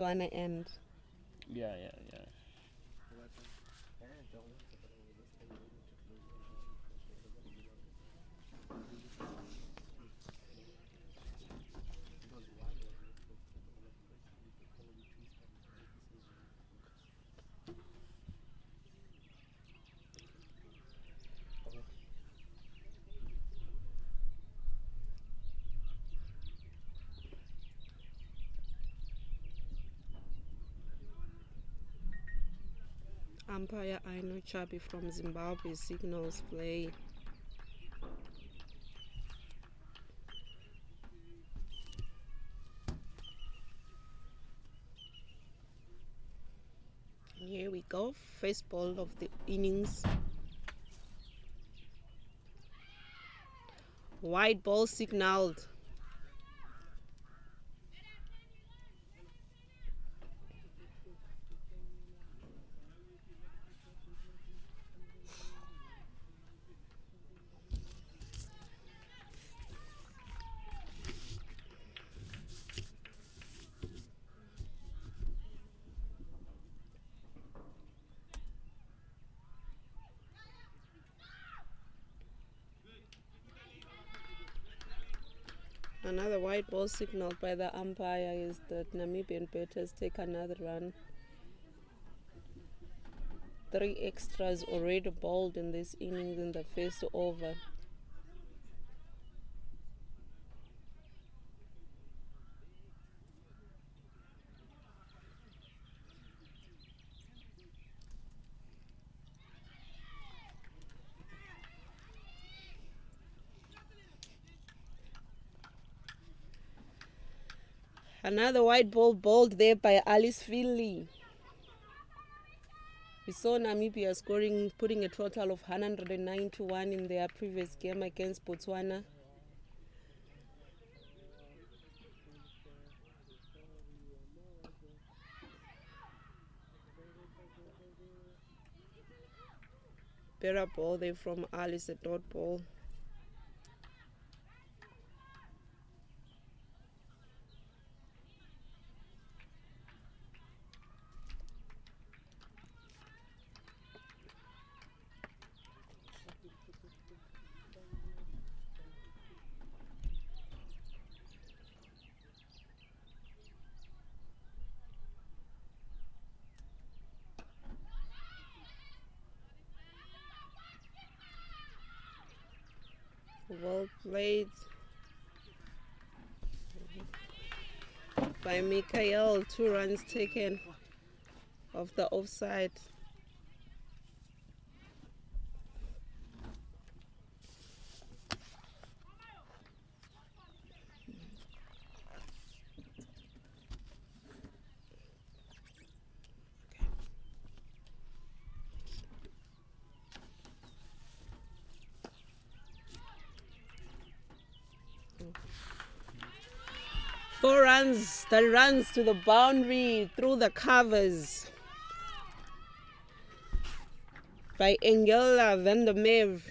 Botswana end. Yeah. Umpire Aino Chabi from Zimbabwe signals play. Here we go, first ball of the innings. White ball signaled. Another white ball signaled by the umpire is that Namibian batters take another run. 3 extras already bowled in this innings in the first over. Another white ball bowled there by Alice Finley. We saw Namibia scoring, putting a total of 191 in their previous game against Botswana. Better ball there from Alice, a dot ball. Well played by Mikael. 2 runs taken off the offside. Four runs, that runs to the boundary through the covers by Engela van der Merwe.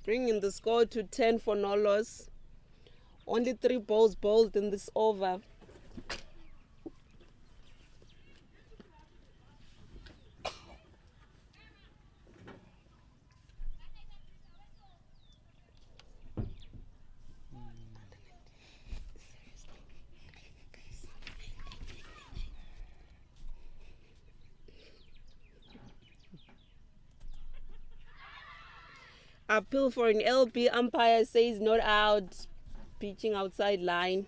Bringing the score to 10 for no loss. Only 3 balls bowled in this over. Appeal for an LB, umpire says not out, pitching outside line.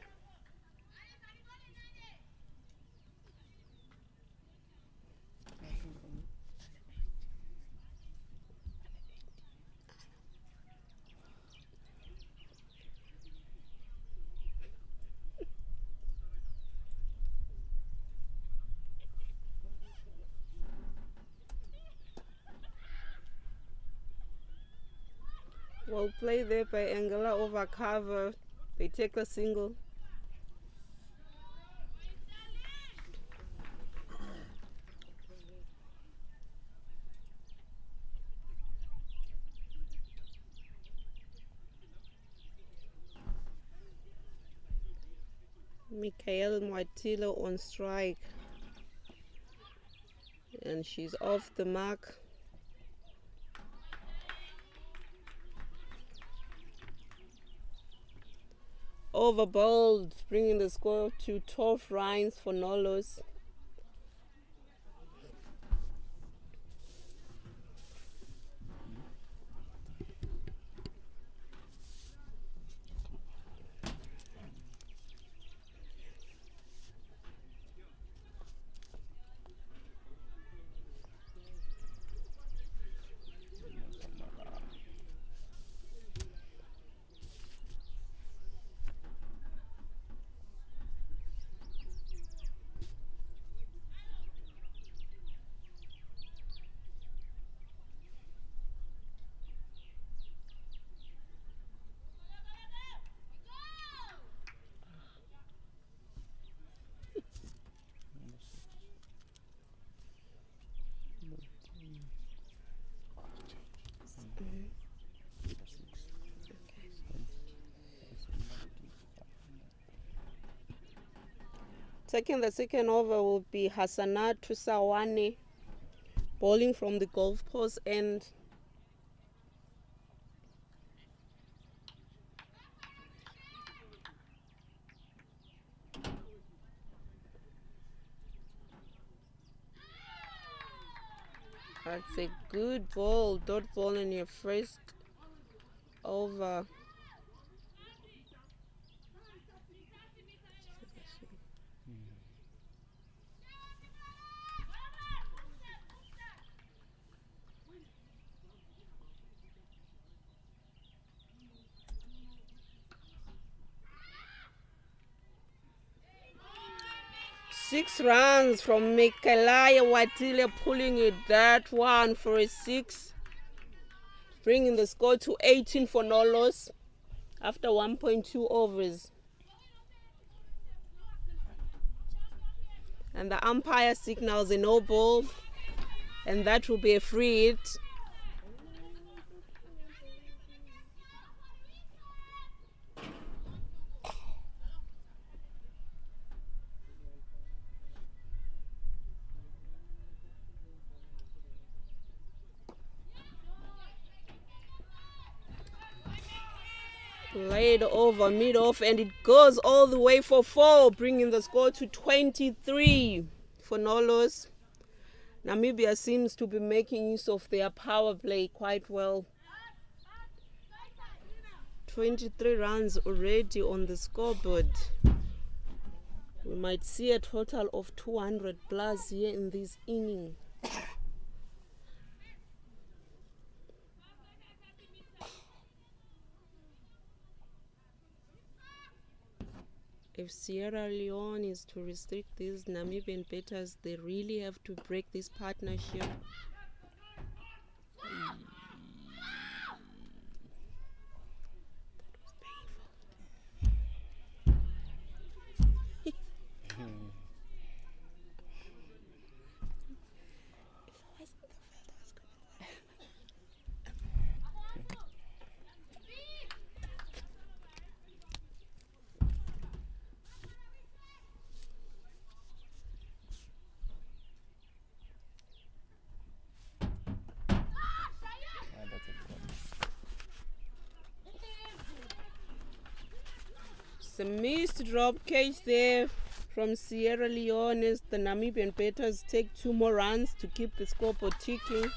Well played there by Engela over cover. They take a single. Michael Mwatilo on strike. And she's off the mark. Over bowled, bringing the score to 12 runs for no loss. Taking the second over will be Hassana Tusawane, bowling from the golf post end. That's a good ball, dot ball in your first over. 6 runs from Mikelaya Watile, pulling it that one for a 6, bringing the score to 18 for no loss after 1.2 overs. And the umpire signals a no ball, and that will be a free hit. Played over mid-off, and it goes all the way for 4, bringing the score to 23 for no loss. Namibia seems to be making use of their power play quite well. 23 runs already on the scoreboard. We might see a total of 200 plus here in this inning. If Sierra Leone is to restrict these Namibian batters, they really have to break this partnership. A missed drop catch there from Sierra Leone as the Namibian batters take 2 more runs to keep the scoreboard ticking.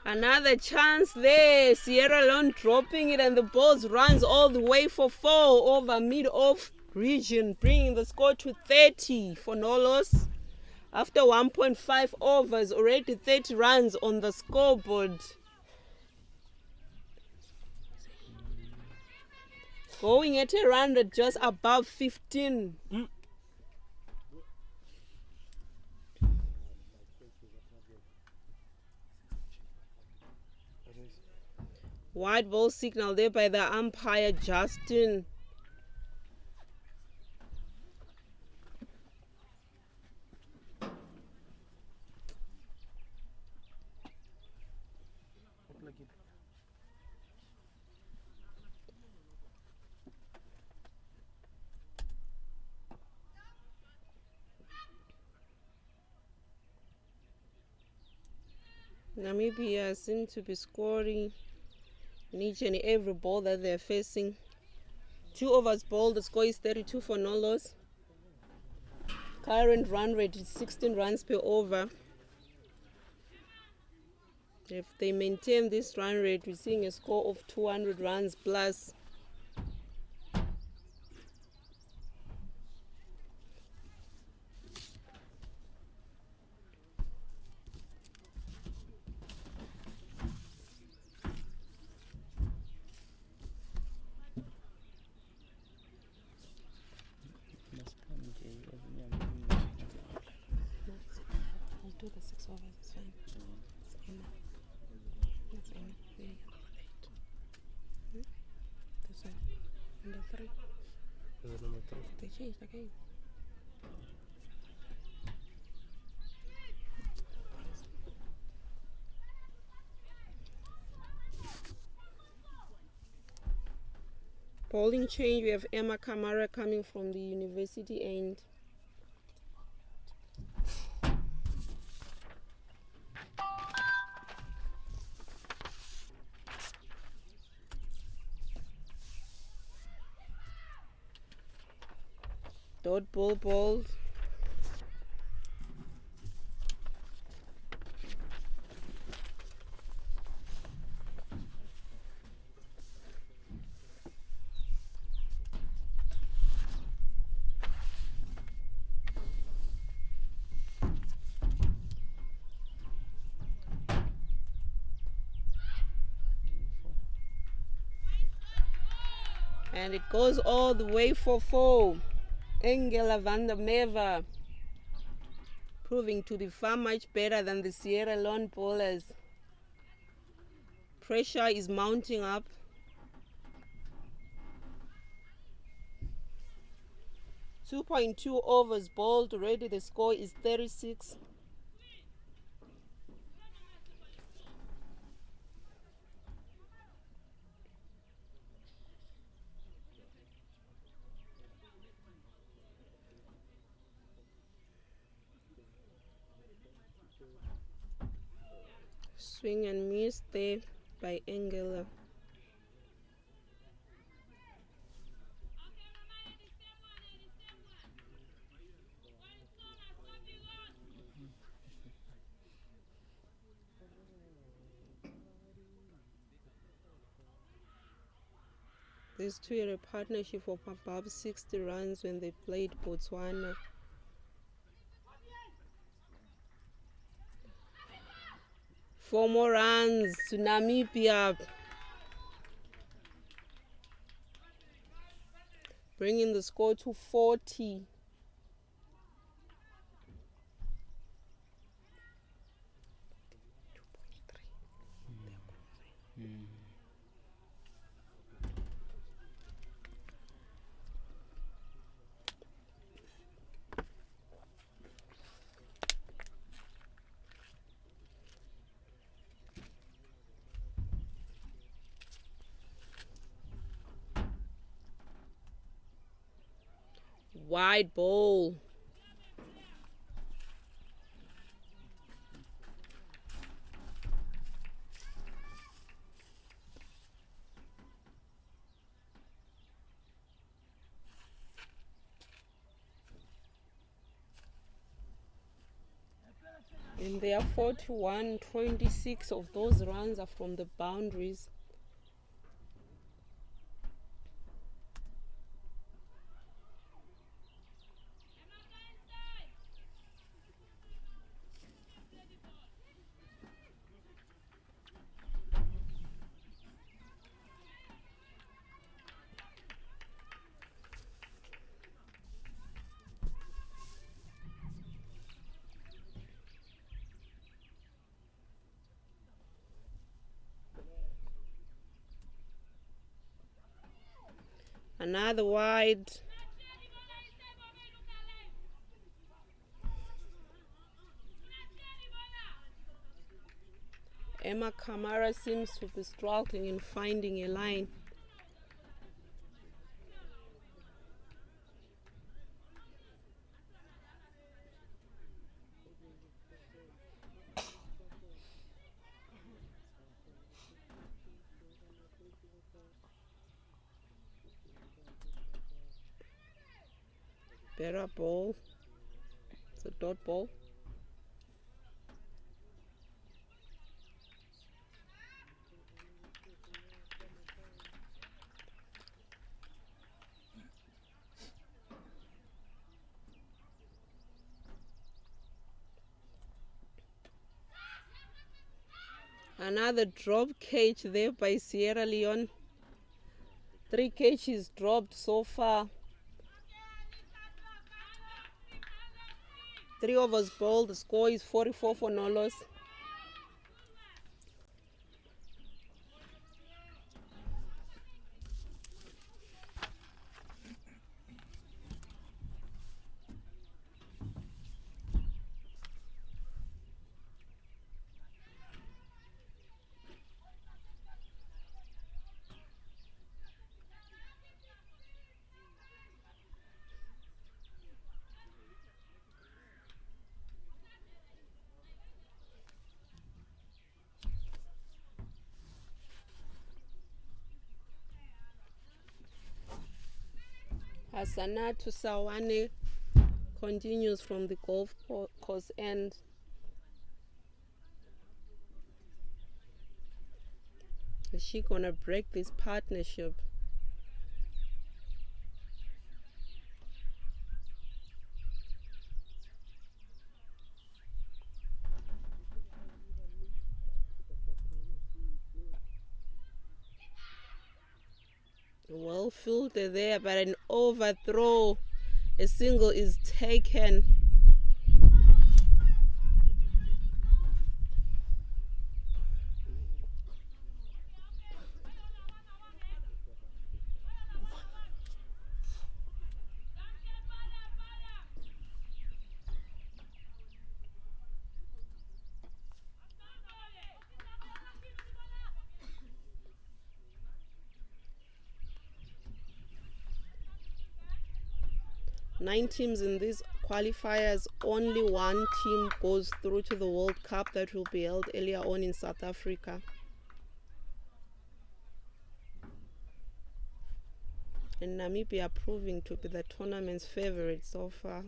Another chance there. Sierra Leone dropping it, and the ball runs all the way for 4 over mid-off region, bringing the score to 30 for no loss. After 1.5 overs, already 30 runs on the scoreboard. Going at a run rate just above 15. White ball signal there by the umpire, Justin. Namibia seem to be scoring in each and every ball that they're facing. 2 overs ball, the score is 32 for no loss. Current run rate is 16 runs per over. If they maintain this run rate, we're seeing a score of 200 runs plus. I'll do the 6 overs, it's fine. It's Emma. That's Emma. Yeah. This one. Number 3. Is it number 3? They changed again. Bowling change, we have Emma Kamara coming from the university end. Dot ball balled. And it goes all the way for 4. Engela van der Merwe proving to be far much better than the Sierra Leone bowlers. Pressure is mounting up. .2 overs bowled already. The score is 36. Swing and miss there by Engela. These two are a partnership of above 60 runs when they played Botswana. Four more runs to Namibia, bringing the score to 40. Wide ball. And there are 41, 26 of those runs are from the boundaries. Another wide. Emma Kamara seems to be struggling in finding a line. Better ball. It's a dot ball. Another drop catch there by Sierra Leone. 3 catches dropped so far. 3 overs bowled. The score is 44 for no loss. Hasanatu Sawane continues from the golf course end. Is she gonna break this partnership? Well fielded there, but an overthrow. A single is taken. Nine teams in these qualifiers. Only one team goes through to the World Cup that will be held earlier on in South Africa. And Namibia proving to be the tournament's favorite so far.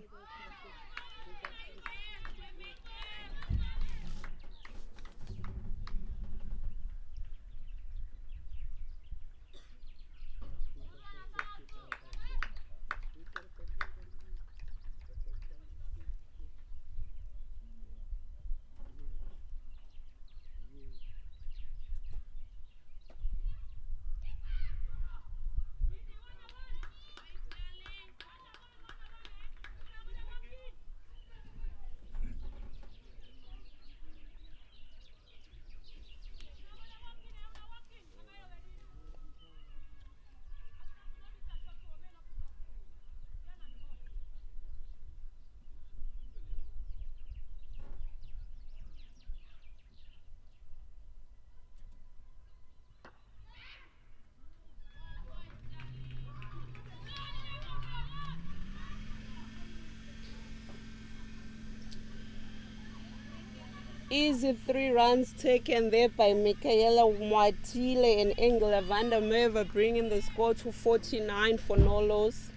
Easy 3 runs taken there by Michaela Mwatile and Engela van der Merwe, bringing the score to 49 for no loss.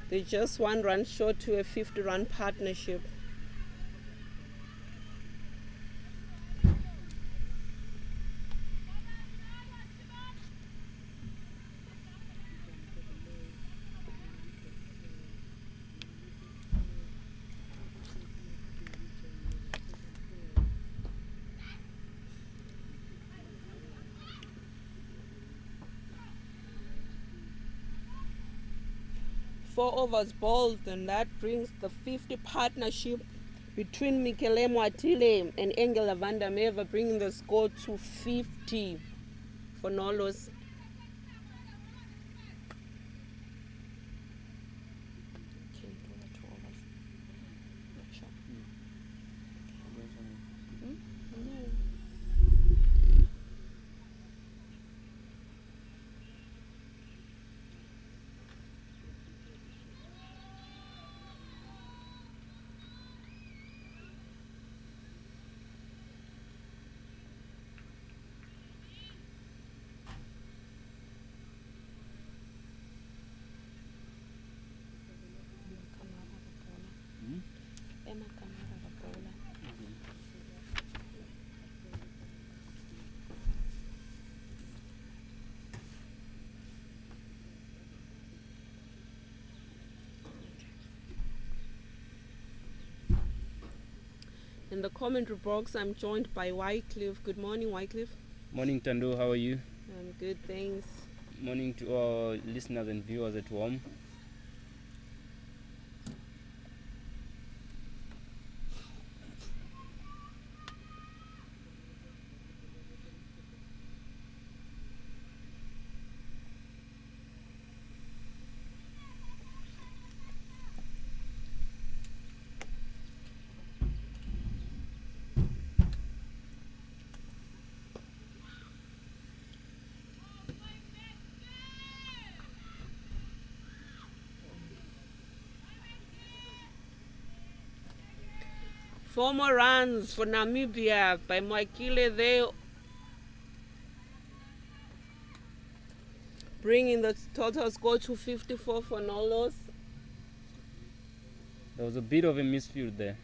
They're just 1 run short to a 50-run partnership. Four overs bowled, and that brings the 50 partnership between Michaela Mwatile and Engela van der Merwe, bringing the score to 50 for no loss. In the commentary box, I'm joined by Wycliffe. Good morning, Wycliffe. Morning, Tando. How are you? I'm good, thanks. Morning to our listeners and viewers at home. Four more runs for Namibia by Mwakile there, bringing the total score to 54 for no loss. There was a bit of a misfield there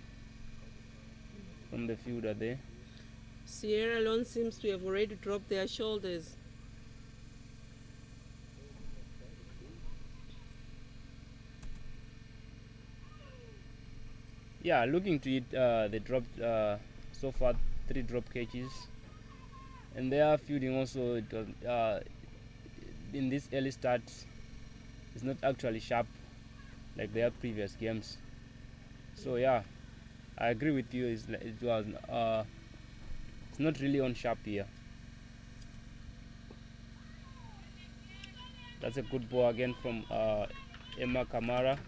from the fielder there. Sierra Leone seems to have already dropped their shoulders. Yeah, looking to it, they dropped so far 3 drop catches, and they are fielding also. It was, in this early start, it's not actually sharp like their previous games. So yeah, I agree with you. It's not really on sharp here. That's a good ball again from Emma Kamara,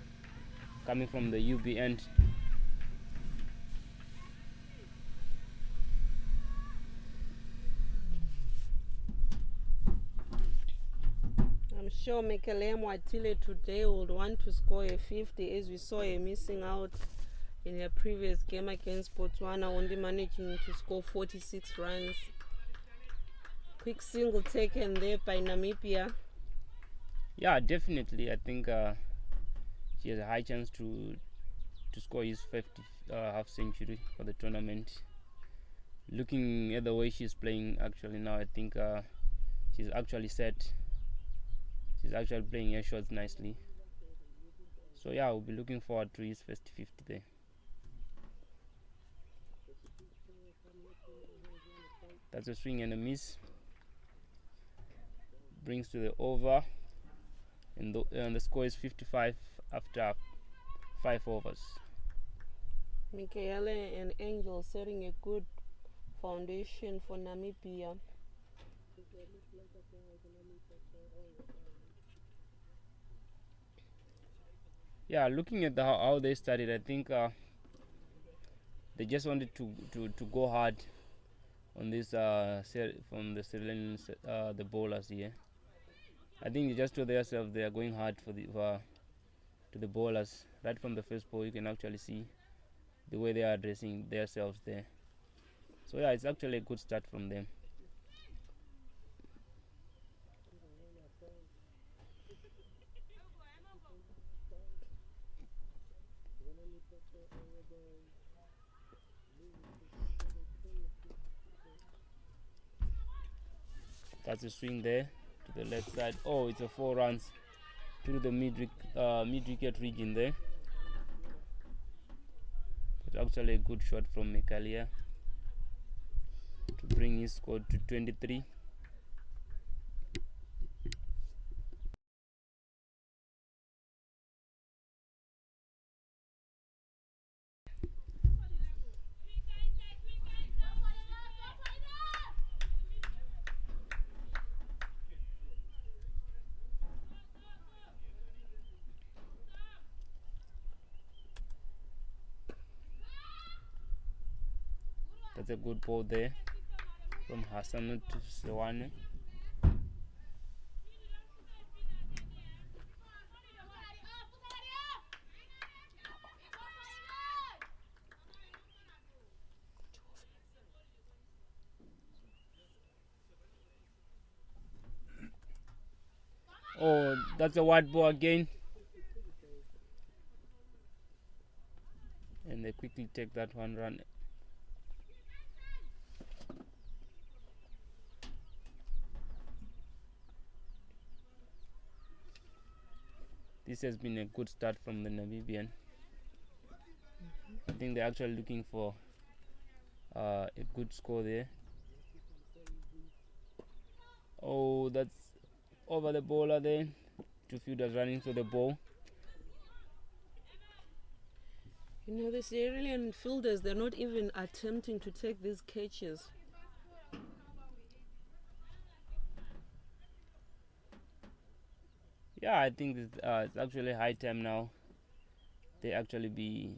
coming from the UB end. I'm sure Mekele Mwatile today would want to score a 50, as we saw her missing out in her previous game against Botswana, only managing to score 46 runs. Quick single taken there by Namibia. Yeah, definitely. I think she has a high chance to score his 50th half century for the tournament. Looking at the way she's playing actually now, I think she's actually set. She's actually playing her shots nicely. So yeah, we'll be looking forward to his first 50 there. That's a swing and a miss. Brings to the over, and the score is 55 after 5 overs. Michaele and Angel setting a good foundation for Namibia. Yeah, looking at how they started, I think they just wanted to go hard on this from the Sri Lankans, the bowlers here. I think they just told themselves they are going hard to the bowlers. Right from the first ball, you can actually see the way they are addressing themselves there. So yeah, it's actually a good start from them. That's a swing there to the left side. Oh, it's a 4 runs through the mid-wicket region there. It's actually a good shot from Mekalia to bring his score to 23. That's a good ball there from Hassan to Sewane. Oh, that's a wide ball again. And they quickly take that 1 run. This has been a good start from the Namibian. I think they're actually looking for a good score there. Oh, that's over the bowler there. Two fielders running for the ball. You know, the Sierra Leone fielders, they're not even attempting to take these catches. Yeah, I think it's actually high time now. They actually be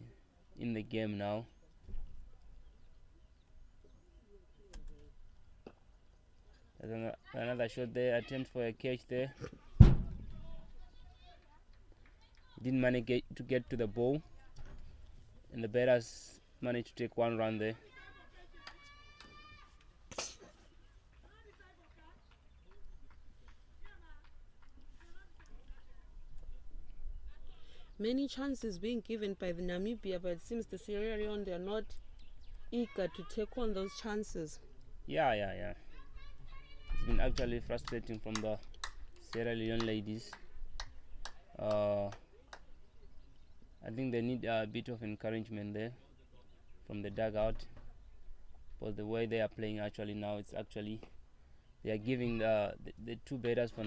in the game now. There's another shot there, attempt for a catch there. Didn't manage to get to the ball, and the batters managed to take one run there. Many chances being given by the Namibia, but it seems the Sierra Leone, they're not eager to take on those chances. Yeah. It's been actually frustrating from the Sierra Leone ladies. I think they need a bit of encouragement there from the dugout, but the way they are playing actually now, it's actually they are giving the two batters for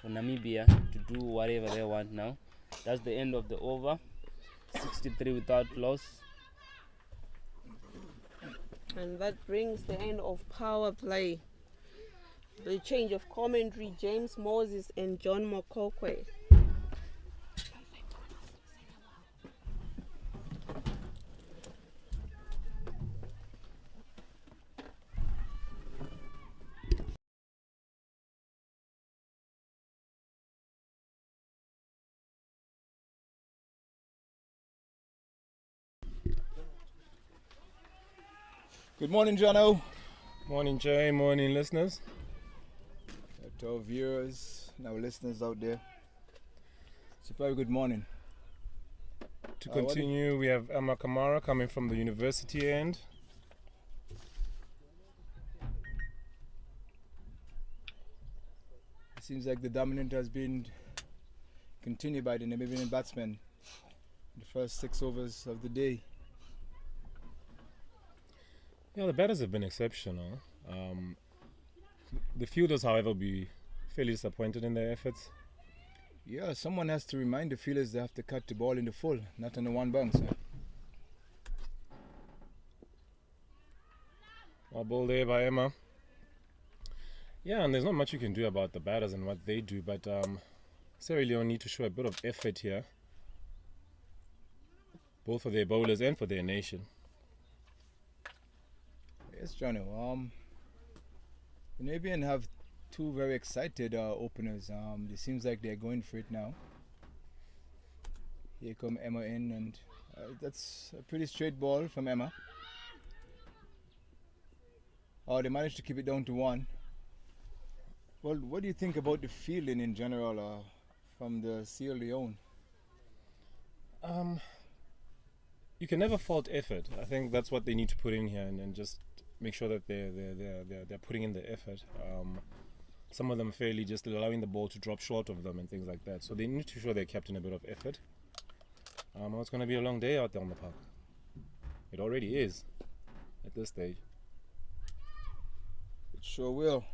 Namibia to do whatever they want now. That's the end of the over. 63 without loss. And that brings the end of power play. The change of commentary, James Moses and John Mokokwe. Good morning, Jono. Morning, Jay. Morning, listeners. To our viewers and our listeners out there, it's a very good morning. To continue, we have Emma Kamara coming from the university end. It seems like the dominant has been continued by the Namibian batsmen in the first 6 overs of the day. Yeah, the batters have been exceptional. The fielders, however, will be fairly disappointed in their efforts. Yeah, someone has to remind the fielders they have to cut the ball in the full, not on the one bounce. Well, ball there by Emma. Yeah, and there's not much you can do about the batters and what they do, but Sierra Leone need to show a bit of effort here, both for their bowlers and for their nation. Yes, Johnny. The Namibian have two very excited openers. It seems like they're going for it now. Here come Emma in, and that's a pretty straight ball from Emma. Oh, they managed to keep it down to 1. Well, what do you think about the fielding in general from the Sierra Leone? You can never fault effort. I think that's what they need to put in here, and just make sure that they're putting in the effort. Some of them fairly just allowing the ball to drop short of them and things like that. So they need to show they're kept in a bit of effort. It's going to be a long day out there on the park. It already is at this stage. It sure will.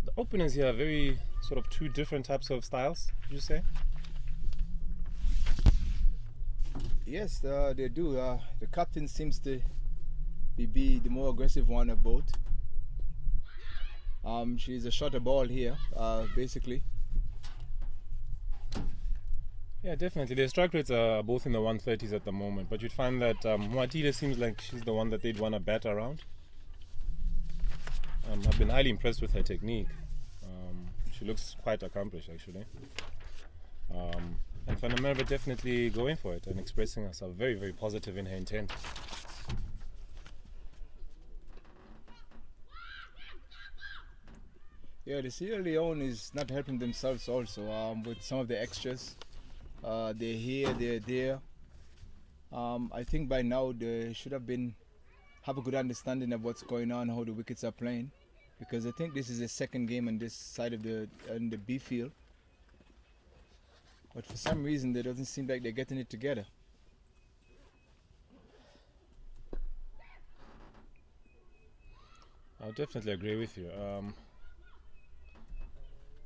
The openers here are very sort of two different types of styles, would you say? Yes, they do. The captain seems to be the more aggressive one of both. She's a shorter ball here, basically. Yeah, definitely. Their strike rates are both in the 130s at the moment, but you'd find that Muatile seems like she's the one that they'd want to bat around. I've been highly impressed with her technique. She looks quite accomplished, actually. And Van der Merwe definitely going for it and expressing herself very, very positive in her intent. Yeah, the Sierra Leone is not helping themselves also with some of the extras. They're here, they're there. I think by now they should have have a good understanding of what's going on, how the wickets are playing, because I think this is the second game on this side of the B field. but for some reason, it doesn't seem like they're getting it together. I definitely agree with you.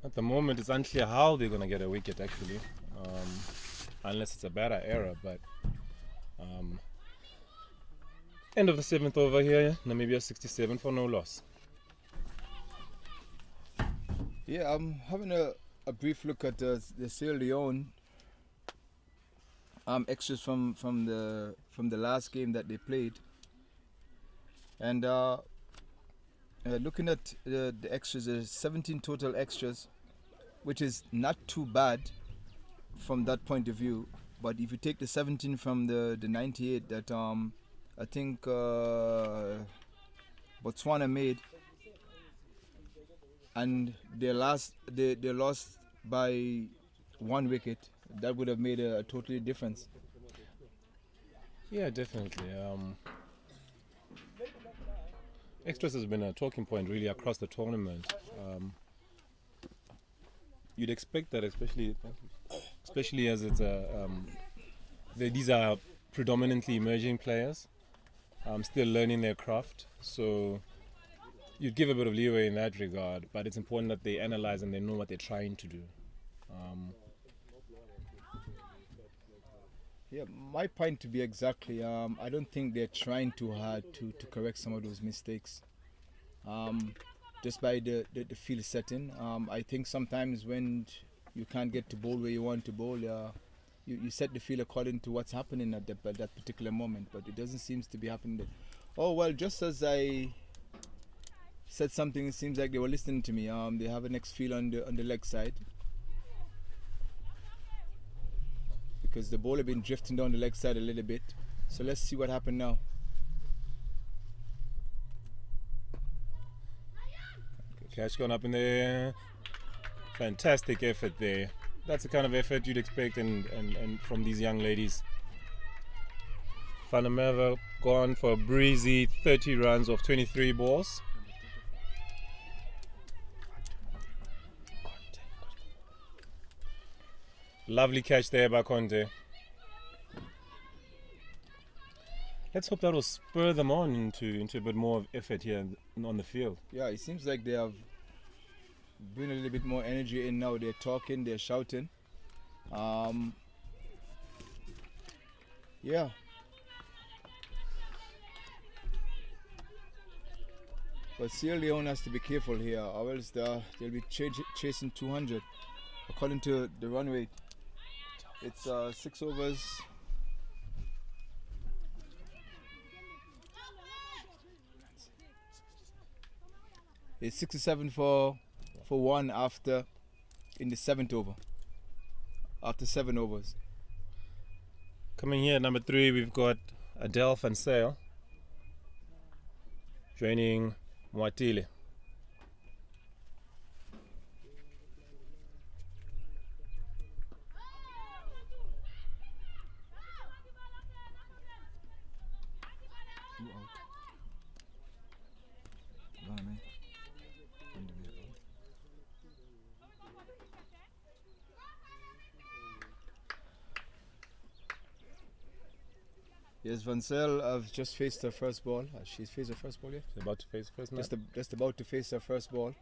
At the moment, it's unclear how they're going to get a wicket, actually, unless it's a batter error. But end of the 7th over here, Namibia 67 for no loss. Yeah, I'm having a brief look at the Sierra Leone extras from the last game that they played, and looking at the extras, there's 17 total extras, which is not too bad from that point of view. But if you take the 17 from the 98 that I think Botswana made, and they lost by 1 wicket, that would have made a totally difference. Yeah, definitely. Extras has been a talking point really across the tournament. You'd expect that, especially as it's these are predominantly emerging players, still learning their craft. So you'd give a bit of leeway in that regard, but it's important that they analyze and they know what they're trying to do. Yeah, my point to be exactly, I don't think they're trying too hard to correct some of those mistakes. Just by the field setting, I think sometimes when you can't get to bowl where you want to bowl, you set the field according to what's happening at that particular moment, but it doesn't seem to be happening there. Oh well, just as I said something, it seems like they were listening to me. They have a next field on the leg side, because the ball had been drifting down the leg side a little bit. So let's see what happened now. Catch gone up in there. Fantastic effort there. That's the kind of effort you'd expect and from these young ladies. Van der Merwe gone for a breezy 30 runs off 23 balls. Lovely catch there by Conte. Let's hope that will spur them on into a bit more of effort here on the field. Yeah, it seems like they have bring a little bit more energy in now. They're talking, they're shouting. Yeah. But Sierra Leone has to be careful here, or else they'll be chasing 200. According to the run rate, it's 6 overs. It's 67 for 1 after in the 7th over. After 7 overs. Coming here at number 3, we've got Adele van Sale joining Mwatile. Yes, Van Zel have just faced her first ball. She's faced her first ball yet? She's about to face first match. Just about to face her first ball.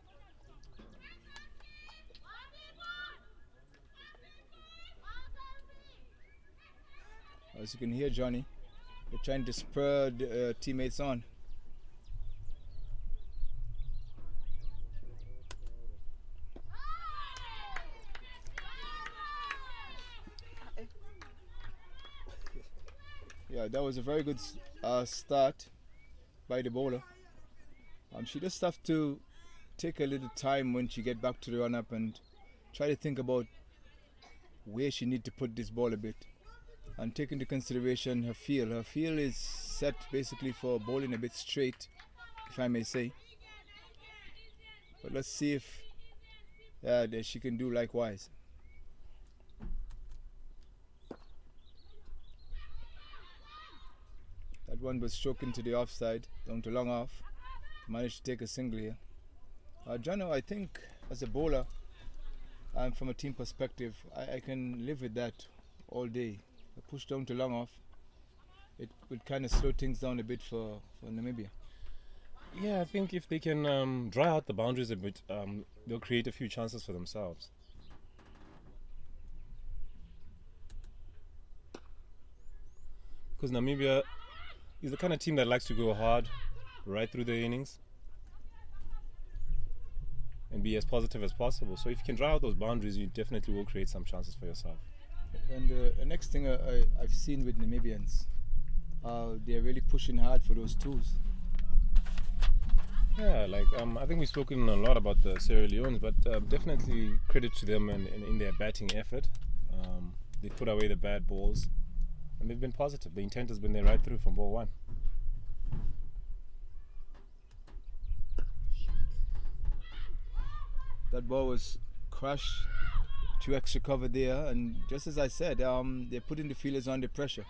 As you can hear, Johnny, they're trying to spur the teammates on. Yeah, that was a very good start by the bowler. She just have to take a little time when she get back to the run-up and try to think about where she need to put this ball a bit. And take into consideration her feel. Her feel is set basically for bowling a bit straight, if I may say. But let's see if that she can do likewise. That one was stroking to the offside, down to long off. Managed to take a single here. Jono, I think as a bowler, and from a team perspective, I can live with that all day. A push down too long off, it would kind of slow things down a bit for Namibia. Yeah, I think if they can dry out the boundaries a bit, they'll create a few chances for themselves. Because Namibia is the kind of team that likes to go hard right through the innings and be as positive as possible. So if you can dry out those boundaries, you definitely will create some chances for yourself. And the next thing I've seen with Namibians, they're really pushing hard for those twos. Yeah, like I think we've spoken a lot about the Sierra Leones, but definitely credit to them in their batting effort. They put away the bad balls, and they've been positive. The intent has been there right through from ball one. That ball was crushed, 2 extra cover there, and just as I said, they're putting the fielders under pressure.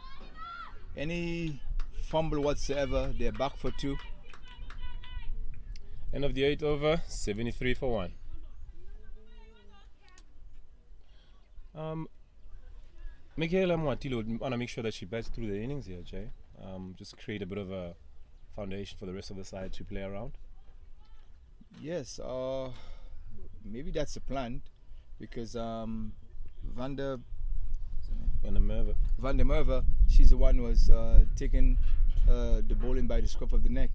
Any fumble whatsoever, they're back for 2. End of the 8th over, 73 for 1. Michaela Mwatilo would want to make sure that she bats through the innings here, Jay. Just create a bit of a foundation for the rest of the side to play around. Yes, maybe that's the plan, because Van der Merwe, she's the one who was taking the bowling by the scruff of the neck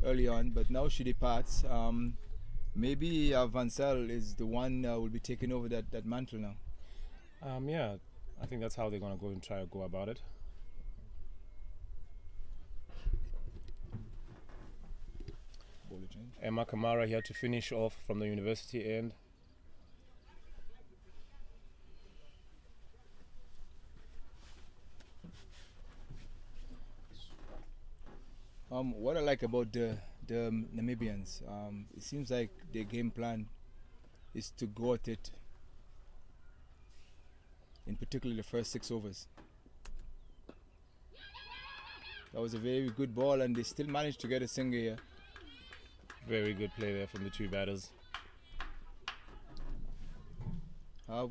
early on, but now she departs. Maybe Van Zyl is the one will be taking over that mantle now. Yeah, I think that's how they're going to go and try to go about it. Emma Kamara here to finish off from the university end. What I like about the Namibians, it seems like their game plan is to go at it, in particular the first 6 overs. That was a very good ball, and they still managed to get a single here. Very good play there from the 2 batters.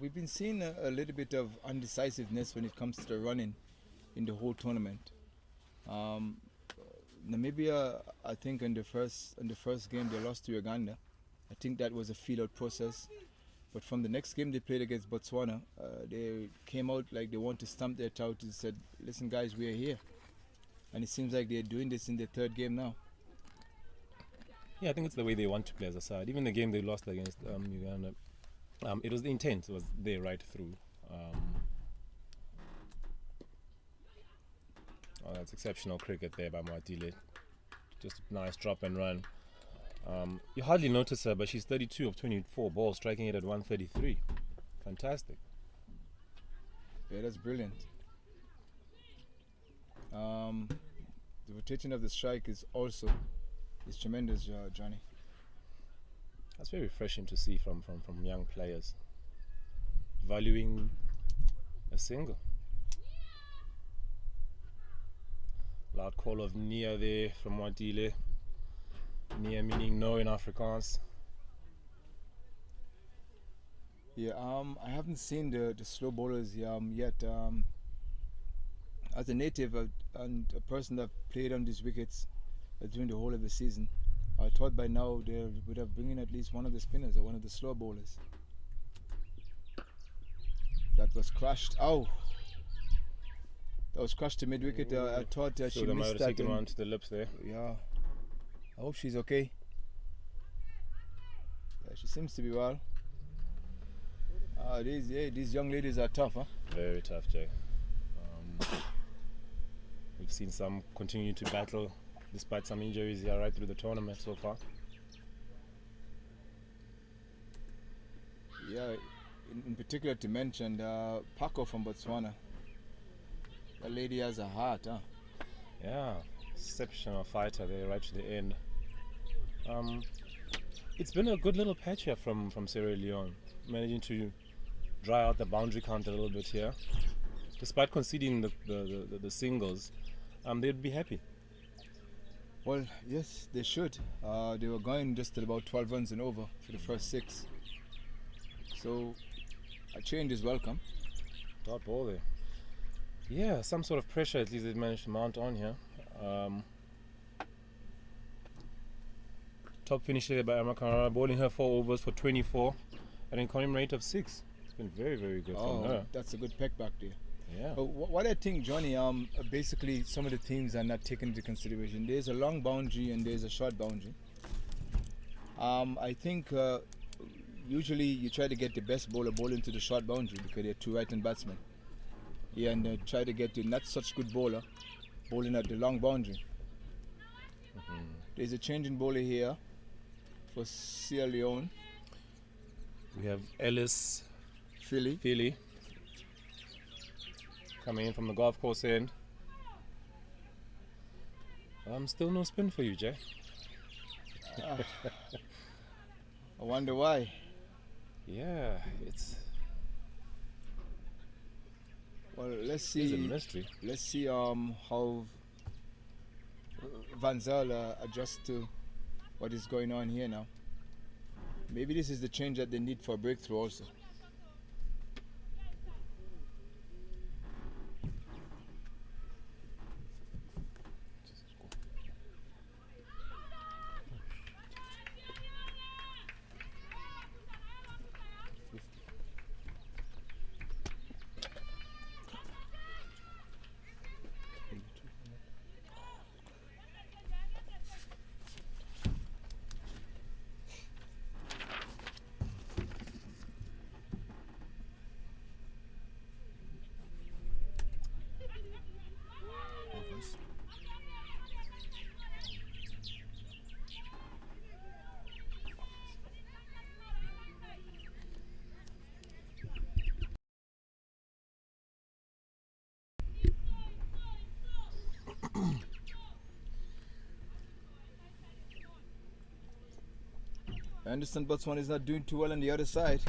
We've been seeing a little bit of undecisiveness when it comes to the running in the whole tournament. Namibia, I think in the first game they lost to Uganda. I think that was a feel-out process. But from the next game they played against Botswana, they came out like they want to stamp their tout and said, listen guys, we are here. And it seems like they're doing this in their 3rd game now. Yeah, I think it's the way they want to play as a side. Even the game they lost against Uganda, it was the intent, it was there right through. Oh, that's exceptional cricket there by Mwatile. Just a nice drop and run. You hardly notice her, but she's 32 of 24 balls, striking it at 133. Fantastic. Yeah, that's brilliant. The rotation of the strike is tremendous, Johnny. That's very refreshing to see from young players. Valuing a single. Loud call of Nia there from Mwatile. Nia meaning no in Afrikaans. Yeah, I haven't seen the slow bowlers yet. As a native and a person that played on these wickets during the whole of the season, I thought by now they would have bring in at least one of the spinners or one of the slow bowlers. That was crushed. Oh! That was crushed to mid-wicket. I thought she missed that. Taken one to the lips there. Yeah. I hope she's okay. Yeah, she seems to be well. These young ladies are tough, huh? Very tough, Jay. We've seen some continue to battle despite some injuries here right through the tournament so far. Yeah, in particular to mention Paco from Botswana. That lady has a heart, huh? Yeah, exceptional fighter there right to the end. It's been a good little patch here from Sierra Leone, managing to dry out the boundary count a little bit here. Despite conceding the singles, they'd be happy. Well, yes, they should. They were going just at about 12 runs and over for the first 6. So A change is welcome. Dot ball there. Yeah, some sort of pressure at least they've managed to mount on here. Top finish there by Amakarara, bowling her 4 overs for 24 at an economy rate of 6. It's been very, very good from her. That's a good peck back there. Yeah. But what I think, Johnny, basically some of the teams are not taken into consideration. There's a long boundary and there's a short boundary. I think usually you try to get the best bowler into the short boundary because they're 2 right-hand batsmen. Yeah, and try to get the not such good bowler bowling at the long boundary. There's a change in bowler here for Sierra Leone. We have Ellis Philly. Coming in from the golf course end. Still no spin for you, Jay. I wonder why. Yeah, it's Well, let's a see. mystery. Let's see how Van Zyl adjusts to what is going on here now. Maybe this is the change that they need for a breakthrough also. I understand Botswana is not doing too well on the other side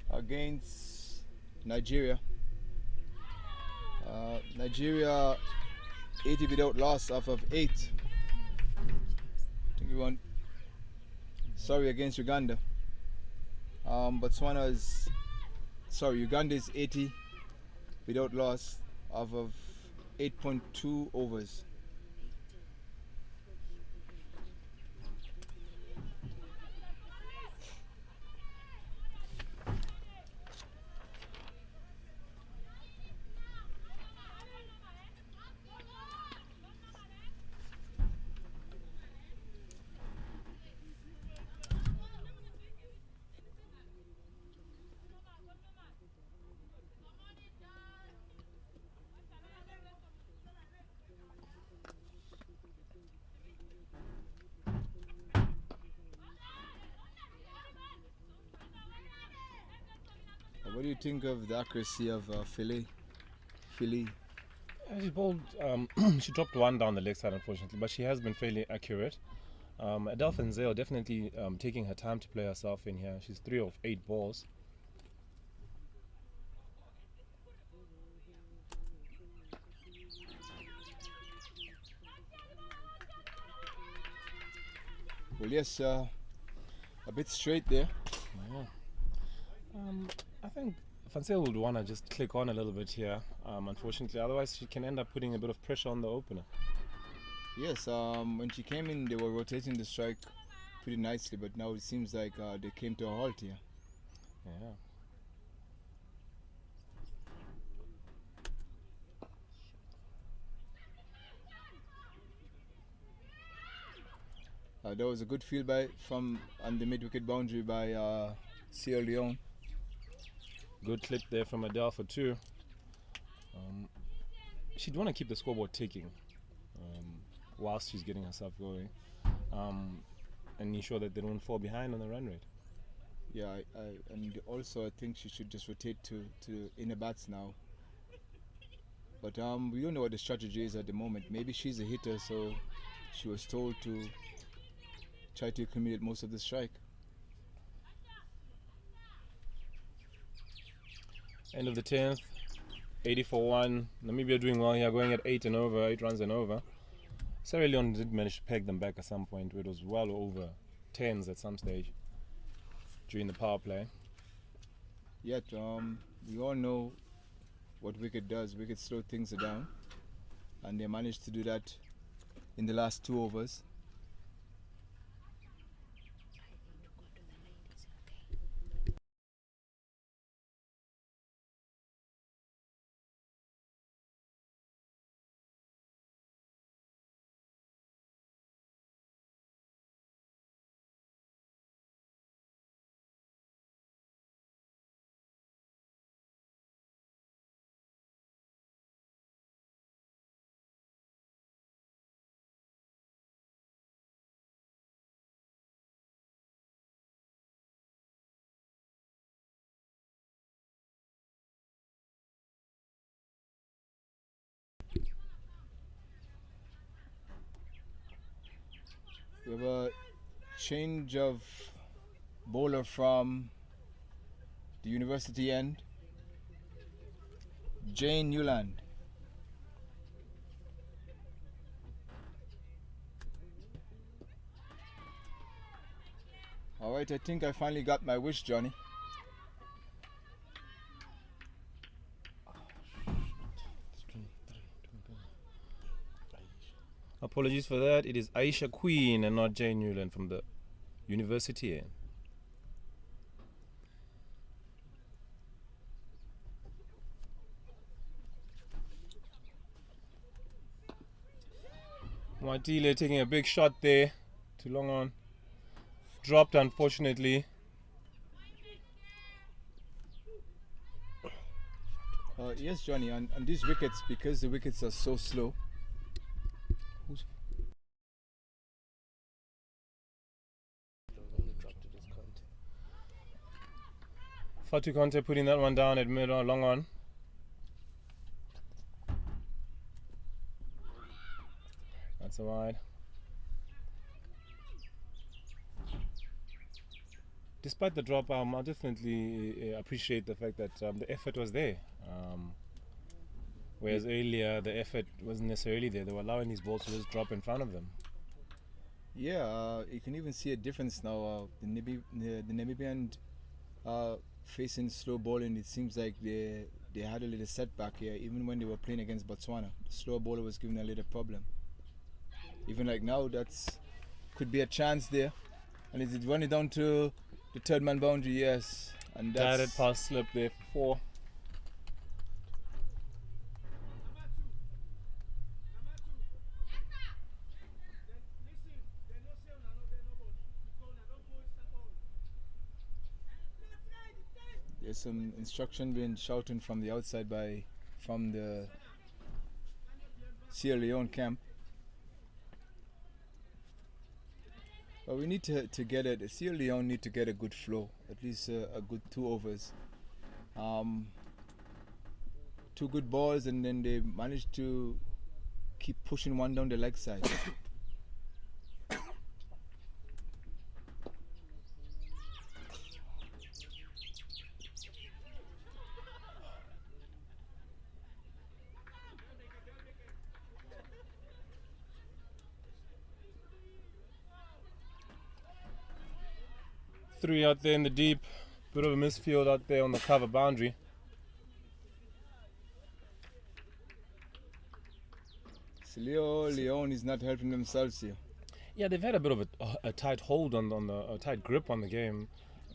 against Nigeria. Nigeria 80 without loss off of 8. I think we won. Sorry, against Uganda. Uganda is 80 without loss off of 8.2 overs. What do you think of the accuracy of Philly? She bowled. She dropped one down the leg side, unfortunately, but she has been fairly accurate. Adele Fenzeo definitely taking her time to play herself in here. She's 3 of 8 balls. Well, yes, a bit straight there. Yeah. I think Fenzeo would want to just click on a little bit here, unfortunately. Otherwise, she can end up putting a bit of pressure on the opener. Yes, when she came in, they were rotating the strike pretty nicely, but now it seems like they came to a halt here. Yeah. That was a good field from on the mid-wicket boundary by Sierra Leone. Good clip there from Adele for 2. She'd want to keep the scoreboard ticking whilst she's getting herself going, and ensure that they don't fall behind on the run rate. Yeah, and also I think she should just rotate to inner bats now. But we don't know what the strategy is at the moment. Maybe she's a hitter, so she was told to try to accumulate most of the strike. End of the 10th, 80 for 1. Namibia doing well here, going at 8 runs and over. Sierra Leone did manage to peg them back at some point, where it was well over 10s at some stage during the power play. yet. We all know what wicket does. Wicket slow things down, and they managed to do that in the last 2 overs. We have a change of bowler from the university end, Jane Newland. All right, I think I finally got my wish, Johnny. Apologies for that. It is Aisha Queen and not Jane Newland from the university end. Mwatile taking a big shot there. Too long on. Dropped, unfortunately. Yes, Johnny, on these wickets, because the wickets are so slow. Fatu Conte putting that one down at mid on, long on. That's a wide. Despite the drop, I definitely appreciate the fact that the effort was there. Whereas earlier, the effort wasn't necessarily there. They were allowing these balls to just drop in front of them. Yeah, you can even see a difference now. The Namibian facing slow bowling, it seems like they had a little setback here. Even when they were playing against Botswana, the slow bowler was giving a little problem. Even like now, could be a chance there. And is it running down to the third man boundary? Yes. And that's Guided pass slip there for 4. There's some instruction being shouted from the outside from the Sierra Leone camp. But we need to get it. Sierra Leone need to get a good flow, at least a good 2 overs. 2 good balls, and then they managed to keep pushing one down the leg side. Three out there in the deep. Bit of a misfield out there on the cover boundary. Leone is not helping themselves here. Yeah, they've had a bit of a tight hold on a tight grip on the game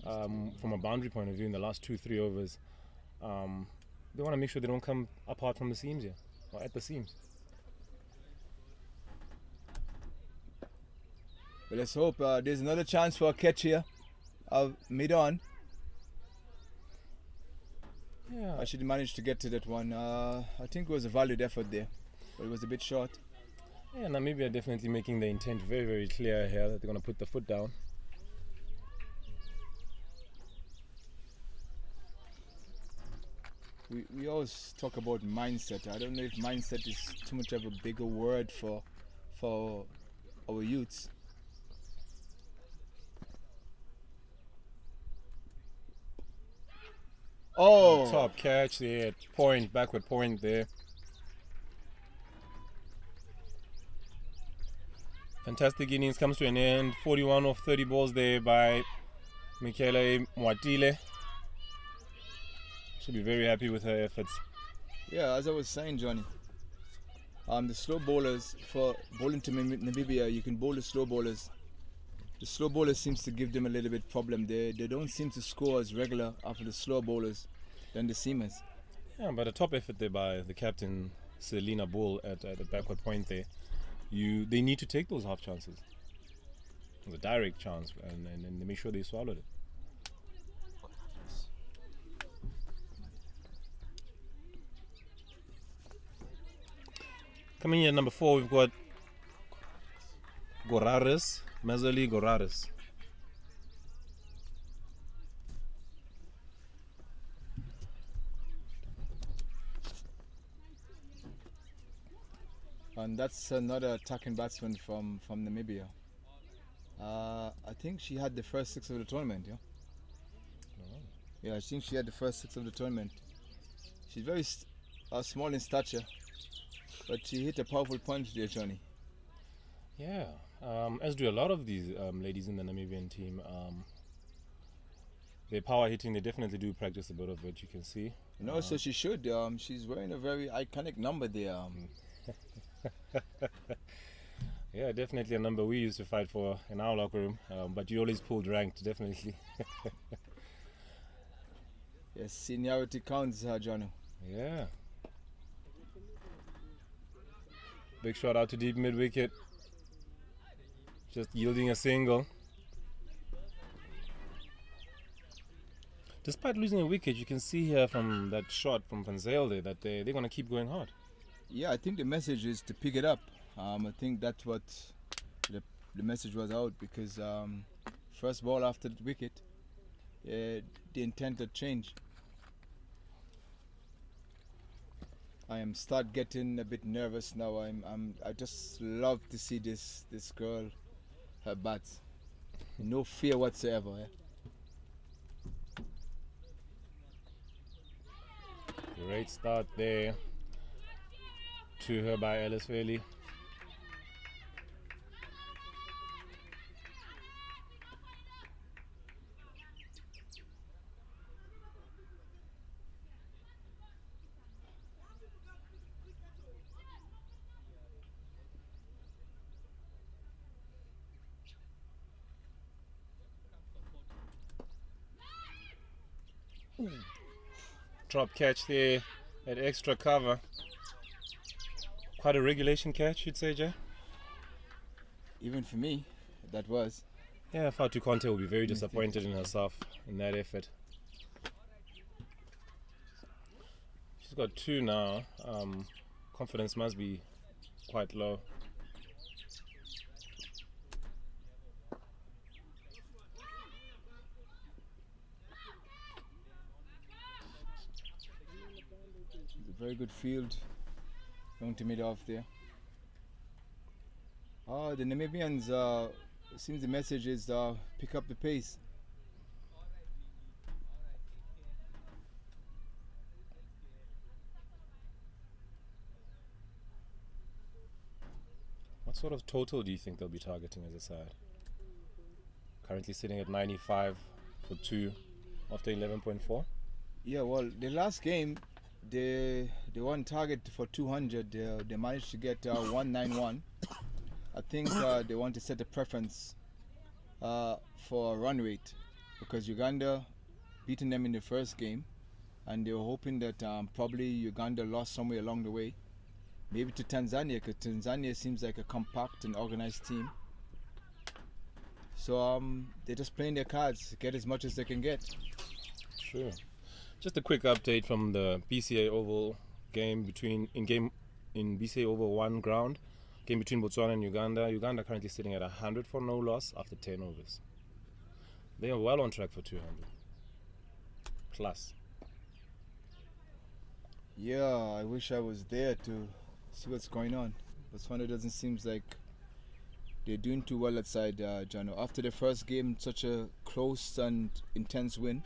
from a boundary point of view in the last 2-3 overs. They want to make sure they don't come apart from the seams here, or at the seams. But let's hope there's another chance for a catch here. Mid on. Yeah, I should manage to get to that one. I think it was a valued effort there, but it was a bit short. Yeah, Namibia definitely making the intent very, very clear here that they're going to put the foot down. We always talk about mindset. I don't know if mindset is too much of a bigger word for our youths. Oh, Top catch there, point, backward point there. Fantastic innings comes to an end. 41 off 30 balls there by Michele Mwatile. She'll be very happy with her efforts. Yeah, as I was saying, Johnny, the slow bowlers, for bowling to Namibia, you can bowl the slow bowlers. The slow bowlers seems to give them a little bit problem. They don't seem to score as regular after the slow bowlers than the seamers. Yeah, but a top effort there by the captain, Selina Bull, at the backward point there. They need to take those half chances. The direct chance, and they make sure they swallowed it. Coming in at number 4, we've got Gorares, Mazali Gorares. And that's another attacking batsman from Namibia. I think she had the first 6 of the tournament, yeah? Yeah, I think she had the first 6 of the tournament. She's very small in stature, but she hit a powerful punch there, Johnny. Yeah, as do a lot of these ladies in the Namibian team. Their power hitting, they definitely do practice a bit of it, you can see. And also she should. She's wearing a very iconic number there. Yeah, definitely a number we used to fight for in our locker room, but you always pulled ranked, definitely. Yes, seniority counts, Jono. Yeah. Big shout out to deep mid wicket. Just yielding a single. Despite losing a wicket, you can see here from that shot from Van Zyl there that they're going to keep going hard. Yeah, I think the message is to pick it up. I think that's what the message was out, because first ball after the wicket, the intent had changed. I am start getting a bit nervous now. I just love to see this girl, her bats. No fear whatsoever. Great start there to her by Alice Bailey. Drop catch there at extra cover. Quite a regulation catch, you'd say, Jay? Even for me, that was. Yeah, Fatu Conte will be very disappointed in herself in that effort. She's got 2 now. Confidence must be quite low. Very good field, going to mid off there. The Namibians, it seems the message is pick up the pace. What sort of total do you think they'll be targeting as a side? Currently sitting at 95 for 2 after 11.4. Yeah, well, the last game, they won target for 200. They managed to get 191. I think they want to set a preference for run rate, because Uganda beaten them in the first game, and they were hoping that probably Uganda lost somewhere along the way, maybe to Tanzania, because Tanzania seems like a compact and organized team. So they're just playing their cards, get as much as they can get. Sure. Just a quick update from the BCA Oval game in BCA Oval 1 ground, game between Botswana and Uganda. Uganda currently sitting at 100 for no loss after 10 overs. They are well on track for 200 plus. Yeah, I wish I was there to see what's going on. Botswana doesn't seem like they're doing too well outside Jano. After the first game, such a close and intense win.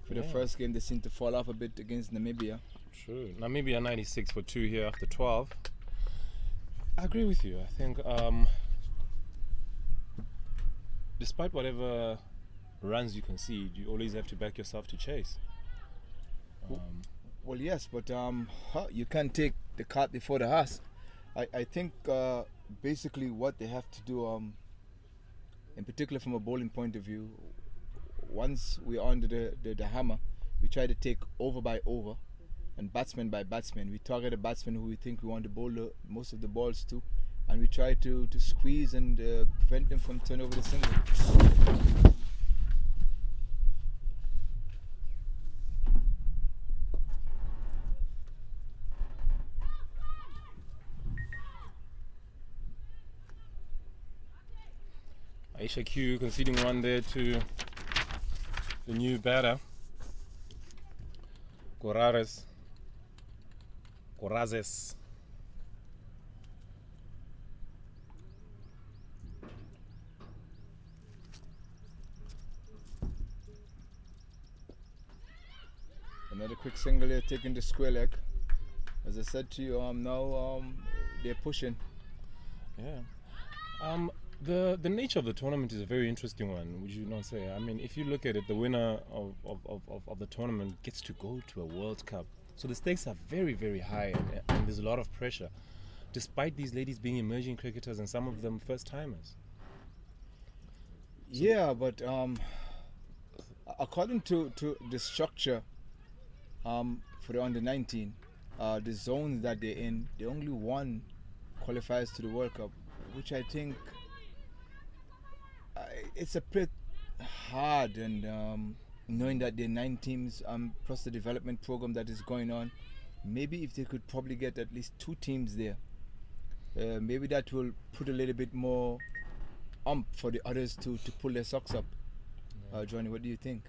For the first game, they seem to fall off a bit against Namibia. True. Namibia 96 for 2 here after 12. I agree with you. I think despite whatever runs you concede, you always have to back yourself to chase. Well, yes, but you can't take the cart before the horse. I think basically what they have to do, in particular from a bowling point of view, once we're under the hammer, we try to take over by over and batsman by batsman. We target a batsman who we think we want to bowl most of the balls to, and we try to squeeze and prevent them from turning over the single. Aisha Q conceding one there to the new batter, Corazes. Another quick single here, taking the square leg. As I said to you, now they're pushing. Yeah. The nature of the tournament is a very interesting one, would you not say? I mean, if you look at it, the winner of the tournament gets to go to a World Cup. So the stakes are very, very high, and there's a lot of pressure, despite these ladies being emerging cricketers and some of them first-timers. Yeah, but according to the structure for the under-19, the zones that they're in, they only won qualifiers to the World Cup, which I think it's a bit hard, and knowing that there are 9 teams plus the development program that is going on, maybe if they could probably get at least 2 teams there, maybe that will put a little bit more for the others to pull their socks up. Johnny, what do you think?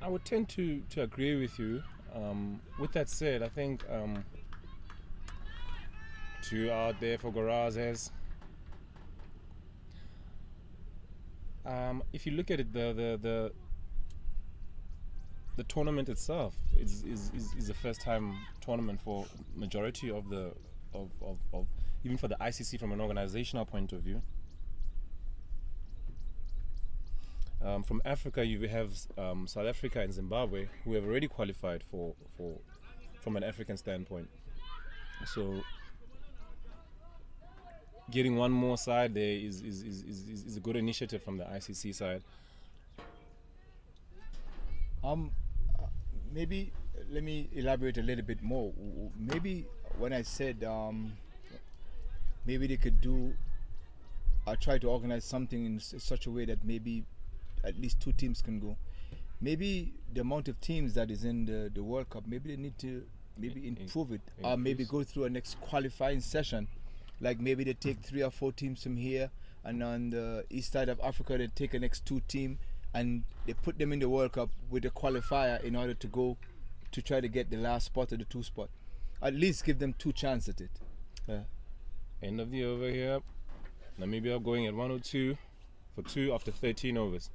I would tend to agree with you. With that said, I think 2 out there for Corazes. If you look at it, the tournament itself is a first-time tournament for majority of the of even for the ICC from an organizational point of view. From Africa, you have South Africa and Zimbabwe, who have already qualified for from an African standpoint. So getting one more side there is a good initiative from the ICC side. Maybe let me elaborate a little bit more. Maybe when I said maybe they could try to organize something in such a way that maybe at least 2 teams can go. Maybe the amount of teams that is in the World Cup, maybe they need to improve it, or maybe go through a next qualifying session. Like maybe they take 3 or 4 teams from here, and on the east side of Africa they take a next 2 team, and they put them in the World Cup with a qualifier in order to go to try to get the last spot or the 2 spot. At least give them 2 chances at it. End of the over here. Namibia going at 102 for 2 after 13 overs.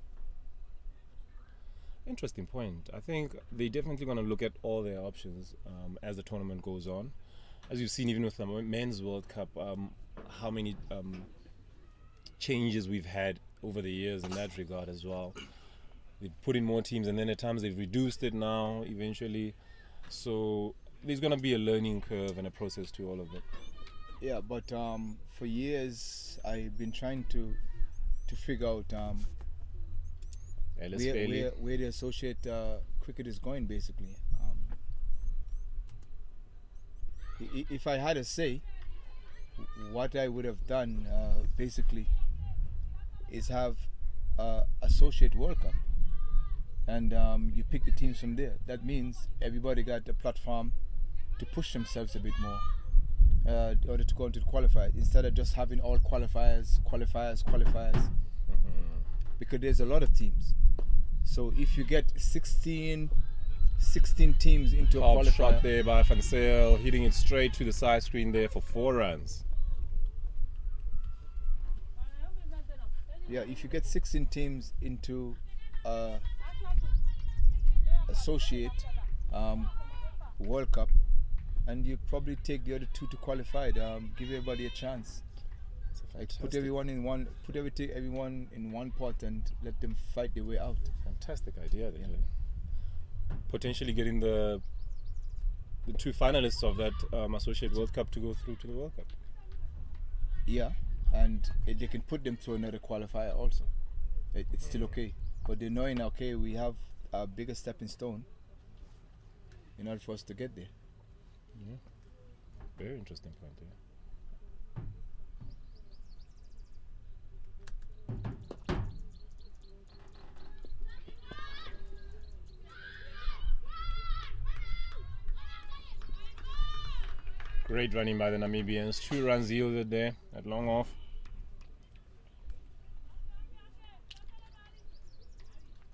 Interesting point. I think they're definitely going to look at all their options as the tournament goes on. As you've seen even with the Men's World Cup, how many changes we've had over the years in that regard as well. They've put in more teams, and then at times they've reduced it now eventually. So there's going to be a learning curve and a process to all of it. Yeah, but for years I've been trying to figure out where the associate cricket is going, basically. If I had to say, what I would have done basically is have associate World Cup, and you pick the teams from there. That means everybody got a platform to push themselves a bit more in order to go into the qualifiers, instead of just having all qualifiers. Because there's a lot of teams. So if you get 16 teams into a qualifier. Shot there by Van Zyl, hitting it straight to the side screen there for 4 runs. Yeah, if you get 16 teams into associate World Cup, and you probably take the other 2 to qualify, give everybody a chance. It's a Like put Fantastic. everyone in one pot and let them fight their way out. Fantastic idea there. Potentially getting the two finalists of that Associate World Cup to go through to the World Cup. Yeah, and they can put them to another qualifier also. It's still okay, but they're knowing, okay, we have a bigger stepping stone in order for us to get there. Yeah. Very interesting point there. Great running by the Namibians. 2 runs yielded there at long off.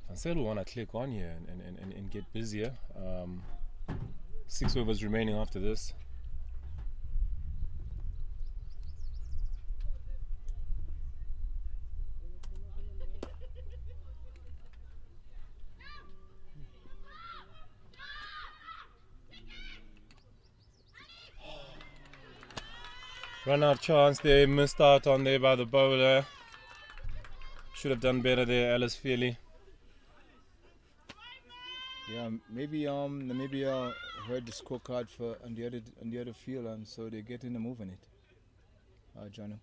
Vansel will want to click on here and get busier. 6 overs remaining after this. Run out chance there, missed out on there by the bowler. Should have done better there, Alice Feely. Yeah, maybe Namibia heard the scorecard on the other field, and so they get in the move on it. Jono.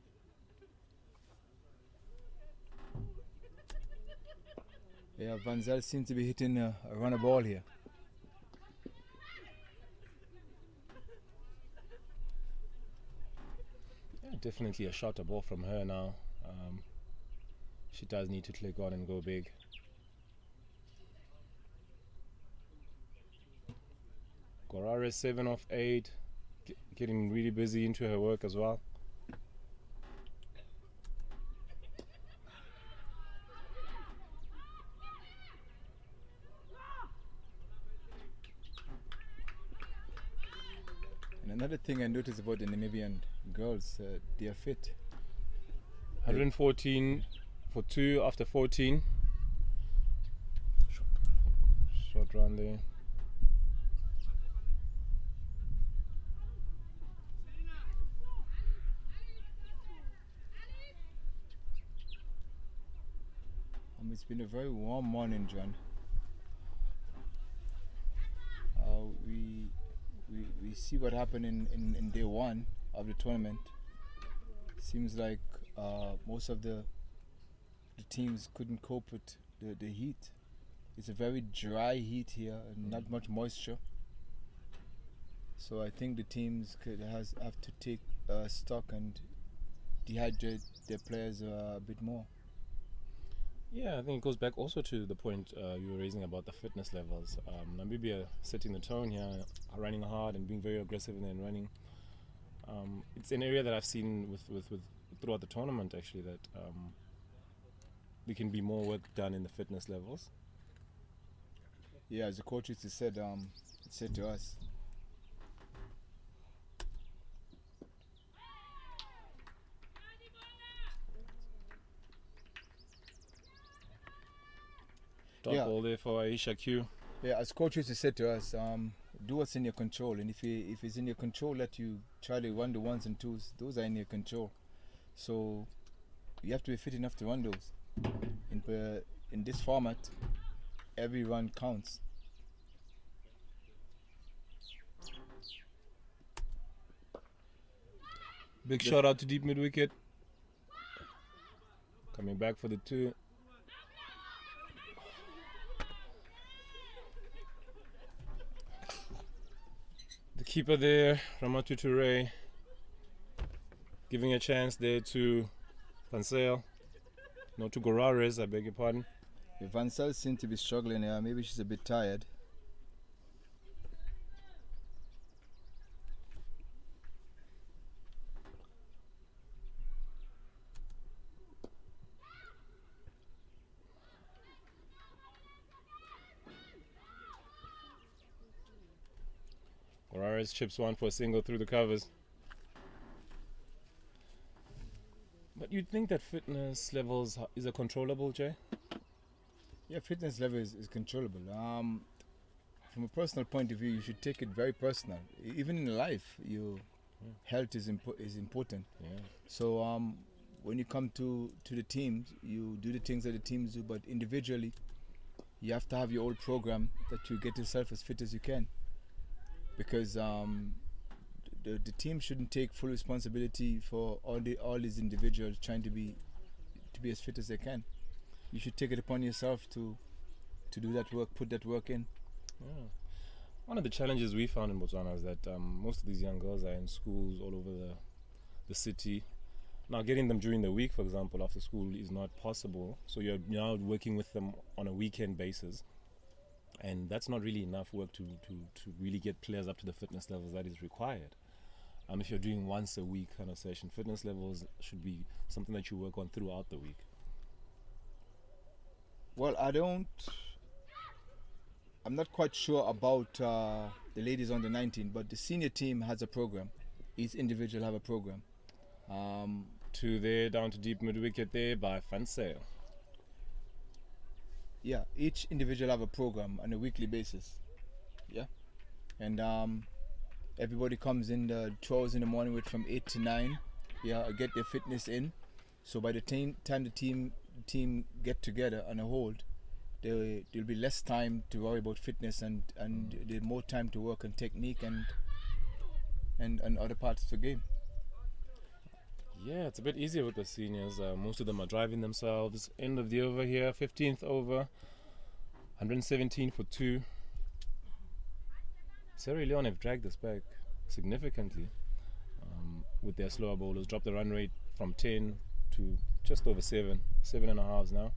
Yeah, Van Zyl seems to be hitting a runner ball here. Yeah, definitely a shorter ball from her now. She does need to click on and go big. Gorare 7 of 8, getting really busy into her work as well. And another thing I noticed about the Namibian girls, they are fit. 114 for 2 after 14. Short run there. It's been a very warm morning, John. We see what happened in day 1 of the tournament. Seems like most of the teams couldn't cope with the heat. It's a very dry heat here and not much moisture. So I think the teams have to take stock and dehydrate their players a bit more. Yeah, I think it goes back also to the point you were raising about the fitness levels. Namibia setting the tone here, running hard and being very aggressive in their running. It's an area that I've seen with throughout the tournament actually, that there can be more work done in the fitness levels. Yeah, as the coach used to said to us. Top ball there for Aisha Q. Yeah, as coach used to say to us, do what's in your control, and if it's in your control, let you try to run the 1s and 2s. Those are in your control, so you have to be fit enough to run those. In this format, every run counts. Big shout out to deep mid wicket. Coming back for the 2. The keeper there, Ramatu Toure, giving a chance there to Vansel. No, to Gorares, I beg your pardon. Yeah, Van Zyl seems to be struggling here. Maybe she's a bit tired. Gorares chips 1 for a single through the covers. But you'd think that fitness levels is a controllable, Jay? Yeah, fitness level is controllable. From a personal point of view, you should take it very personal. Even in life, your health is important. Yeah. So when you come to the teams, you do the things that the teams do, but individually, you have to have your own program that you get yourself as fit as you can. Because the team shouldn't take full responsibility for all these individuals trying to be as fit as they can. You should take it upon yourself to do that work, put that work in. Yeah. One of the challenges we found in Botswana is that most of these young girls are in schools all over the city. Now, getting them during the week, for example, after school is not possible. So you're now working with them on a weekend basis. And that's not really enough work to really get players up to the fitness levels that is required. If you're doing once a week kind of session, fitness levels should be something that you work on throughout the week. Well, I'm not quite sure about the ladies under 19, but the senior team has a program. Each individual have a program. To there, down to deep mid-wicket there by Fansale. Yeah, each individual have a program on a weekly basis. Yeah, and everybody comes in the 2 hours in the morning with from 8 to 9. Yeah, get their fitness in. So by the time the team get together on a hold, there'll be less time to worry about fitness and there's more time to work on technique and other parts of the game. Yeah, it's a bit easier with the seniors. Most of them are driving themselves. End of the over here, 15th over, 117 for 2. Leone have dragged us back significantly with their slower bowlers. Dropped the run rate from 10 to just over 7.5 now.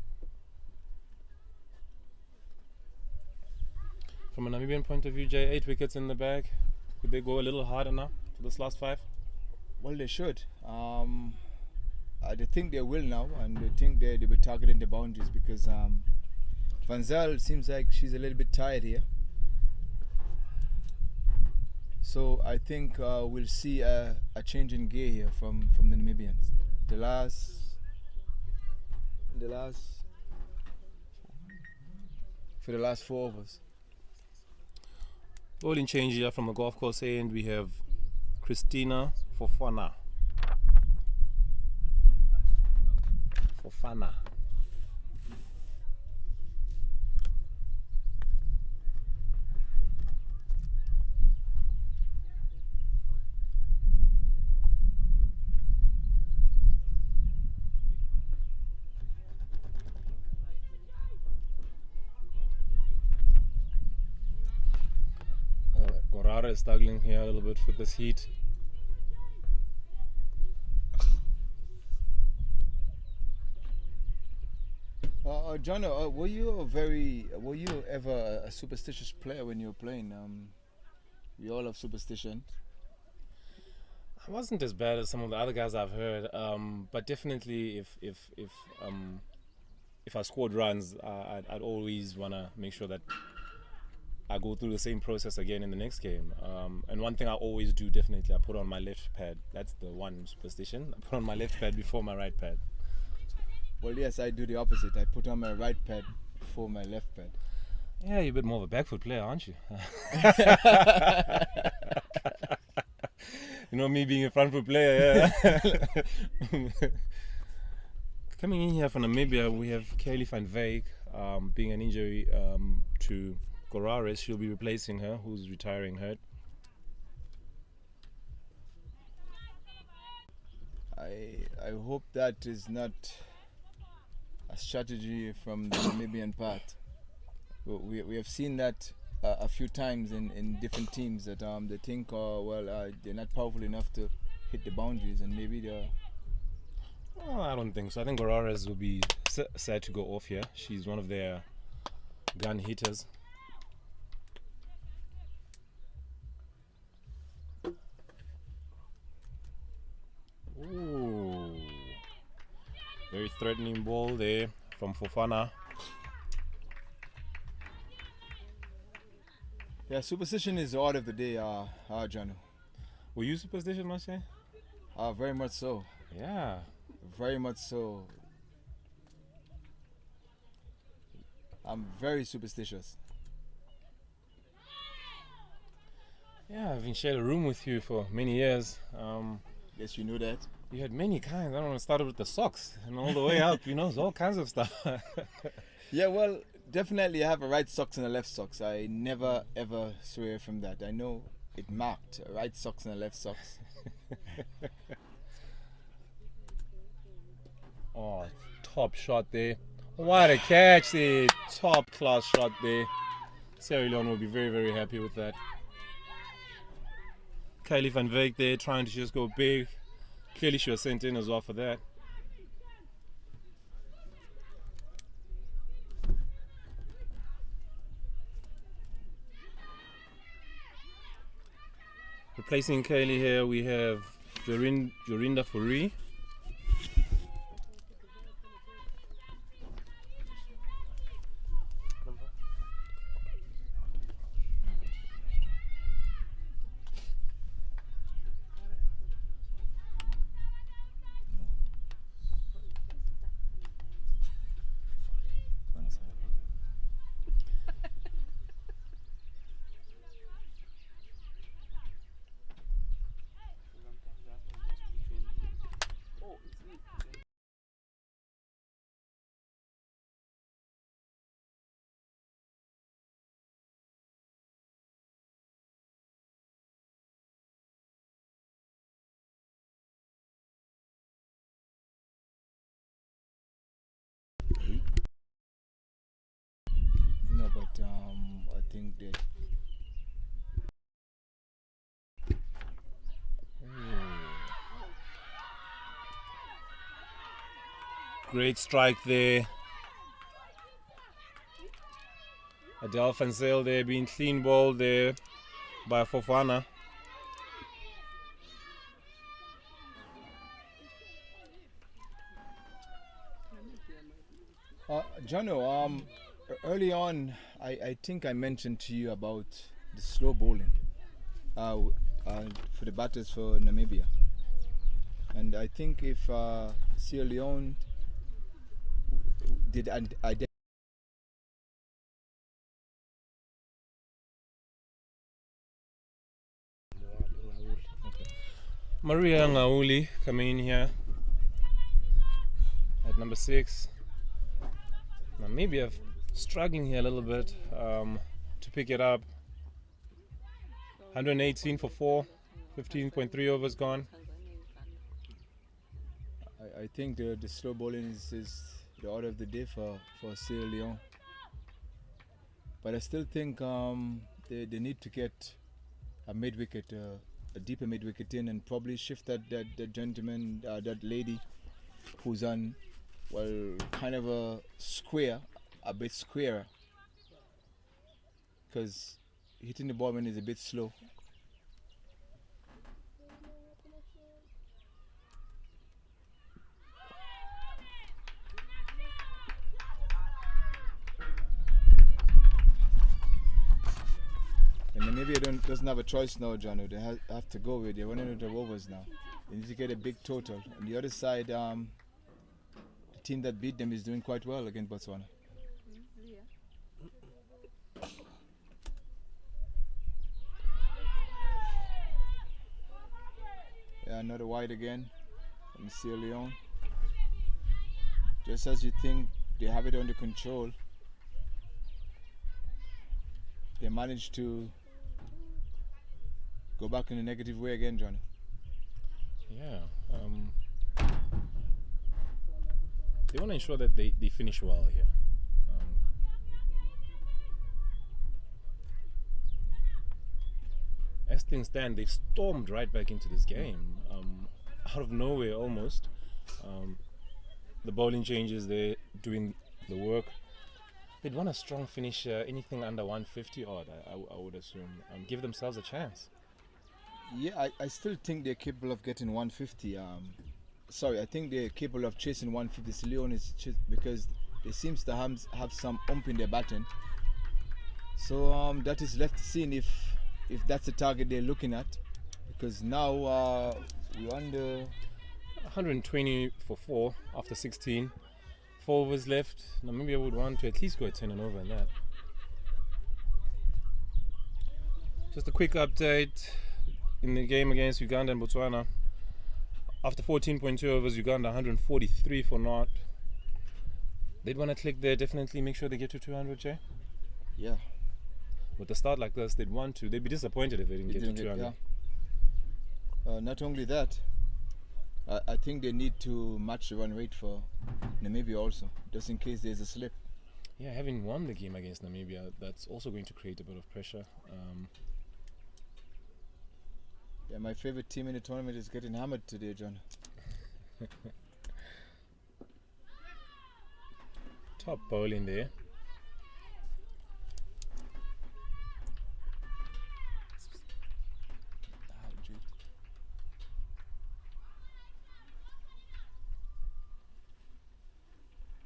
From a Namibian point of view, Jay, 8 wickets in the bag. Could they go a little harder now for this last 5? Well, they should. They think they will now, and they think they'll be targeting the boundaries because Van Zyl seems like she's a little bit tired here. So I think we'll see a change in gear here from the Namibians. The last 4 overs. Bowling change here from the golf course end. We have Christina Fofana. Gorara is struggling here a little bit with this heat. John, were you ever a superstitious player when you were playing? We all have superstition. I wasn't as bad as some of the other guys I've heard, but definitely if I scored runs, I'd always want to make sure that I go through the same process again in the next game. And one thing I always do, definitely, I put on my left pad. That's the one superstition. I put on my left pad before my right pad. Well, yes, I do the opposite. I put on my right pad before my left pad. Yeah, you're a bit more of a back foot player, aren't you? You know me being a front foot player, yeah. Coming in here from Namibia, we have Kaylee van Wyk, being an injury to Gorares. She'll be replacing her, who's retiring hurt. I hope that is not a strategy from the Namibian part. We have seen that a few times in different teams that they think, they're not powerful enough to hit the boundaries, and maybe they're... Well, I don't think so. I think Gorares will be sad to go off here. She's one of their gun hitters. Ooh. Very threatening ball there from Fofana. Yeah, superstition is the order of the day, Janu. Were you superstitious, Mashe? Very much so. Yeah. Very much so. I'm very superstitious. Yeah, I've been sharing a room with you for many years. Guess you know that. You had many kinds. I don't know, started with the socks and all the way up, it's all kinds of stuff. Yeah, well, definitely I have a right socks and a left socks. I never ever swear from that. I know it marked a right socks and a left socks. Oh, top shot there. What a catch there. Top class shot there. Sierra Leone will be very, very happy with that. Kylie van Wyk there trying to just go big. Clearly she was sent in as well for that. Replacing Kylie here, we have Jorinda Fourie. No, but I think that Great strike there. Adele van Zyl there being clean ball there by Fofana. Jono, early on, I think I mentioned to you about the slow bowling for the batters for Namibia. And I think if Sierra Leone did identify Maria Ngauli coming in here at number 6. Namibia struggling here a little bit to pick it up. 118 for 4, 15.3 overs gone. I think the slow bowling is the order of the day for Sierra Leone. But I still think they need to get a mid-wicket, a deeper mid-wicket in, and probably shift that gentleman, that lady who's on, well, kind of a bit squarer. Because hitting the ball when it's a bit slow. And Namibia doesn't have a choice now, Jono. They have to go with it. They're running out of overs now. They need to get a big total. On the other side, the team that beat them is doing quite well against Botswana. Yeah, another wide again from Sierra Leone. Just as you think they have it under control, they managed to go back in a negative way again, Johnny. Yeah. They want to ensure that they finish well here. As things stand, they've stormed right back into this game. Out of nowhere almost. The bowling changes, they're doing the work. They'd want a strong finish, anything under 150 odd, I would assume. Give themselves a chance. Yeah, I still think they're capable of getting 150. I think they're capable of chasing 150. Leone is because they seems to have some ump in their batting. So that is left to see if that's the target they're looking at. Because now we're under 120 for 4 after 16. 4 overs left. Namibia would want to at least go at 10 and over in that. Just a quick update in the game against Uganda and Botswana. After 14.2 overs, Uganda 143 for naught. They'd want to click there, definitely make sure they get to 200, Jay. Yeah. With a start like this, they'd want to. They'd be disappointed if they didn't get to 200. Not only that, I think they need to match the run rate for Namibia also, just in case there's a slip. Yeah, having won the game against Namibia, that's also going to create a bit of pressure. Yeah, my favorite team in the tournament is getting hammered today, John. Top bowling there.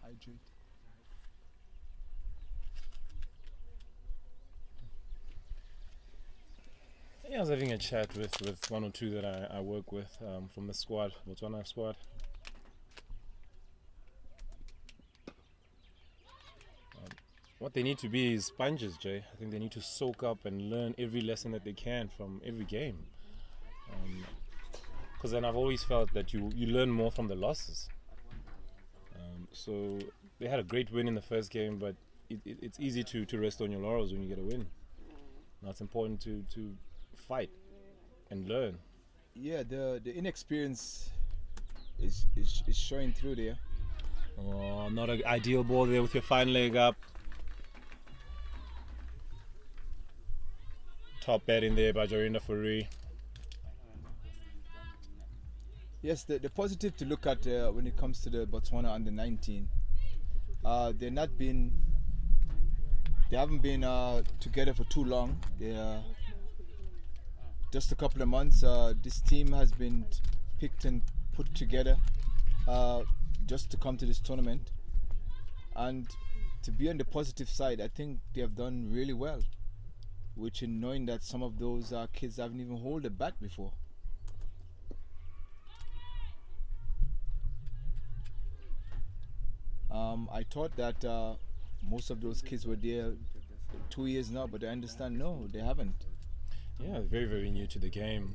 Hydrate. Yeah, I was having a chat with one or two that I work with from the squad, Botswana squad. What they need to be is sponges, Jay. I think they need to soak up and learn every lesson that they can from every game. Because then I've always felt that you learn more from the losses. So they had a great win in the first game, but it's easy to rest on your laurels when you get a win. Now it's important to fight and learn. Yeah, the inexperience is showing through there. Oh, not an ideal ball there with your fine leg up. Top batting there by Jorinda Fourie. Yes, the positive to look at when it comes to the Botswana under 19, they haven't been together for too long. They just a couple of months. This team has been picked and put together just to come to this tournament, and to be on the positive side, I think they have done really well, which in knowing that some of those kids haven't even held a bat before. I thought that most of those kids were there 2 years now, but I understand no, they haven't. Yeah, very, very new to the game.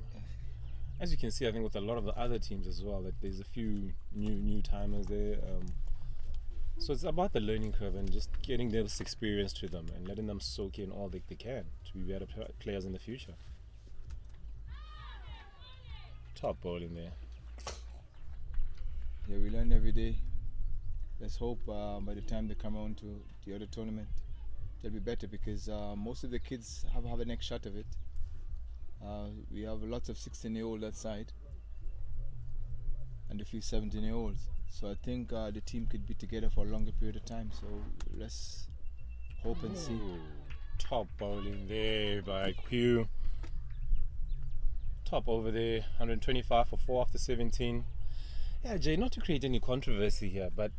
As you can see, I think with a lot of the other teams as well, that there's a few new timers there. So it's about the learning curve and just getting this experience to them and letting them soak in all they can to be better players in the future. Top bowling there. Yeah, we learn every day. Let's hope by the time they come on to the other tournament, they'll be better, because most of the kids have a next shot of it. We have lots of 16-year-olds that side and a few 17-year-olds. So I think the team could be together for a longer period of time. So let's hope and see. Top bowling there by Q. Top over there, 125 for 4 after 17. Yeah, Jay, not to create any controversy here, but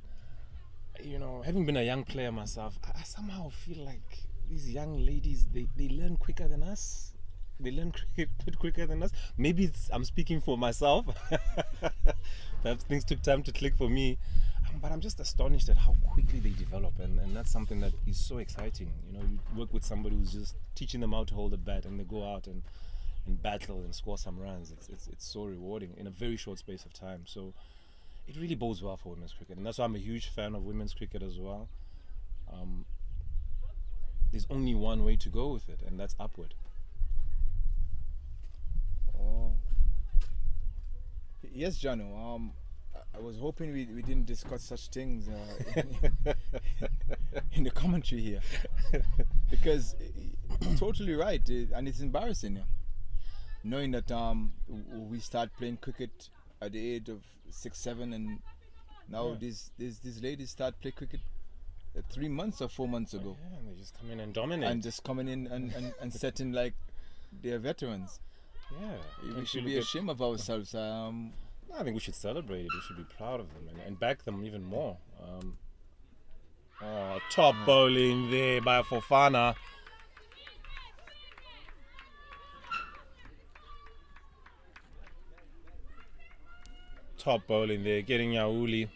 you know, having been a young player myself, I somehow feel like these young ladies, they learn quicker than us. They learn cricket quicker than us. Maybe I'm speaking for myself. Perhaps things took time to click for me. But I'm just astonished at how quickly they develop. And that's something that is so exciting. You know, you work with somebody who's just teaching them how to hold a bat, and they go out and battle and score some runs. It's so rewarding in a very short space of time. So it really bodes well for women's cricket. And that's why I'm a huge fan of women's cricket as well. There's only one way to go with it, and that's upward. Oh. Yes, Jano. I was hoping we didn't discuss such things in the commentary here, because totally right, and it's embarrassing, knowing that we start playing cricket at the age of 6, 7, and now these ladies start playing cricket 3 months or 4 months ago. Yeah, and they just come in and dominate. And just coming in and setting like they're veterans. Yeah, We should be ashamed of ourselves. I think we should celebrate it. We should be proud of them and back them even more. Top bowling there by Fofana. Top bowling there, getting Yauli.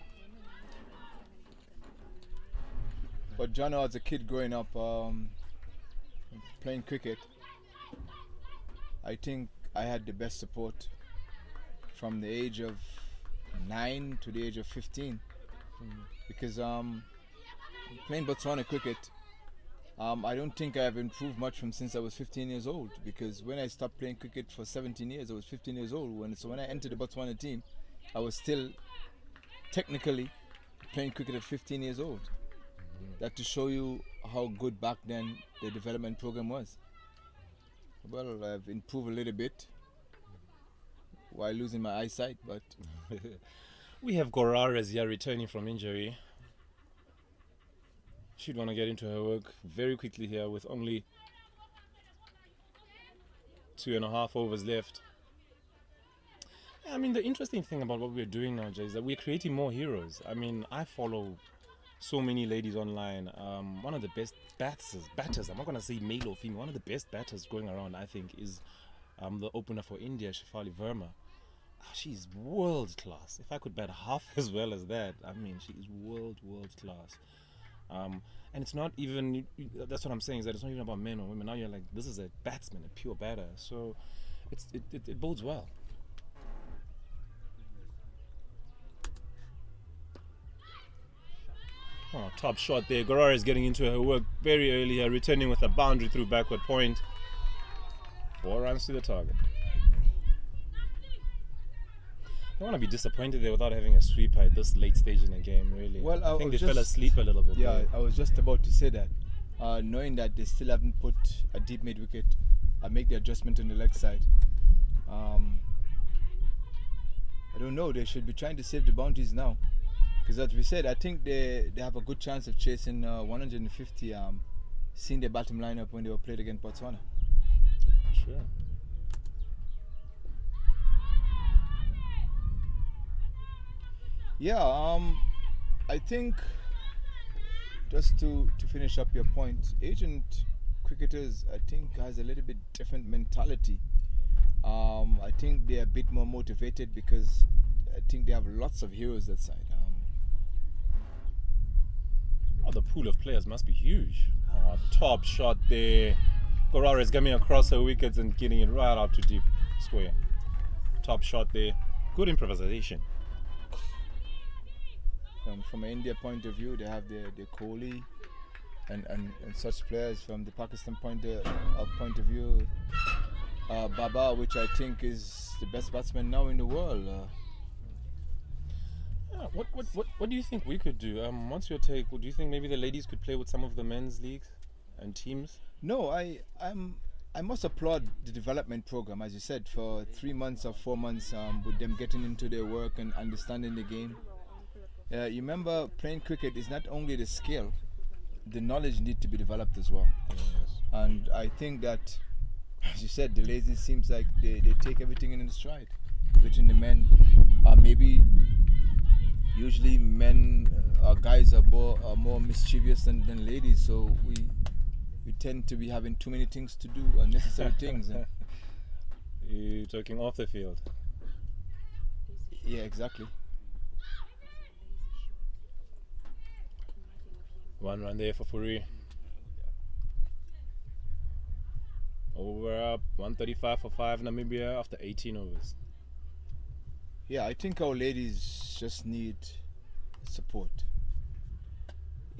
But John, as a kid growing up playing cricket, I think I had the best support from the age of 9 to the age of 15, because playing Botswana cricket, I don't think I have improved much from since I was 15 years old, because when I stopped playing cricket for 17 years, I was 15 years old. So when I entered the Botswana team, I was still technically playing cricket at 15 years old. That to show you how good back then the development program was. Well, I've improved a little bit while losing my eyesight, but We have Gorares here returning from injury. She'd want to get into her work very quickly here with only 2.5 overs left. I mean, the interesting thing about what we're doing now, Jay, is that we're creating more heroes. I mean, I follow so many ladies online. One of the best batters, I'm not going to say male or female, one of the best batters going around, I think, is the opener for India, Shefali Verma. She's world class. If I could bat half as well as that, I mean, she is world class. And it's not even, that's what I'm saying, is that it's not even about men or women. Now you're like, this is a batsman, a pure batter. So it bodes well. Oh, top shot there. Gorara is getting into her work very early here, returning with a boundary through backward point. 4 runs to the target. I want to be disappointed there without having a sweeper at this late stage in the game, really. Well, I think they fell asleep a little bit. Yeah, there. I was just about to say that. Knowing that they still haven't put a deep mid wicket, I make the adjustment on the leg side. I don't know, they should be trying to save the bounties now. Because as we said, I think they have a good chance of chasing 150, seeing their bottom lineup when they were played against Botswana. Sure. Yeah, I think just to finish up your point, agent cricketers, I think, has a little bit different mentality. I think they're a bit more motivated because I think they have lots of heroes that side. Oh, the pool of players must be huge. Oh, top shot there. Gorara is coming across her wickets and getting it right out to deep square. Top shot there. Good improvisation. From an India point of view, they have the Kohli and such players. From the Pakistan point of view, Baba, which I think is the best batsman now in the world. What do you think we could do? What's your take? Do you think maybe the ladies could play with some of the men's leagues and teams? No, I must applaud the development program, as you said, for 3 months or 4 months, with them getting into their work and understanding the game. You remember, playing cricket is not only the skill, the knowledge need to be developed as well. Yes. And I think that, as you said, the ladies seems like they take everything in stride. Between the men, maybe usually men or guys are more mischievous than ladies, so we tend to be having too many things to do, unnecessary things. You're talking off the field. Yeah, exactly. 1 run there for Furi. Over up, 135 for 5 Namibia after 18 overs. Yeah, I think our ladies just need support.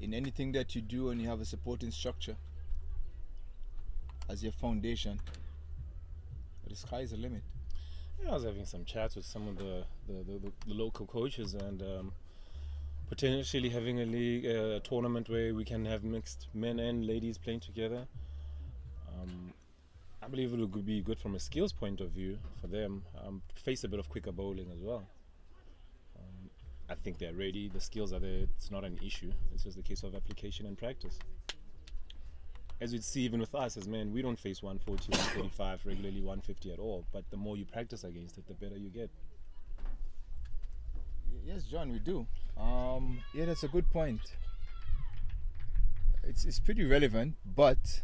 In anything that you do and you have a supporting structure as your foundation, the sky's the limit. Yeah, I was having some chats with some of the local coaches and potentially having a league, a tournament where we can have mixed men and ladies playing together. I believe it would be good from a skills point of view for them. Face a bit of quicker bowling as well. I think they're ready. The skills are there. It's not an issue. It's just a case of application and practice. As you'd see even with us as men, we don't face 140, 135, regularly 150 at all. But the more you practice against it, the better you get. Yes, John, we do. Yeah, that's a good point. It's pretty relevant, but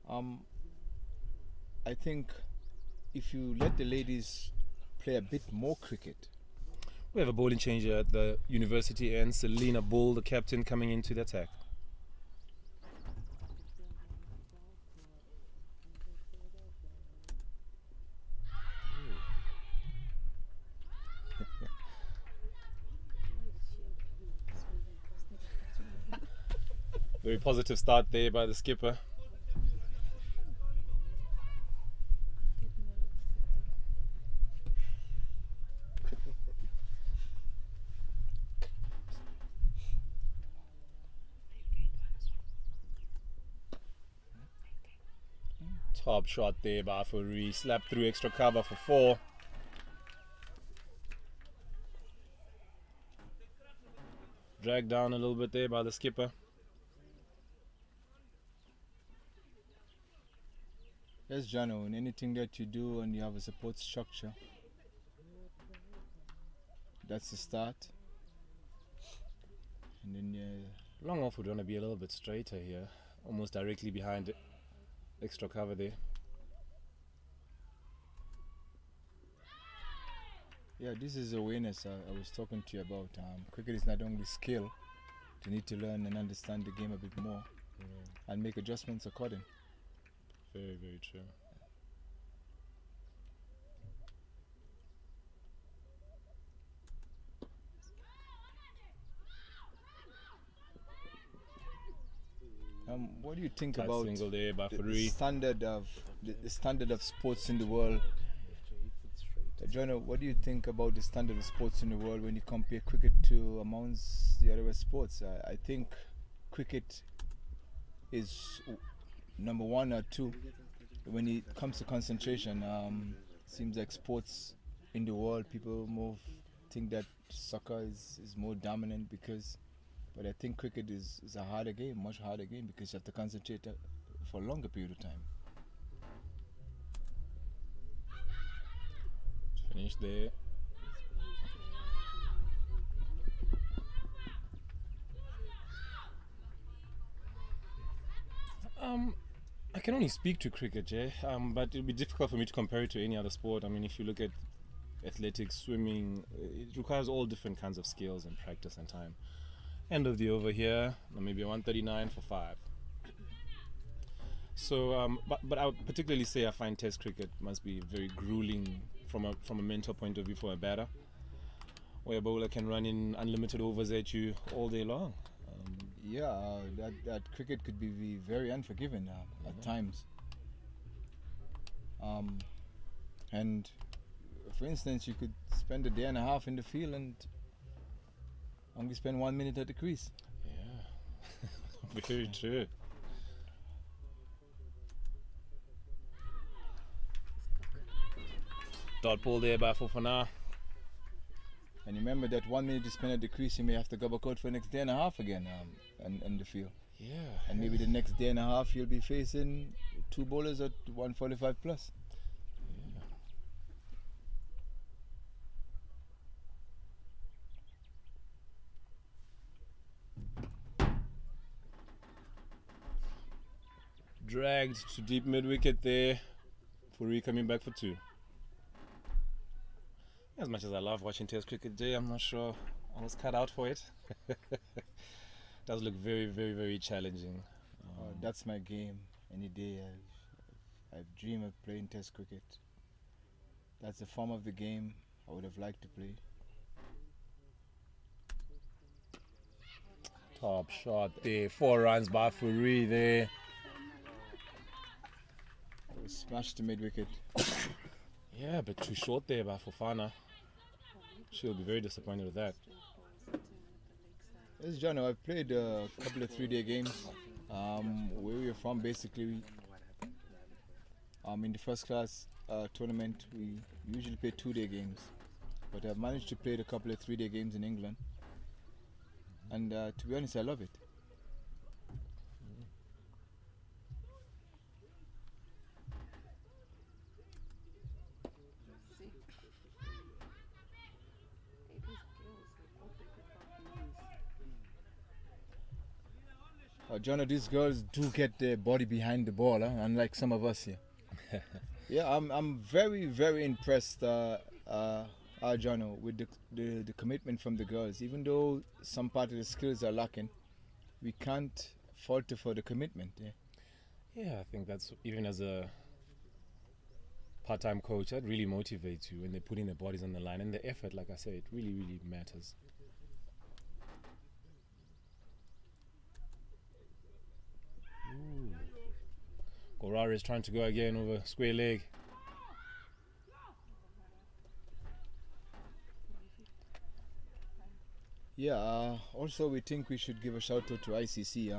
I think if you let the ladies play a bit more cricket. We have a bowling changer at the university end. Selena Bull, the captain, coming into the attack. Very positive start there by the skipper. Top shot there by Furi. Slap through extra cover for 4. Dragged down a little bit there by the skipper. Yes, Jano, in anything that you do and you have a support structure, that's the start. And then Long off would want to be a little bit straighter here. Almost directly behind it. Extra cover there. yeah, this is awareness I was talking to you about. Cricket is not only skill, you need to learn and understand the game a bit more and make adjustments according. Very, very true. What do you think Tight about single there by the Furi. standard of the standard of sports in the world? Jono, what do you think about the standard of sports in the world when you compare cricket to amongst the other sports? I think cricket is number 1 or 2 when it comes to concentration. Seems like sports in the world, people think that soccer is more dominant but I think cricket is a harder game, much harder game, because you have to concentrate for a longer period of time. Finish there. I can only speak to cricket, Jay, but it'll be difficult for me to compare it to any other sport. I mean, if you look at athletics, swimming, it requires all different kinds of skills and practice and time. End of the over here, maybe 139 for 5. So, but I would particularly say I find Test cricket must be very grueling from a mental point of view for a batter, where a bowler can run in unlimited overs at you all day long. That cricket could be very unforgiving at times. And for instance, you could spend a day and a half in the field and only spend 1 minute at the crease. Yeah, very true. Dot ball there by Fofana. And remember that 1 minute you spend at the crease, you may have to go back out for the next day and a half again in the field. Yeah. And maybe the next day and a half you'll be facing 2 bowlers at 145 plus. Dragged to deep mid wicket there. Furi coming back for 2. As much as I love watching Test cricket, Jay, I'm not sure I was cut out for it. Does look very, very, very challenging. That's my game. Any day I dream of playing Test cricket. That's the form of the game I would have liked to play. Top shot there. 4 runs by Furi there. Smashed the mid wicket. Yeah, but too short there by Fofana. She'll be very disappointed with that. Yes, John, I've played a couple of 3-day games. Where we're from, basically, in the first class tournament, we usually play 2-day games. But I've managed to play a couple of 3-day games in England. And to be honest, I love it. John, these girls do get their body behind the ball, unlike some of us here. Yeah, I'm very, very impressed, Jono, with the commitment from the girls. Even though some part of the skills are lacking, we can't falter for the commitment. Yeah, I think that's, even as a part-time coach, that really motivates you when they're putting their bodies on the line. And the effort, like I said, it really, really matters. Gorara is trying to go again over square leg. Yeah, also we think we should give a shout out to ICC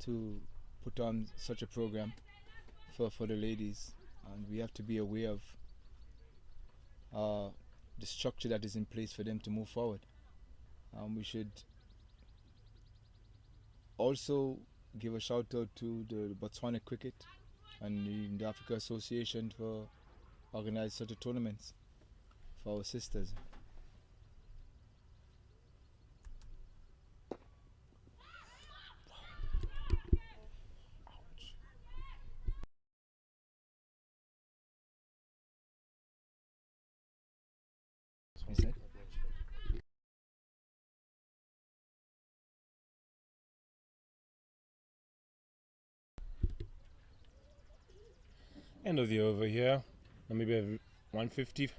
to put on such a program for the ladies, and we have to be aware of the structure that is in place for them to move forward. We should also give a shout out to the Botswana Cricket and the Africa Association for organizing such tournaments for our sisters. Is that? End of the over here. Namibia 150.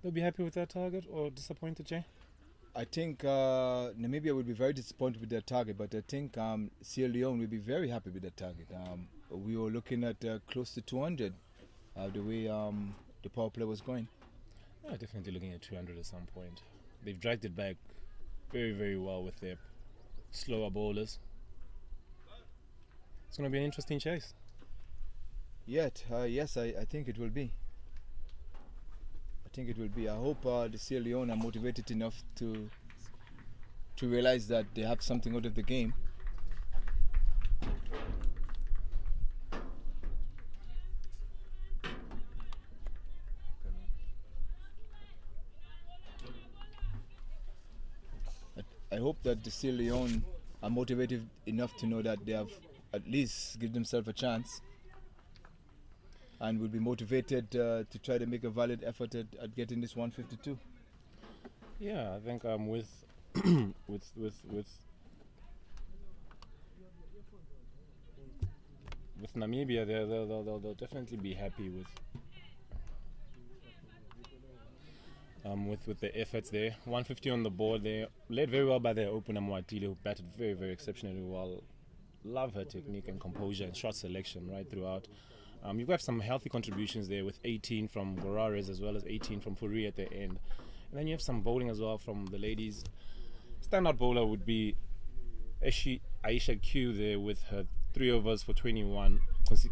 They'll be happy with that target or disappointed, Jay? I think Namibia will be very disappointed with their target, but I think Sierra Leone will be very happy with their target. We were looking at close to 200 the way the power play was going. Yeah, definitely looking at 200 at some point. They've dragged it back very, very well with their slower bowlers. It's going to be an interesting chase. Yet, yes, I think it will be. I think it will be. I hope the Sierra Leone are motivated enough to realize that they have something out of the game. I hope that the Sierra Leone are motivated enough to know that they have at least give themselves a chance, and will be motivated to try to make a valid effort at getting this 152. Yeah, I think with Namibia, they'll definitely be happy with the efforts there. 150 on the board. They led very well by their opener Mwatile, who batted very, very exceptionally well. Love her technique and composure and shot selection right throughout. You've got some healthy contributions there with 18 from Gorares as well as 18 from Furi at the end. And then you have some bowling as well from the ladies. Standout bowler would be Aisha Q there with her 3 overs for 21,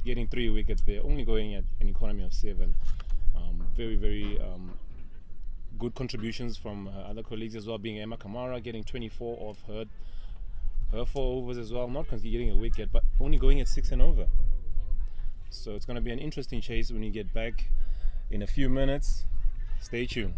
getting 3 wickets there, only going at an economy of 7. Very, very good contributions from her other colleagues as well, being Emma Kamara getting 24 of her 4 overs as well, not getting a wicket, but only going at 6 and over. So it's going to be an interesting chase when you get back in a few minutes. Stay tuned.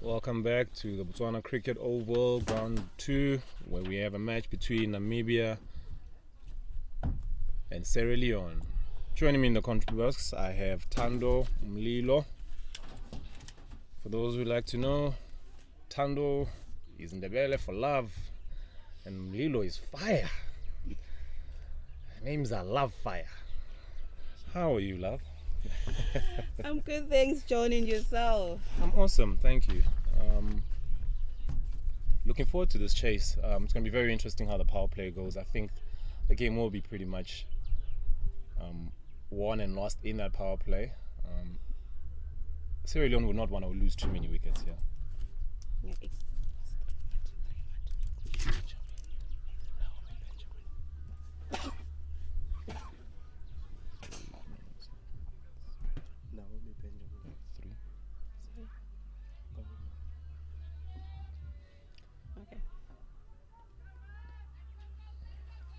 Welcome back to the Botswana Cricket Oval, Round 2, where we have a match between Namibia and Sierra Leone. Joining me in the commentary box, I have Tando Mlilo. For those who like to know, Tando is Ndebele for love, and Mlilo is fire. Names are Love Fire. How are you, love? I'm good, thanks, John, and yourself. I'm awesome, thank you. Looking forward to this chase. It's going to be very interesting how the power play goes. I think the game will be pretty much won and lost in that power play. Sierra Leone would not want to lose too many wickets here. Okay.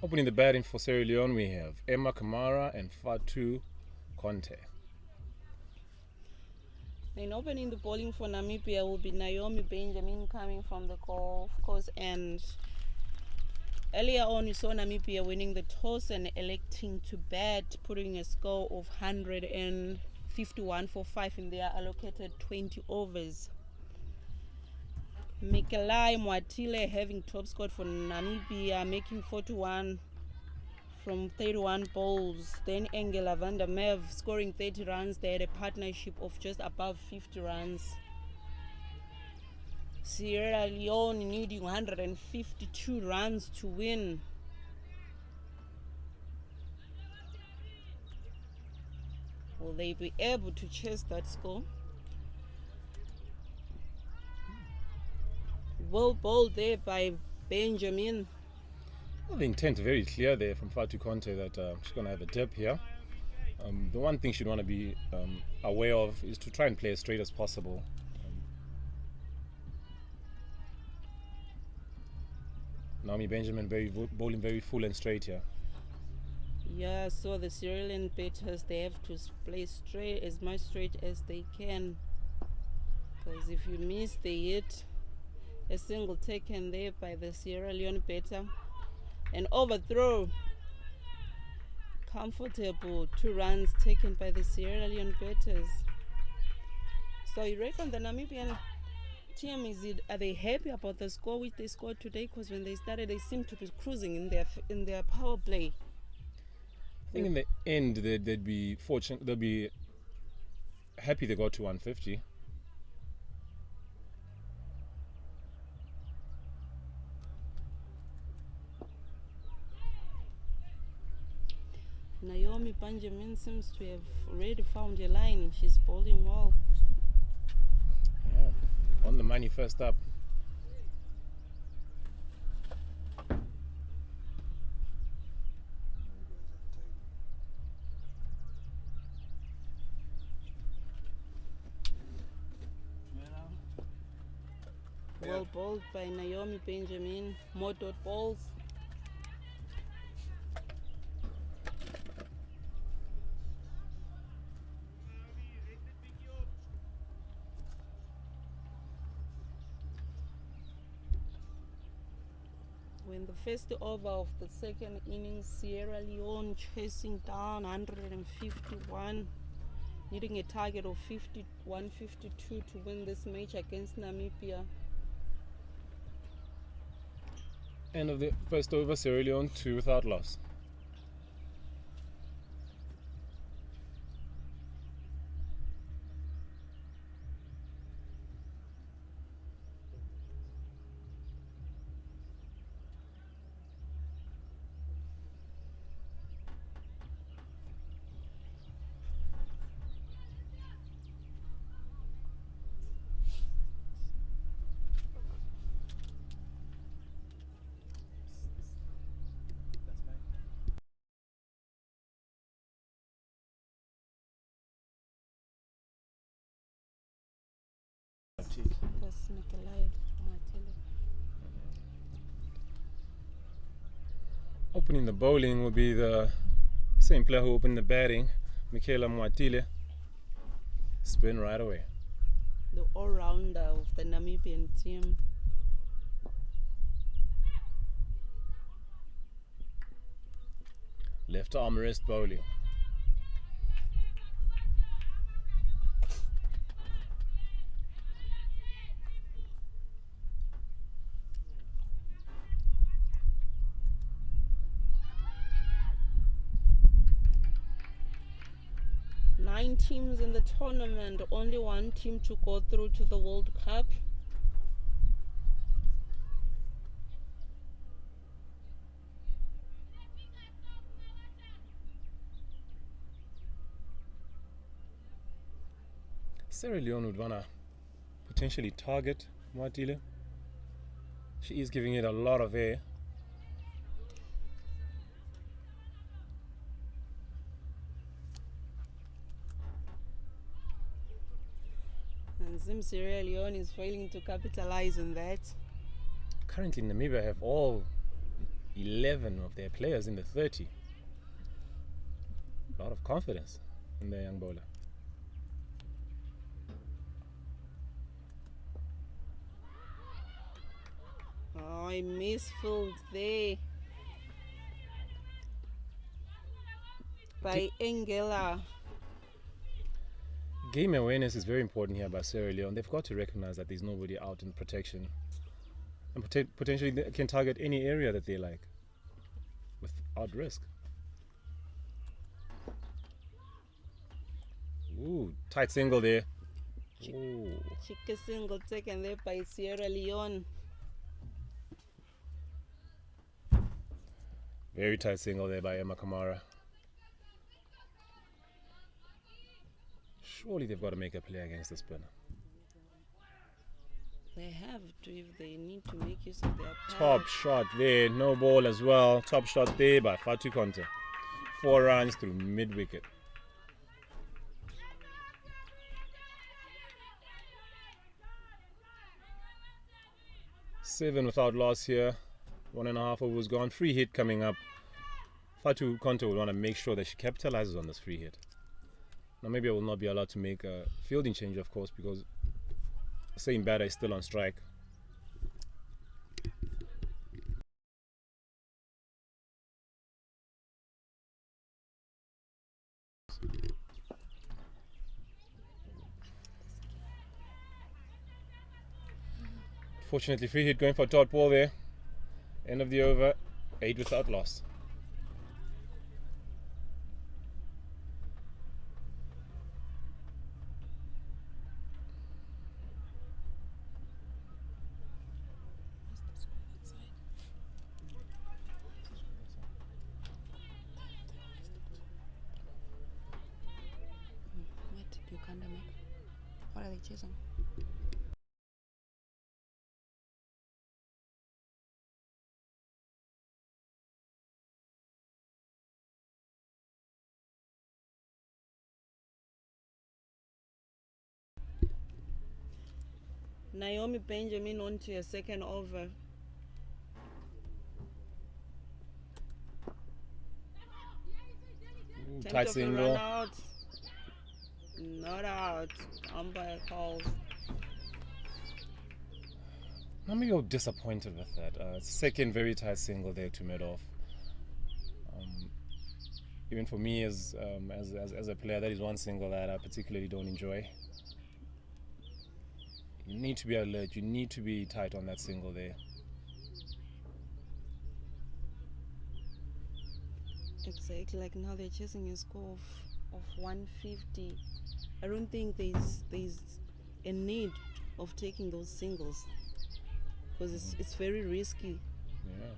Opening the batting for Sierra Leone, we have Emma Kamara and Fatu Conte. Then opening the bowling for Namibia will be Naomi Benjamin coming from the Gulf Coast. And earlier on, we saw Namibia winning the toss and electing to bat, putting a score of 151 for 5 in their allocated 20 overs. Mikelai Mwatile having top scored for Namibia, making 41 from 31 balls. Then Angela van der Merwe scoring 30 runs. They had a partnership of just above 50 runs. Sierra Leone needing 152 runs to win. Will they be able to chase that score? Well bowled there by Benjamin. Well, the intent very clear there from Fatu Conte that she's going to have a dip here. The one thing she'd want to be aware of is to try and play as straight as possible. Naomi Benjamin bowling very full and straight here. Yeah, so the Sierra Leone batters, they have to play straight, as much straight as they can. Because if you miss the hit, a single taken there by the Sierra Leone batter. An overthrow. Comfortable 2 runs taken by the Sierra Leone batters. So you reckon the Namibian team, are they happy about the score which they scored today? Because when they started, they seemed to be cruising in their power play. I think in the end they'd be fortunate. They'll be happy they got to 150. Naomi Benjamin seems to have already found a line. She's bowling well. Yeah, on the money first up. Well bowled by Naomi Benjamin. More dot balls. When the first over of the second innings, Sierra Leone chasing down 151, needing a target of 152 to win this match against Namibia. End of the first over, Sierra Leone 2 without loss. That's Mikelai Mwatile. Opening the bowling will be the same player who opened the batting, Michaela Mwatile. Spin right away. The all-rounder of the Namibian team. Left arm wrist bowling. Nine teams in the tournament, only one team to go through to the World Cup. Sierra Leone would want to potentially target Mwatile. She is giving it a lot of air. And seems Sierra Leone is failing to capitalize on that. Currently, Namibia have all 11 of their players in the 30. A lot of confidence in their young bowler. Oh, I misfilled there by Engela. Game awareness is very important here by Sierra Leone. They've got to recognize that there's nobody out in protection. And potentially they can target any area that they like without risk. Ooh, tight single there. Ooh. Cheeky single taken there by Sierra Leone. Very tight single there by Emma Kamara. Surely they've got to make a play against the spinner. They have to if they need to make use of their power. Top shot there, no ball as well. Top shot there by Fatu Conte. 4 runs through mid-wicket. Seven without loss here. 1.5 overs gone. Free hit coming up. Fatu Conte will want to make sure that she capitalizes on this free hit. Now maybe I will not be allowed to make a fielding change, of course, because the same batter is still on strike. Fortunately, free hit going for dot ball there. End of the over, 8 without loss. What did Uganda make? What are they chasing? Naomi Benjamin on to your second over. Ooh, Attempt tight of a single. run out. Not out. Umpire calls. I'm a little disappointed with that. Second very tight single there to mid off. Even for me as a player, that is one single that I particularly don't enjoy. You need to be alert. You need to be tight on that single there. Exactly, like now they're chasing a score of 150. I don't think there's a need of taking those singles because it's very risky. Yeah.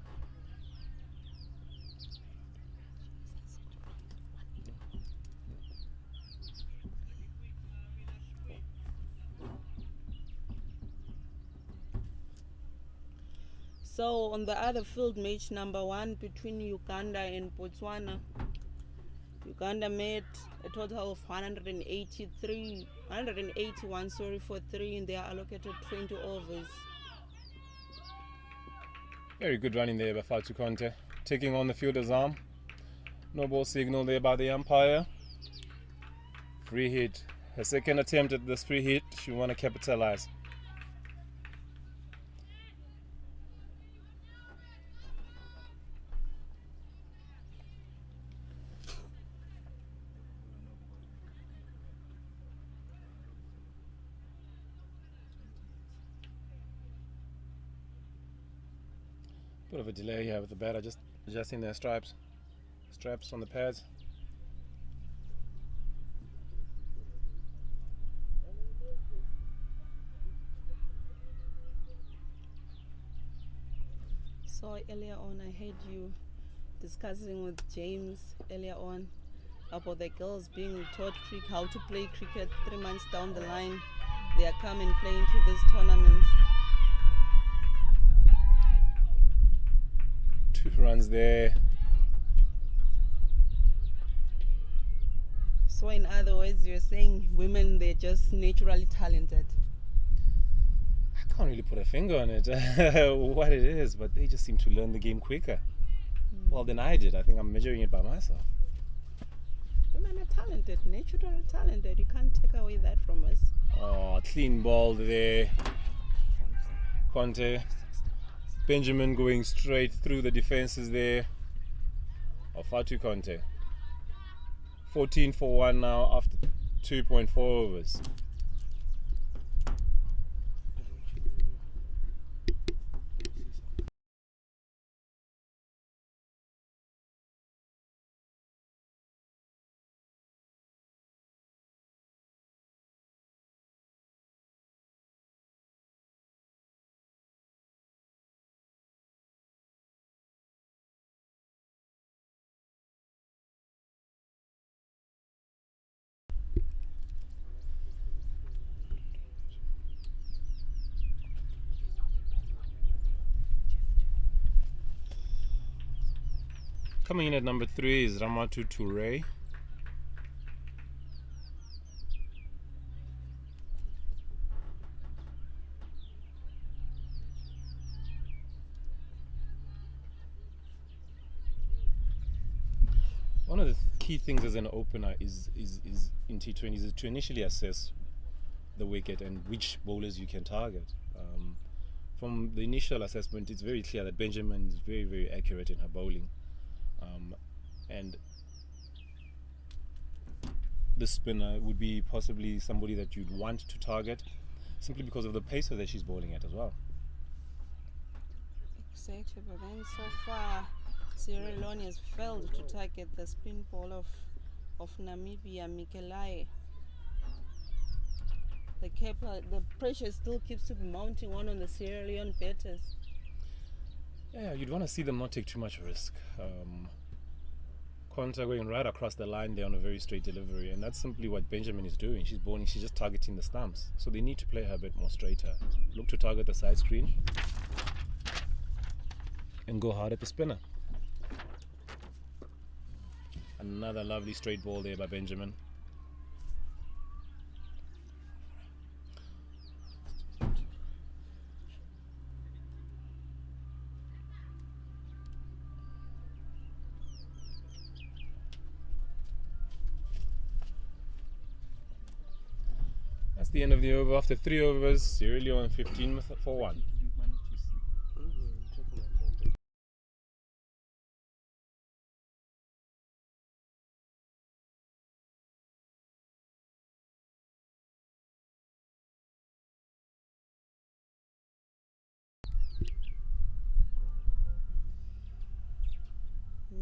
So on the other field, match number 1 between Uganda and Botswana. Uganda made a total of 181 for 3 in their allocated 20 overs. Very good running there by Fatu Conte. Taking on the fielder's arm. No ball signal there by the umpire. Free hit Her second attempt at this free hit, she want to capitalize. Bit of a delay here with the batter, just adjusting their straps on the pads. So earlier on, I heard you discussing with James earlier on about the girls being taught how to play cricket 3 months down the line. They are coming playing to these tournaments. 2 runs there. So in other words, you're saying women, they're just naturally talented. I can't really put a finger on it, what it is, but they just seem to learn the game quicker. Well, than I did. I think I'm measuring it by myself. Women are talented, naturally talented. You can't take away that from us. Oh, clean ball there. Conte. Benjamin going straight through the defenses there. Fatu Conte. 14 for 1 now after 2.4 overs. Coming in at number 3 is Ramatu Toure. One of the key things as an opener is in T20s is to initially assess the wicket and which bowlers you can target. From the initial assessment, it's very clear that Benjamin is very, very accurate in her bowling. And the spinner would be possibly somebody that you'd want to target simply because of the pace that she's bowling at as well. Exactly, but then so far Sierra Leone has failed to target the spin ball of Namibia, Mikelai. The pressure still keeps mounting on the Sierra Leone batters. Yeah, you'd want to see them not take too much risk. Konta going right across the line there on a very straight delivery, and that's simply what Benjamin is doing. She's bowling, she's just targeting the stumps. So they need to play her a bit more straighter. Look to target the side screen and go hard at the spinner. Another lovely straight ball there by Benjamin. That's the end of the over. After 3 overs, Sierra Leone 15 for 1.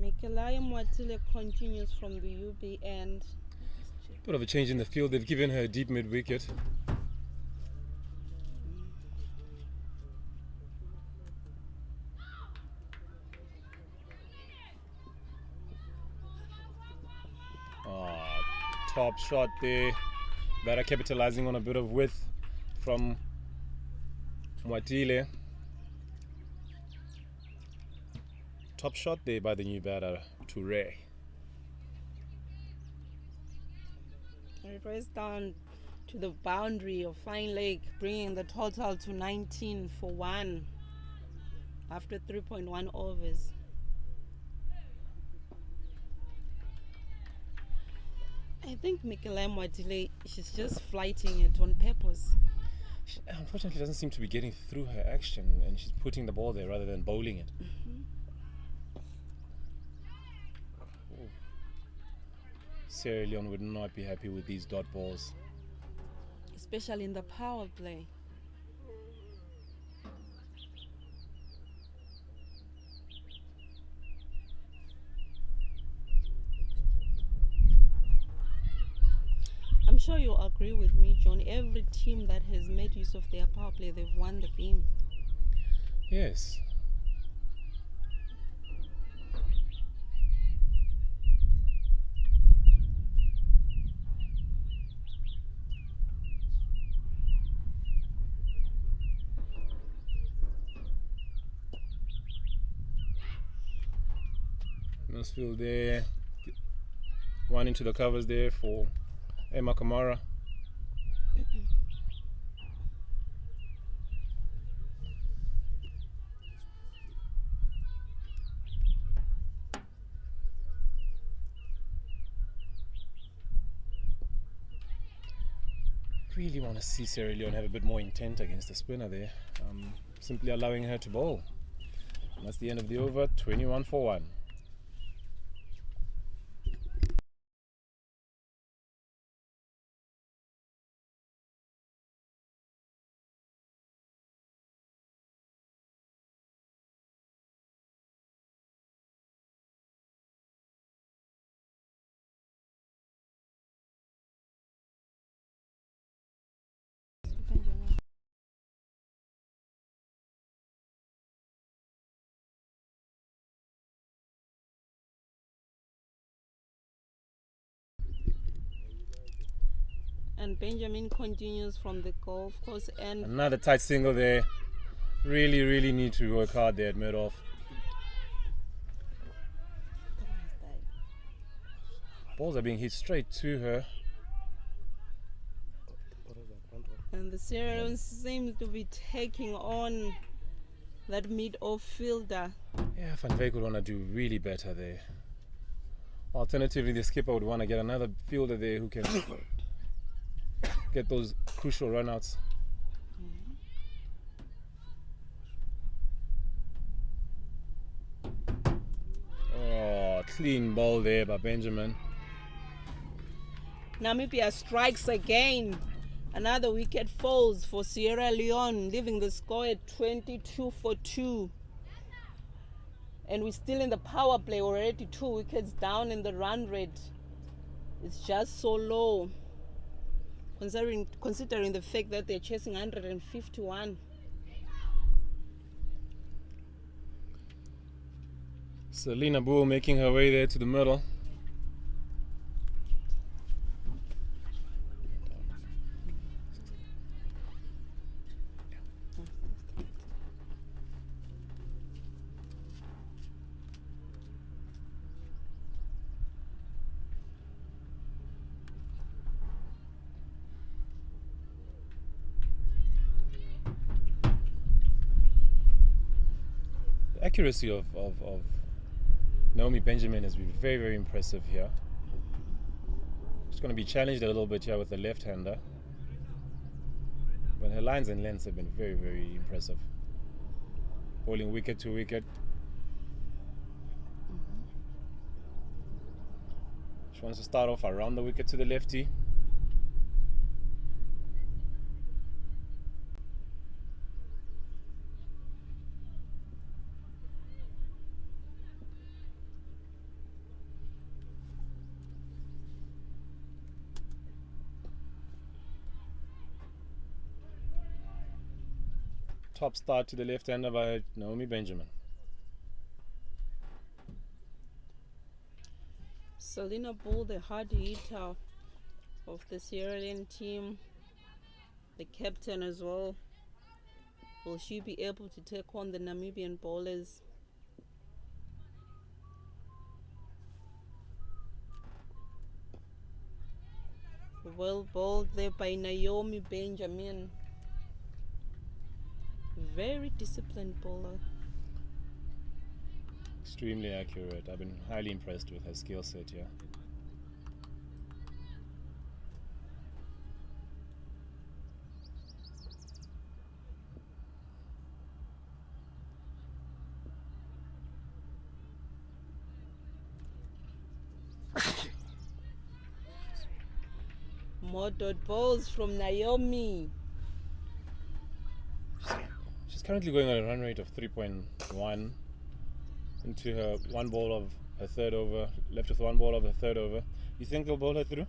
Mikelai Mwatile continues from the UB end. Bit of a change in the field. They've given her a deep mid wicket. Top shot there. Batter capitalizing on a bit of width from Mwatile. Top shot there by the new batter, Toure. It raised down to the boundary of fine leg, bringing the total to 19 for 1 after 3.1 overs. I think Mikelem Wadile, she's just flighting it on purpose. She, unfortunately, doesn't seem to be getting through her action, and she's putting the ball there rather than bowling it. Sierra Leone would not be happy with these dot balls. Especially in the power play. I'm sure you'll agree with me, John. Every team that has made use of their power play, they've won the game. Yes. Mansfield there. One into the covers there for Emma Kamara. Really want to see Sierra Leone have a bit more intent against the spinner there. Simply allowing her to bowl. And that's the end of the over, 21 for 1. And Benjamin continues from the golf course and Another tight single there. Really need to work hard there at mid-off. Balls are being hit straight to her. and the Sierra Leone seems to be taking on that mid-off fielder. Yeah, Van Wyk would want to do really better there. Alternatively, the skipper would want to get another fielder there who can get those crucial runouts. Oh, clean ball there by Benjamin. Namibia strikes again. Another wicket falls for Sierra Leone, leaving the score at 22 for 2. And we're still in the power play, already 2 wickets down, and the run rate is just so low, considering the fact that they're chasing 151. Selena Bull making her way there to the middle. The accuracy of Naomi Benjamin has been very impressive here. She's going to be challenged a little bit here with the left-hander, but her lines and lengths have been very impressive. Bowling wicket to wicket. She wants to start off around the wicket to the lefty. Top start to the left-hander by Naomi Benjamin. Selena Bull, the hard hitter of the Sierra Leone team, the captain as well. Will she be able to take on the Namibian bowlers? Well bowled there by Naomi Benjamin. Very disciplined bowler. Extremely accurate. I've been highly impressed with her skill set here. More dot balls from Naomi. She's currently going on a run rate of 3.1 into her one ball of her third over, left with one ball of her third over. You think they'll bowl her through?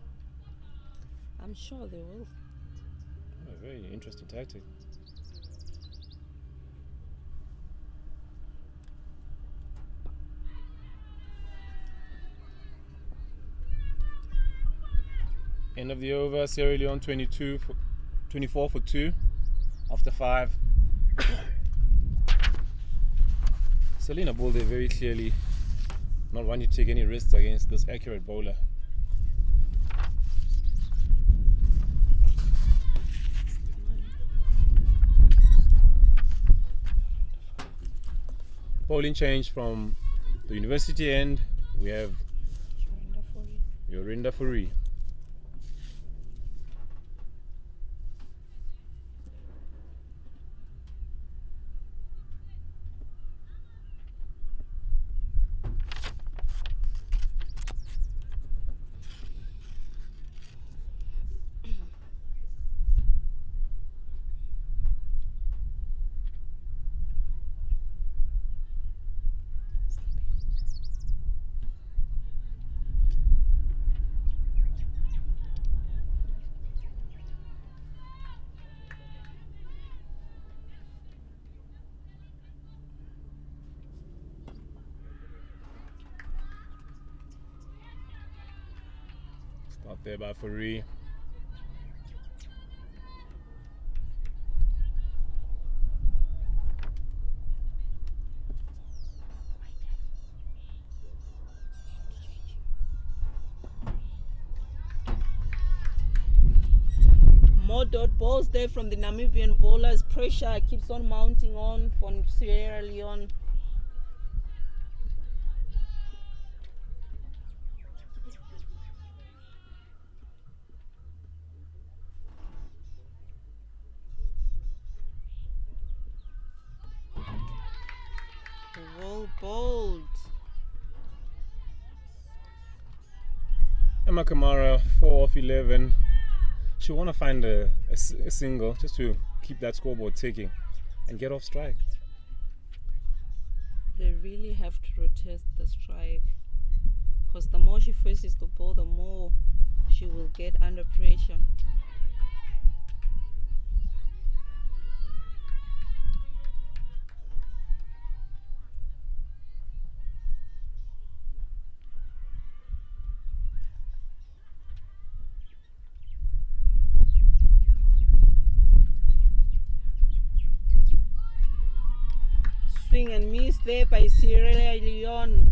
I'm sure they will. A very interesting tactic. End of the over, Sierra Leone 24 for 2 after 5. Selena bowled there very clearly, not wanting to take any risks against this accurate bowler. Bowling change from the university end, we have Yorinda Furi. Start there by Furi. More dot balls there from the Namibian bowlers. Pressure keeps on mounting on from Sierra Leone. Well bowled. Emma Kamara, 4 off 11. She want to find a single just to keep that scoreboard ticking and get off strike. They really have to rotate the strike, because the more she faces the ball, the more she will get under pressure. Swing and miss there by Sierra Leone.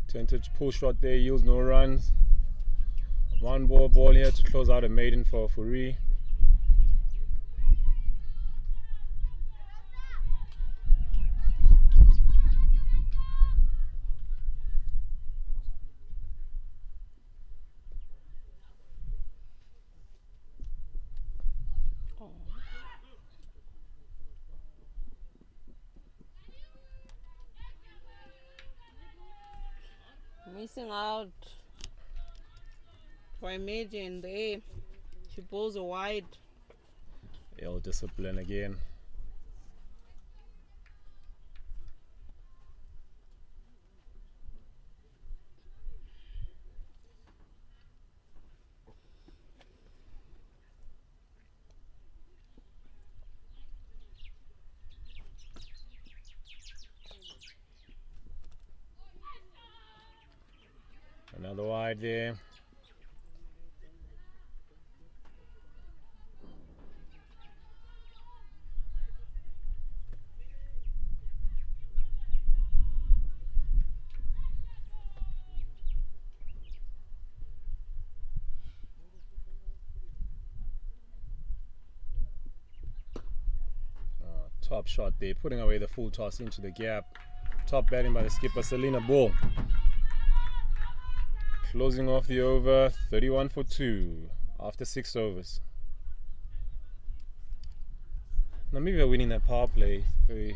Tentage pull shot there, yields no runs. One ball here to close out a maiden for Furi. Missing out for a maiden there. She bowls a wide. Ill discipline again. Another wide there. top shot there, putting away the full toss into the gap. Top batting by the skipper, Selina Ball. Closing off the over, 31 for 2 after 6 overs. Namibia winning that power play. Very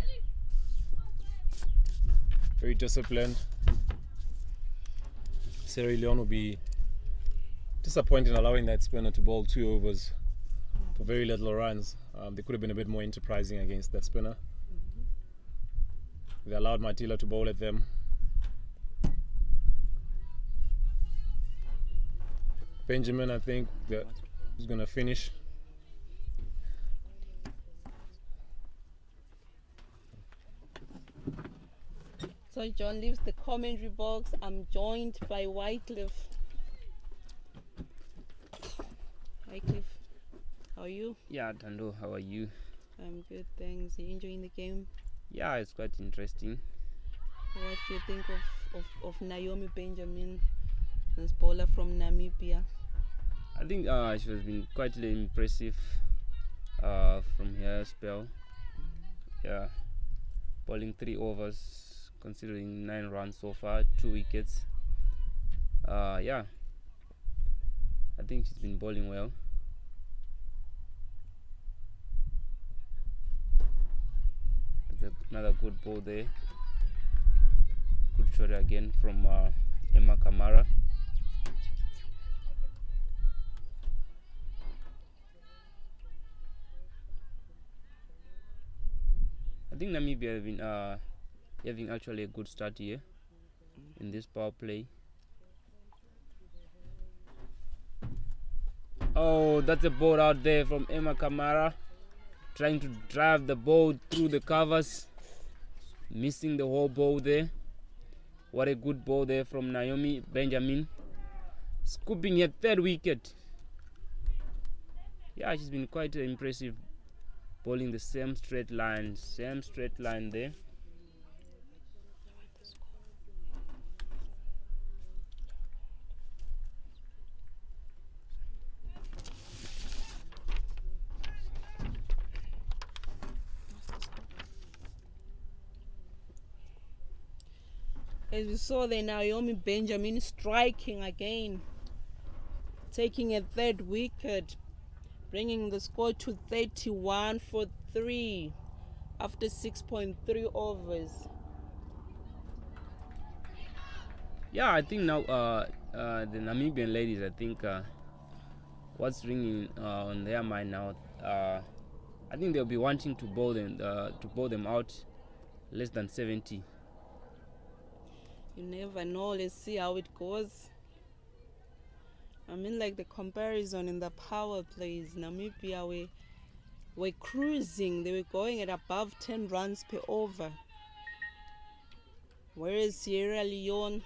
disciplined. Leone will be disappointed in allowing that spinner to bowl 2 overs for very little runs. They could have been a bit more enterprising against that spinner. They allowed Matila to bowl at them. Benjamin, I think, is going to finish. So John leaves the commentary box. I'm joined by Wycliffe. Wycliffe, how are you? Yeah, Tando, how are you? I'm good, thanks. You enjoying the game? Yeah, it's quite interesting. What do you think of Naomi Benjamin, this bowler from Namibia? I think she has been quite impressive from her spell. Yeah, bowling 3 overs, considering 9 runs so far, 2 wickets. Yeah, I think she's been bowling well. There's another good ball there. Good shot again from Emma Kamara. I think Namibia have been having actually a good start here in this power play. Oh, that's a ball out there from Emma Kamara, trying to drive the ball through the covers, missing the whole ball there. What a good ball there from Naomi Benjamin, scooping her 3rd wicket. Yeah, she's been quite impressive, bowling the same straight line there. As we saw there, Naomi Benjamin striking again, taking a 3rd wicket, bringing the score to 31 for 3 after 6.3 overs. Yeah, I think now the Namibian ladies, I think what's ringing on their mind now, I think they'll be wanting to bowl them out less than 70. You never know. Let's see how it goes. I mean, like the comparison in the power plays, Namibia were cruising. They were going at above 10 runs per over. Whereas Sierra Leone,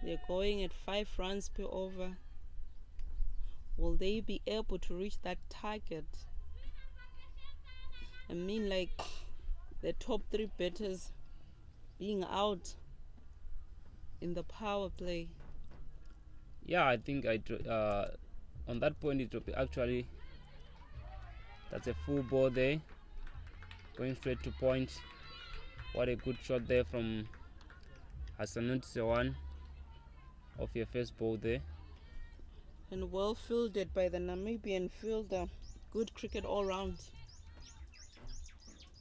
they're going at 5 runs per over. Will they be able to reach that target? I mean, like the top 3 batters being out in the power play. Yeah, I think on that point it will be actually, that's a full ball there, going straight to point. What a good shot there from Hassanut Sewan off your first ball there. And well fielded by the Namibian fielder. Good cricket all round.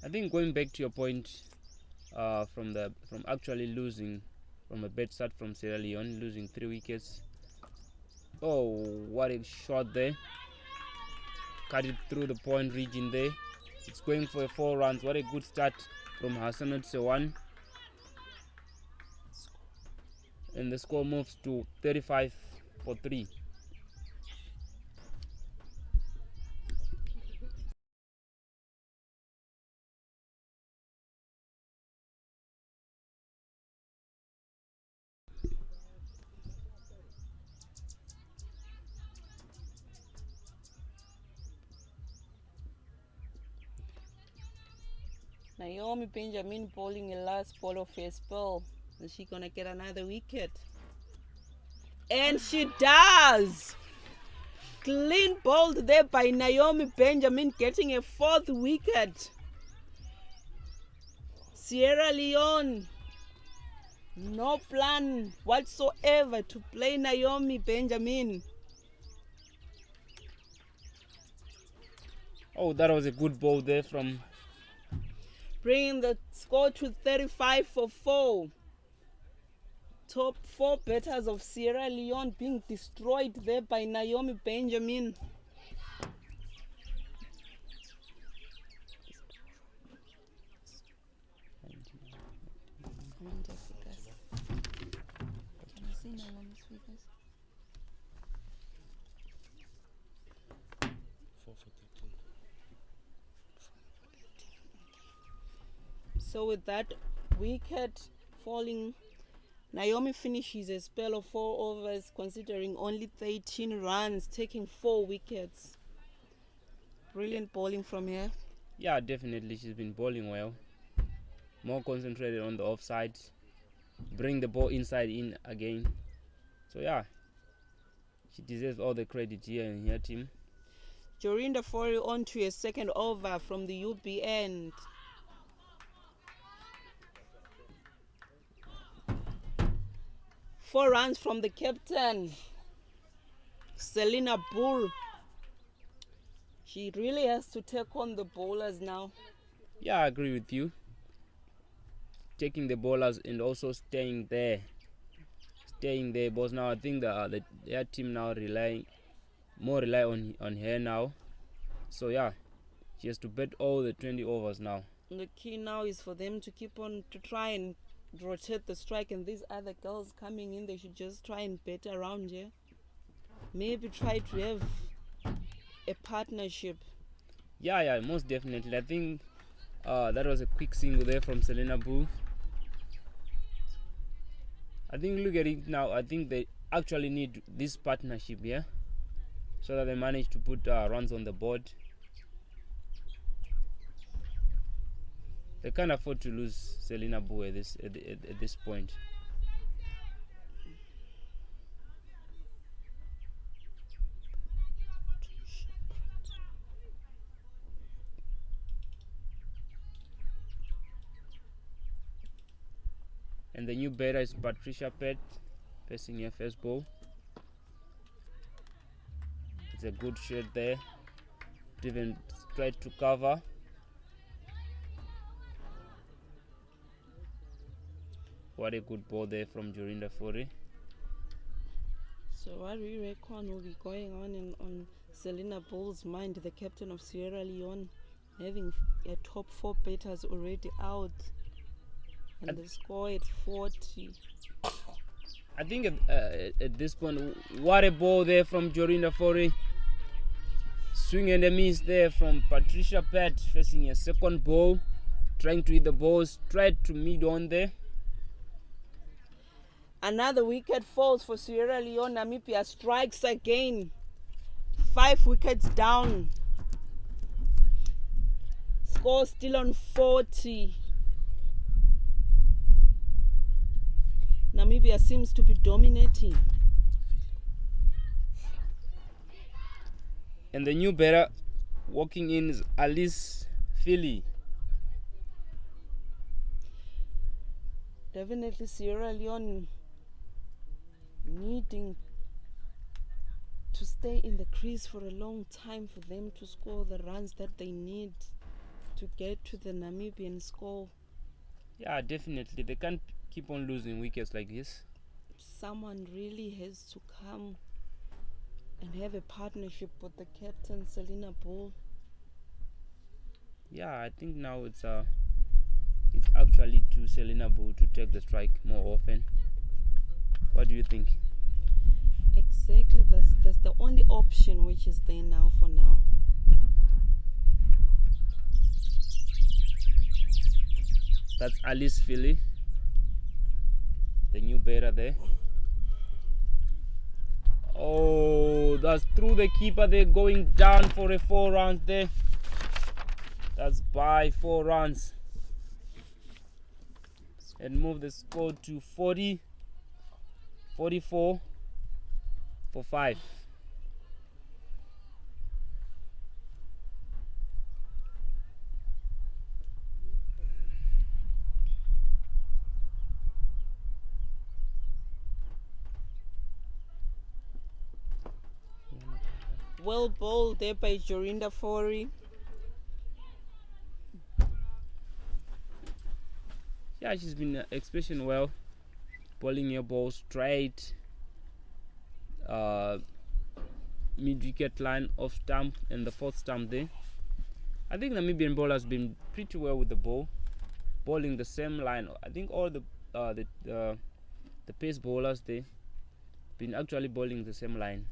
I think going back to your point, from actually losing from a bad start from Sierra Leone, losing 3 wickets. Oh, what a shot there. Cut it through the point region there. It's going for 4 runs. What a good start from Hassanut Sewan. And the score moves to 35 for 3. Naomi Benjamin bowling a last ball of her spell. Is she gonna get another wicket? And she does! Clean bowled there by Naomi Benjamin, getting a 4th wicket. Sierra Leone, no plan whatsoever to play Naomi Benjamin. Oh, that was a good ball there from... Bringing the score to 35-4. Top 4 batters of Sierra Leone being destroyed there by Naomi Benjamin. Can I see Naomi's figures? 4 for 13. So with that wicket falling, Naomi finishes a spell of 4 overs, considering only 13 runs, taking 4 wickets. Brilliant bowling from her. Yeah, definitely she's been bowling well. More concentrated on the offside. Bring the ball inside in again. So yeah, she deserves all the credit here in her team. Jorinda Fori on to a second over from the UB end. Four runs from the captain, Selina Bull. She really has to take on the bowlers now. Yeah, I agree with you. Taking the bowlers and also staying there. Because now I think their team now rely on her now. So yeah, she has to bat all the 20 overs now. The key now is for them to keep on to try and rotate the strike, and these other girls coming in, they should just try and bat around here. Maybe try to have a partnership. Yeah, most definitely. I think that was a quick single there from Selena Boo. I think look at it now. I think they actually need this partnership here, so that they manage to put runs on the board. They can't afford to lose Selena Boo at this point. And the new batter is Patricia Pett, facing her first ball. It's a good shot there. Even tried to cover. What a good ball there from Jorinda Fori. So what we reckon will be going on Selena Bull's mind, the captain of Sierra Leone, having a top 4 batters already out, and the score at 40. I think at this point, what a ball there from Jorinda Fori. Swing and a miss there from Patricia Pett, facing a second ball, trying to hit the ball straight to mid on there. Another wicket falls for Sierra Leone. Namibia strikes again. 5 wickets down. Score still on 40. Namibia seems to be dominating. And the new batter walking in is Alice Philly. Definitely Sierra Leone needing to stay in the crease for a long time for them to score the runs that they need to get to the Namibian score. Yeah, definitely. They can't keep on losing wickets like this. Someone really has to come and have a partnership with the captain, Selena Bull. Yeah, I think now it's actually to Selena Bull to take the strike more often. What do you think? Exactly, that's the only option which is there now for now. That's Alice Philly, the new batter there. Oh, that's through the keeper. They're going down for a 4 runs there. That's by 4 runs. And move the score to 44 for 5. Well bowled there by Jorinda Fori. Yeah, she's been expression well, bowling your ball straight, mid-wicket line off stump and the fourth stump there. I think Namibian bowler has been pretty well with the ball, bowling the same line. I think all the pace bowlers there been actually bowling the same line,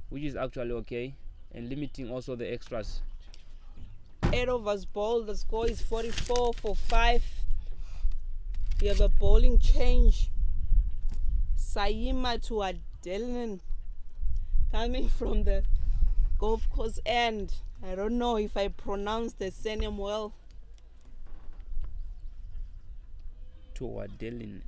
which is actually okay, and limiting also the extras. 8 overs bowled, the score is 44 for 5. We have a bowling change. Sayima to Adelin coming from the golf course end. I don't know if I pronounced the surname well. To Adelin.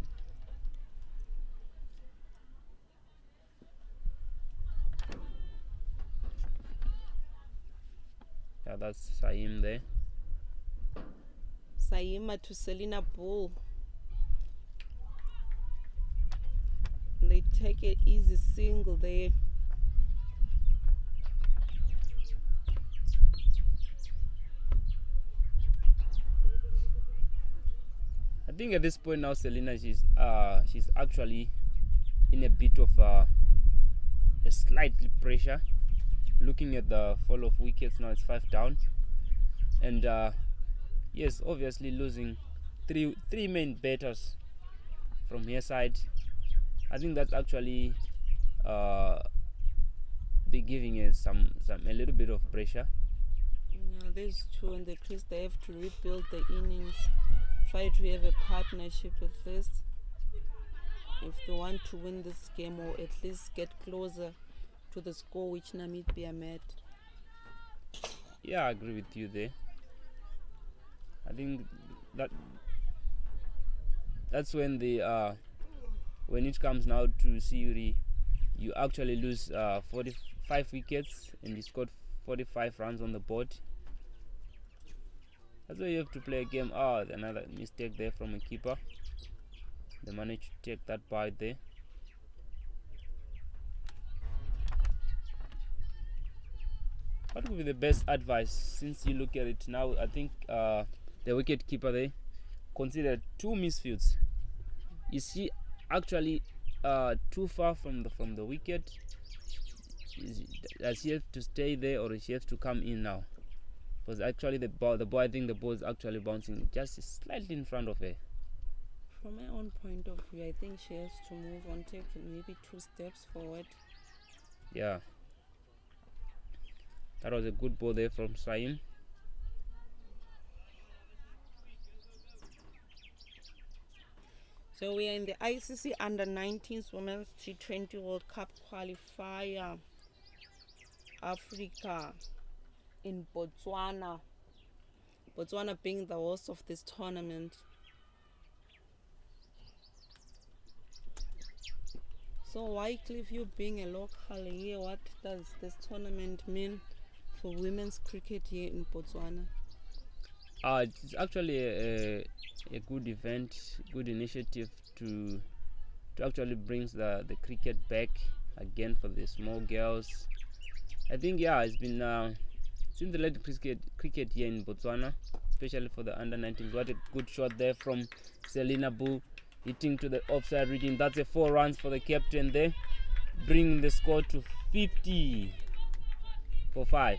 Yeah, that's Saim there. Sayima to Selina Bull. They take an easy single there. I think at this point now Selina she's actually in a bit of a slight pressure. Looking at the fall of wickets now, it's 5 down, and yes, obviously losing three main batters from her side. I think that's actually be giving us a little bit of pressure. Yeah, these two in the crease, they have to rebuild the innings, try to have a partnership at least if they want to win this game, or at least get closer to the score which Namibia made. Yeah, I agree with you there. I think that's when when it comes now to Siuri, you actually lose 45 wickets and you scored 45 runs on the board. That's why you have to play a game. Another mistake there from a keeper. They managed to take that bite there. What would be the best advice, since you look at it now? I think the wicket keeper there considered 2 misfields. Is he actually too far from the wicket? Does he have to stay there, or does he have to come in now? Because actually the ball, I think the ball is actually bouncing just slightly in front of her. From my own point of view, I think she has to move on, take maybe 2 steps forward. Yeah, that was a good ball there from Saim. So we are in the ICC Under-19 Women's T20 World Cup Qualifier, Africa, in Botswana. Botswana being the host of this tournament. So Wycliffe, you being a local here, what does this tournament mean for women's cricket here in Botswana? It's actually a good event, good initiative to actually brings the cricket back again for the small girls. I think it's been since the late cricket here in Botswana, especially for the under-19s. What a good shot there from Selina Boo, hitting to the offside region. That's a 4 runs for the captain there, bringing the score to 50 for 5.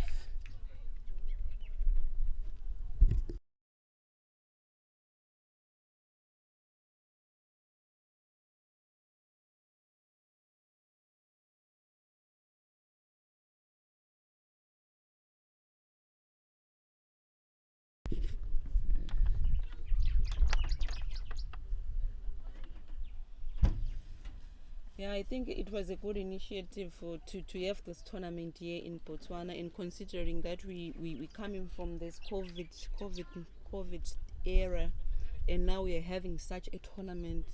Yeah, I think it was a good initiative to have this tournament here in Botswana, and considering that we coming from this COVID era, and now we are having such a tournament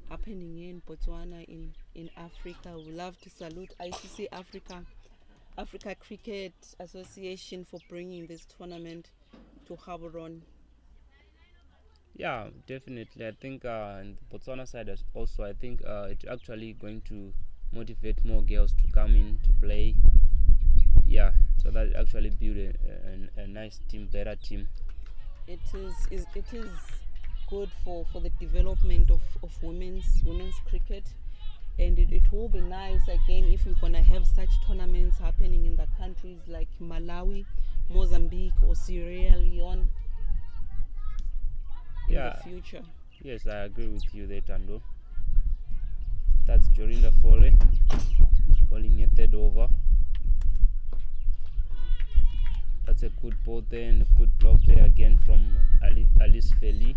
happening here in Botswana, in Africa. We love to salute ICC Africa Cricket Association for bringing this tournament to Gaborone. Yeah, definitely. I think in the Botswana side also, I think it's actually going to motivate more girls to come in to play. Yeah, so that actually build a nice team, better team. It is good for the development of women's cricket, and it will be nice again if we're gonna have such tournaments happening in the countries like Malawi, Mozambique, or Sierra Leone in the future. Yes, I agree with you there, Tando. That's Jorinda Fore bowling a third over. That's a good ball there and a good block there again from Alice Feli,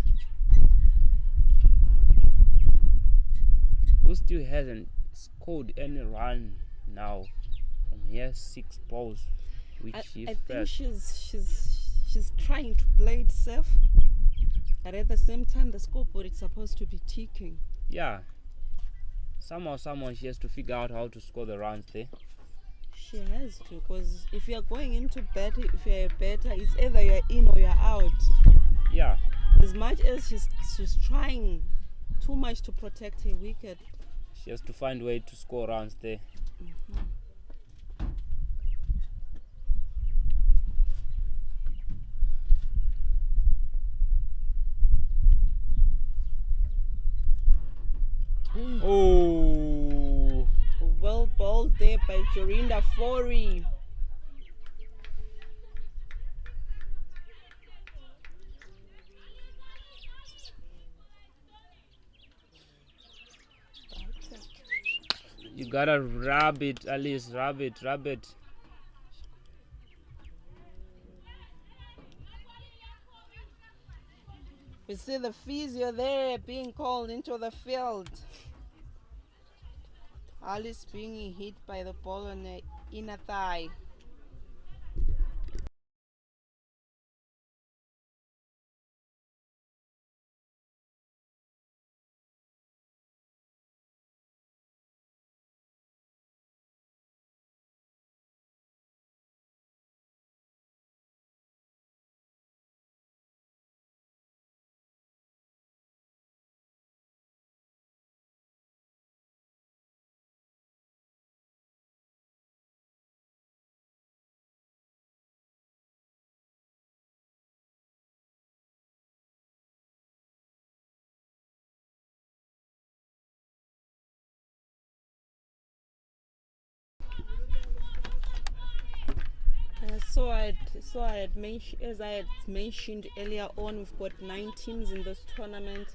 who still hasn't scored any run now from here 6 balls, which I she think first. she's trying to play it safe, but at the same time the scoreboard is supposed to be ticking. Yeah, somehow she has to figure out how to score the runs there. She has to, because if you're going into battle, if you're a batter, it's either you're in or you're out. Yeah, As much as she's trying too much to protect her wicket, she has to find a way to score runs there. Oh, well bowled there by Jorinda Fore. you gotta rub it, Alice, rub it. We see the physio there being called into the field. Alice being hit by the ball on the inner thigh. So I had mentioned, as I had mentioned earlier on, we've got 9 teams in this tournament.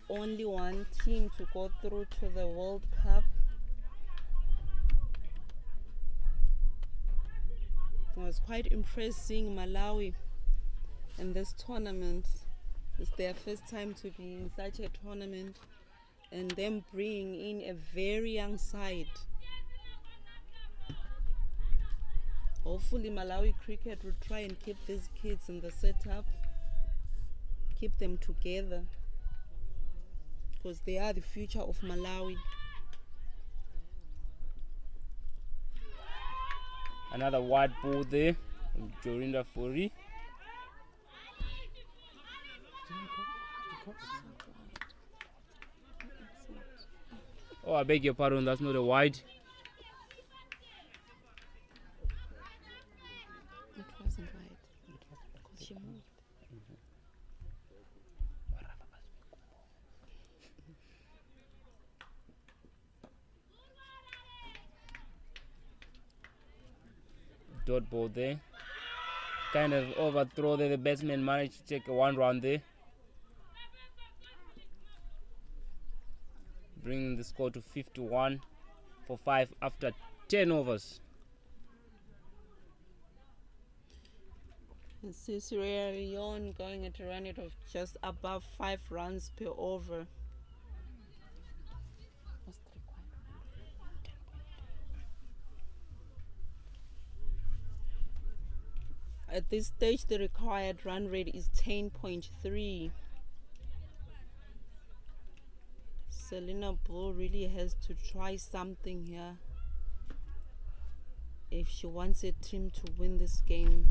Only one team to go through to the World Cup. I was quite impressed seeing Malawi in this tournament. It's their first time to be in such a tournament, and them bringing in a very young side. Hopefully Malawi cricket will try and keep these kids in the setup, keep them together, because they are the future of Malawi. Another wide ball there from Jorinda Fore. Oh, I beg your pardon, that's not a wide. It wasn't right, because she moved. Dot ball there. Kind of overthrow there. The batsman managed to take a 1 run there, bringing the score to 51 for 5 after 10 overs. And Sierra Leone going at a run rate of just above 5 runs per over. At this stage, the required run rate is 10.3. Selena Bull really has to try something here if she wants her team to win this game.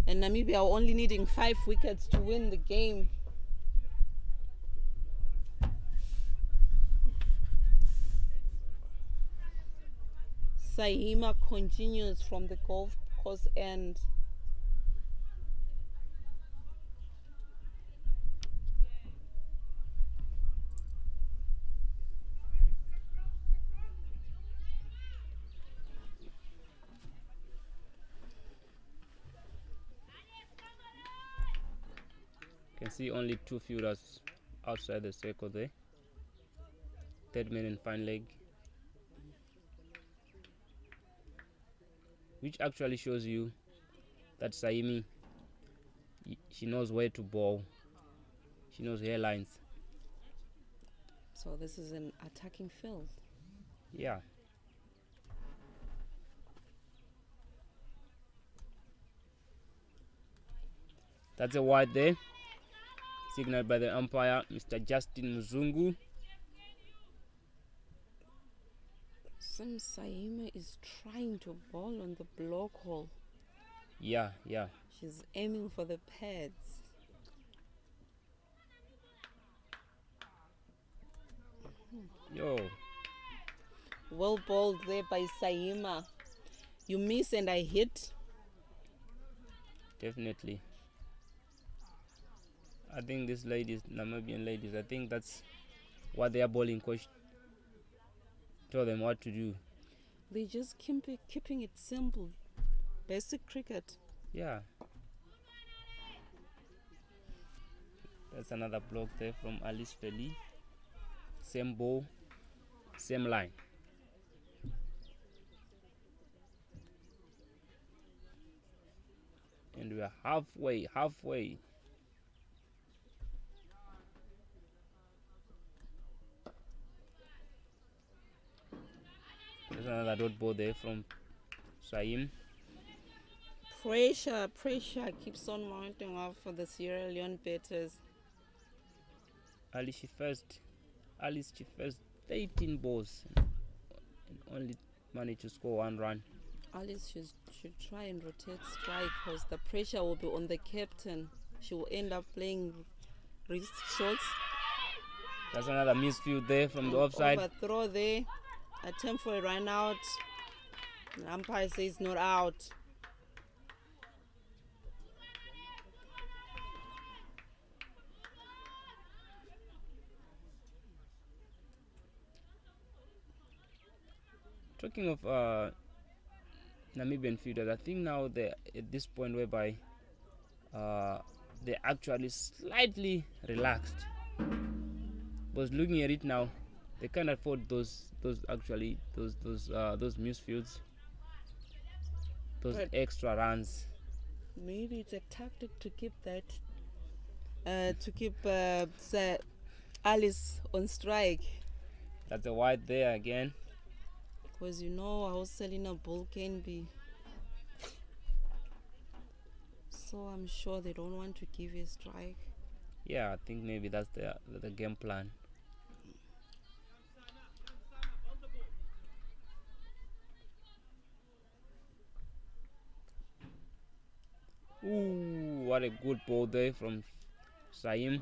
And Namibia are only needing 5 wickets to win the game. Saima continues from the golf course end. You can see only 2 fielders outside the circle there. Third man and fine leg, which actually shows you that Saimi, she knows where to bowl. She knows her lines. So this is an attacking field. Yeah. That's a wide there, signaled by the umpire, Mr. Justin Muzungu. Sam Saima is trying to bowl on the block hole. Yeah. She's aiming for the pads. Yo, Well bowled there by Saima. You miss and I hit. definitely. I think these ladies, Namibian ladies, I think that's what their bowling coach told them what to do. They just keeping it simple. Basic cricket. Yeah. That's another block there from Alice Feli. Same ball, same line. And we are halfway. There's another dot ball there from Saim. Pressure keeps on mounting up for the Sierra Leone batters. Alice she faced 18 balls and only managed to score 1 run. Alice should try and rotate strike because the pressure will be on the captain. She will end up playing wrist shots. That's another misfield there from the offside. Overthrow there. Attempt for a run out. The umpire says not out. Talking of Namibian fielders, I think now they're at this point whereby they're actually slightly relaxed. Because looking at it now, they can't afford those misfields, those But extra runs. maybe it's a tactic to keep that, Alice on strike. That's a wide there again. Because you know how Selena Bull can be. So I'm sure they don't want to give a strike. Yeah, I think maybe that's the game plan. Ooh, what a good ball there from Saim.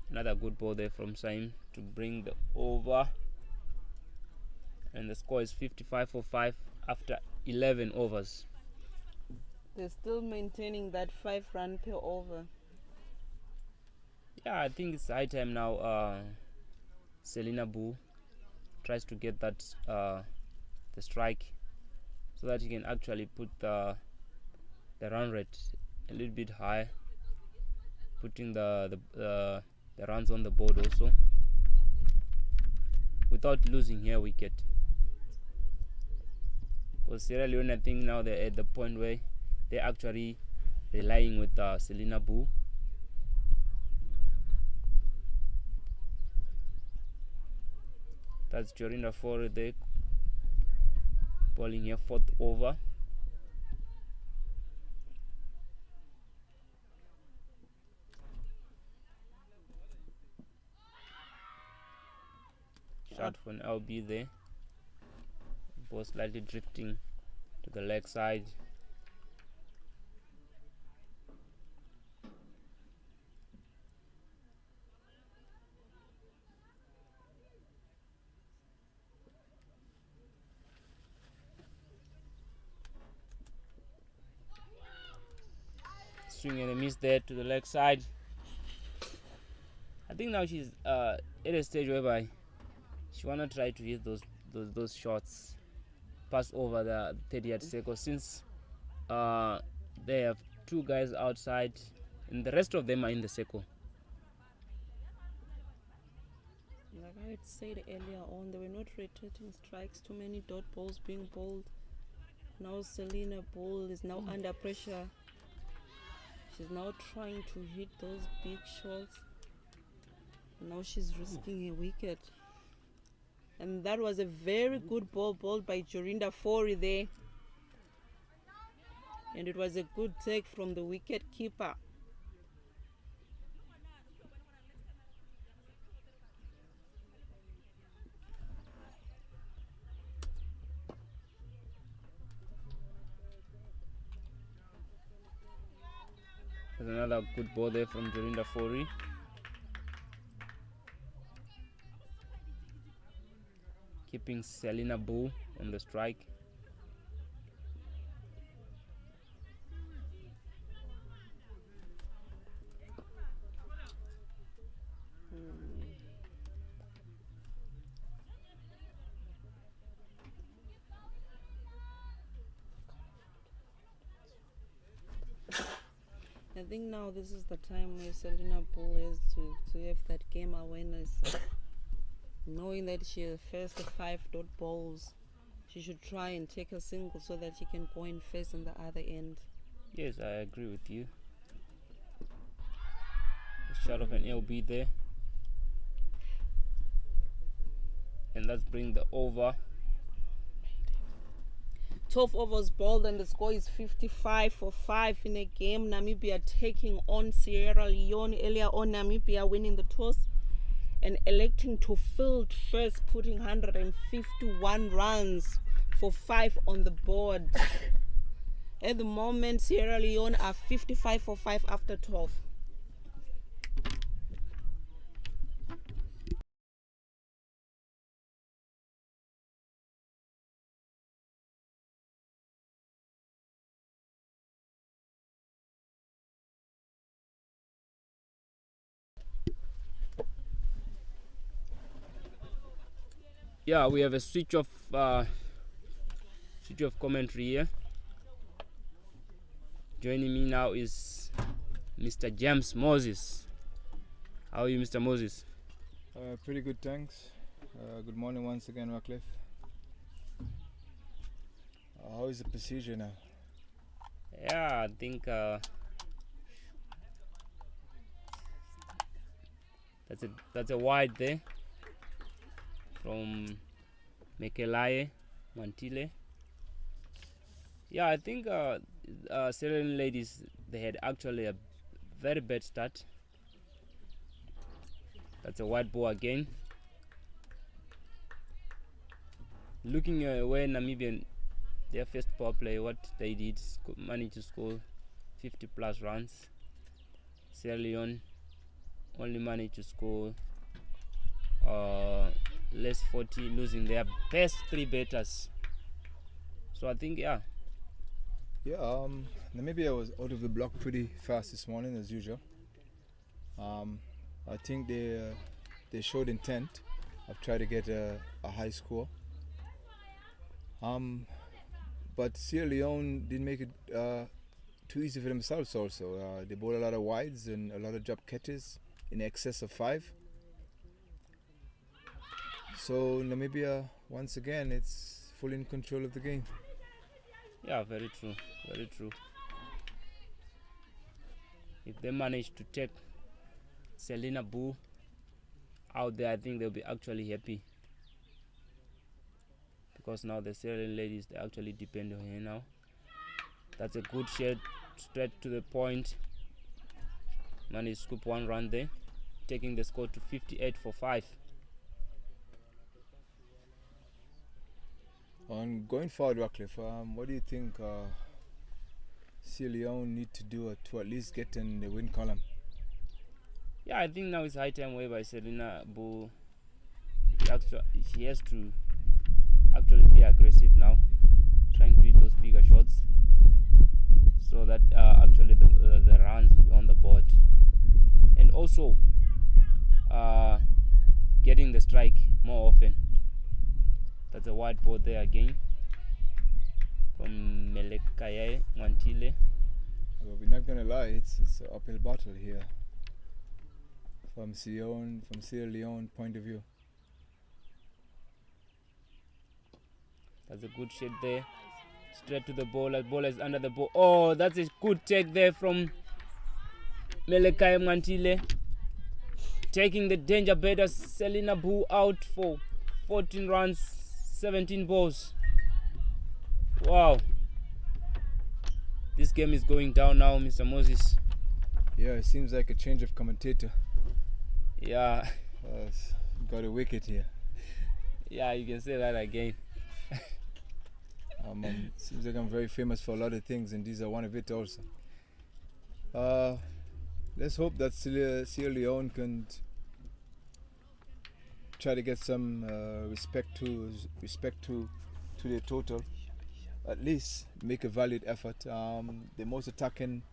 Another good ball there from Saim to bring the over. And the score is 55 for 5 after 11 overs. They're still maintaining that 5 run per over. Yeah, I think it's high time now. Selena Boo tries to get that the strike so that he can actually put the run rate a little bit high, putting the runs on the board also without losing her wicket. For Sierra Leone, I think now they're at the point where they're actually relying with Selena Boo. That's Jorinda Fore there bowling here 4th over. Shot for an LB there. Ball slightly drifting to the leg side. Swing and a miss there to the leg side. I think now she's at a stage whereby she wanna try to hit those shots, pass over the 30-yard circle, since they have two guys outside and the rest of them are in the circle. Like I had said earlier on, they were not rotating strikes, too many dot balls being bowled. Now Selena Ball is now under pressure. She's now trying to hit those big shots. Now she's risking a wicket. And that was a very good ball bowled by Jorinda Fori there. And it was a good take from the wicket keeper. There's another good ball there from Jorinda Fori. Keeping Selena Boo on the strike. I think now this is the time where Selena Bull has to have that game awareness. Knowing that she has first 5 dot balls, she should try and take a single so that she can go in first on the other end. Yes, I agree with you. A shot of an LB there. And let's bring the over. 12 overs bowled and the score is 55 for 5 in a game. Namibia taking on Sierra Leone. Earlier on, Namibia winning the toss and electing to field first, putting 151 runs for 5 on the board. At the moment, Sierra Leone are 55 for 5 after 12. Yeah, we have a switch of commentary here. Joining me now is Mr. James Moses. How are you, Mr. Moses? Pretty good, thanks. Good morning once again, Wycliffe. How is the procedure now? Yeah, I think that's a wide there from Mekelaye Mantile. Yeah, I think Serene ladies, they had actually a very bad start. That's a wide ball again. Looking where Namibian, their first power play, what they did, managed to score 50 plus runs. Sierra Leone only managed to score less 40, losing their best 3 batters. So I think, yeah. Yeah, Namibia was out of the block pretty fast this morning as usual. I think they showed intent of trying to get a high score. But Sierra Leone didn't make it too easy for themselves also. They bowled a lot of wides and a lot of drop catches in excess of 5. So Namibia, once again, it's fully in control of the game. Yeah, very true, very true. If they manage to take Selena Boo out there, I think they'll be actually happy. Because now the Sierra Leone ladies, they actually depend on her now. That's a good shot straight to the point. Managed to scoop 1 run there, taking the score to 58 for 5. On going forward, Wycliffe, what do you think Sierra Leone need to do to at least get in the win column? Yeah, I think now it's high time whereby Selena Bu she has to actually be aggressive now, trying to hit those bigger shots, so that actually the runs will be on the board, and also getting the strike more often. That's a wide ball there again from Melekaye Mwantile. Well, we're not gonna lie, it's an uphill battle here from Sierra Leone point of view. That's a good shot there. Straight to the bowler. Bowler is under the ball. Oh, that's a good take there from Melekaye Mwantile. Taking the danger batter Selena Bu out for 14 runs, 17 balls. Wow. This game is going down now, Mr. Moses. Yeah, it seems like a change of commentator. Yeah. Got a wicket here. Yeah, you can say that again. Seems like I'm very famous for a lot of things, and these are one of it also. Let's hope that Sierra Leone can try to get some respect to their total. At least make a valiant effort. The most attacking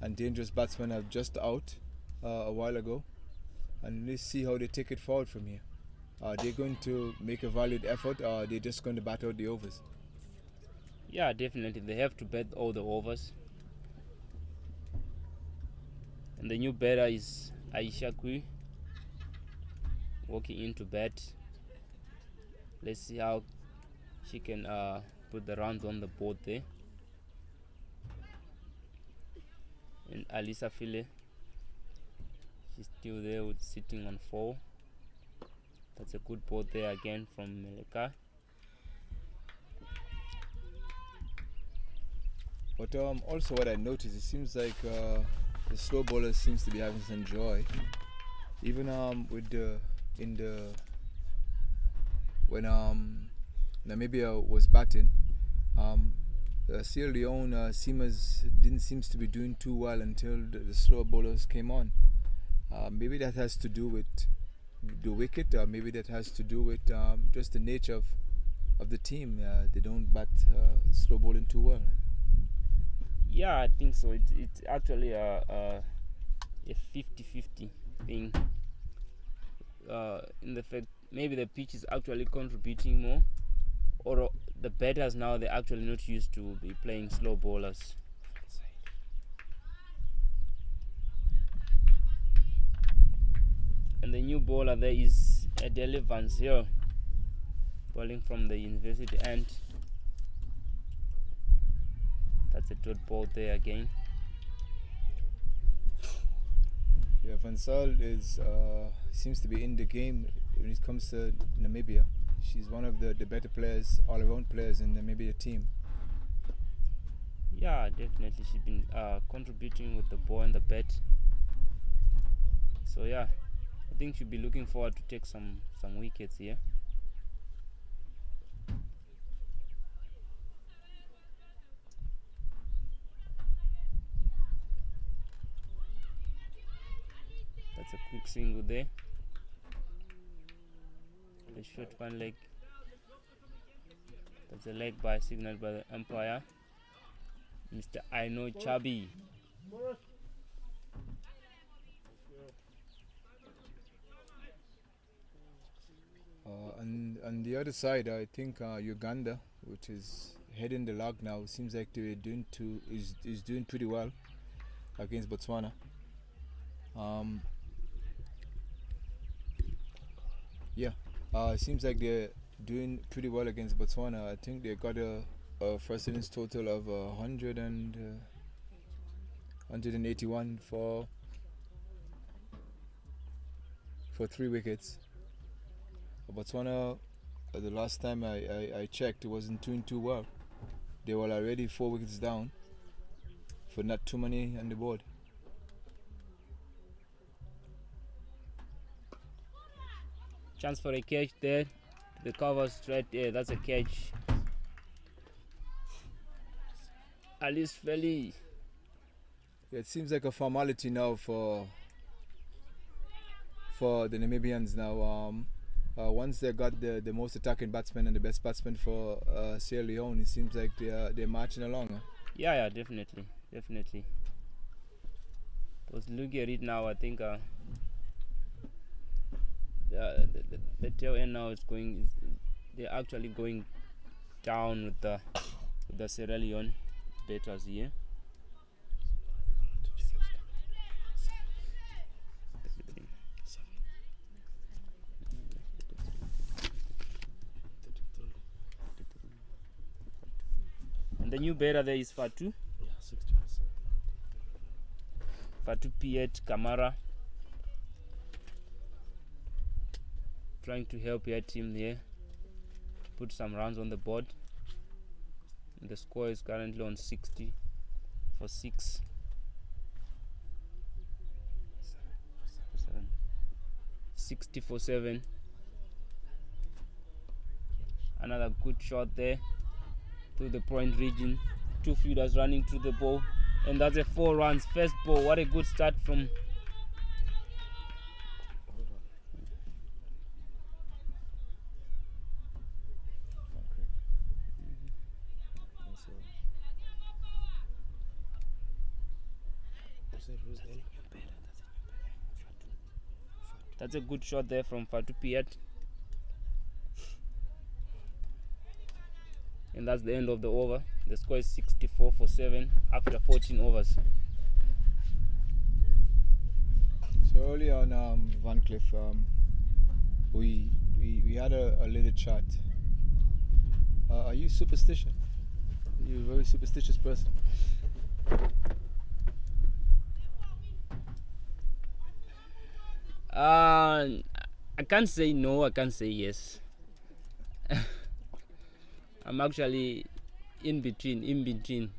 and dangerous batsmen are just out a while ago, and let's see how they take it forward from here. Are they going to make a valiant effort, or are they just going to bat out the overs? Yeah, definitely. They have to bat all the overs. And the new batter is Aisha Kui, walking into bat. Let's see how she can put the runs on the board there. And Alisa File, she's still there sitting on 4. That's a good ball there again from Meleka. But also what I noticed, it seems like the slow bowlers seems to be having some joy. Even when Namibia was batting, Sierra Leone seamers didn't seem to be doing too well until the slow bowlers came on. Maybe that has to do with the wicket, or maybe that has to do with just the nature of the team. They don't bat slow bowling too well. Yeah, I think so. It's actually a 50-50 thing. In the fact, maybe the pitch is actually contributing more, or the batters now, they're actually not used to be playing slow bowlers. And the new bowler there is Adele Vance here, bowling from the university end. That's a dot ball there again. Yeah, Van Saal seems to be in the game when it comes to Namibia. She's one of the better players, all-around players in the Namibia team. Yeah, definitely. She's been contributing with the ball and the bat. So yeah, I think she'll be looking forward to take some wickets here. That's a quick single there. A short one leg. That's a leg by signaled by the umpire, Mr. Aino Chabi. And on the other side, I think Uganda, which is heading the log now, seems like they're is doing pretty well against Botswana. It seems like they're doing pretty well against Botswana. I think they got a first innings total of 181 for 3 wickets. Botswana, the last time I checked, it wasn't doing too well. They were already 4 wickets down for not too many on the board. Chance for a catch there. The cover straight. Yeah, that's a catch. at least fairly. Yeah, it seems like a formality now for the Namibians now. Once they got the most attacking batsman and the best batsman for Sierra Leone, it seems like they're marching along. Yeah, definitely. Because looking at it now, I think the tail end now is going. They're actually going down with the Sierra Leone batters here. And the new batter there is Fatu. Fatu Piet Kamara. Trying to help your team there. Put some runs on the board. And the score is currently on 60 for 6. 60 for 7. Another good shot there to the point region. 2 fielders running through the ball, and that's a 4 runs first ball. What a good start from That's a good shot there from Fatu Piet. And that's the end of the over. The score is 64 for 7 after 14 overs. So early on, Van Cliff, we had a little chat. Are you superstitious? Are you a very superstitious person? I can't say no, I can't say yes. I'm actually in between.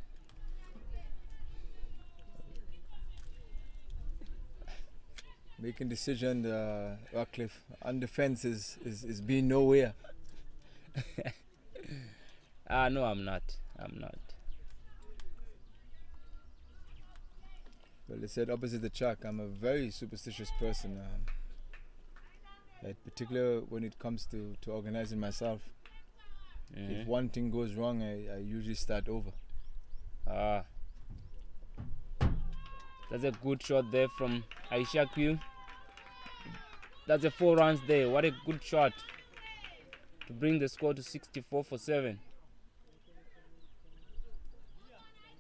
Making decision, Radcliffe, on the fence is being nowhere. No, I'm not. Well, they said opposite the track, I'm a very superstitious person, particularly when it comes to organizing myself. If one thing goes wrong, I usually start over. That's a good shot there from Aisha Q. That's a 4 runs there. What a good shot to bring the score to 64 for 7.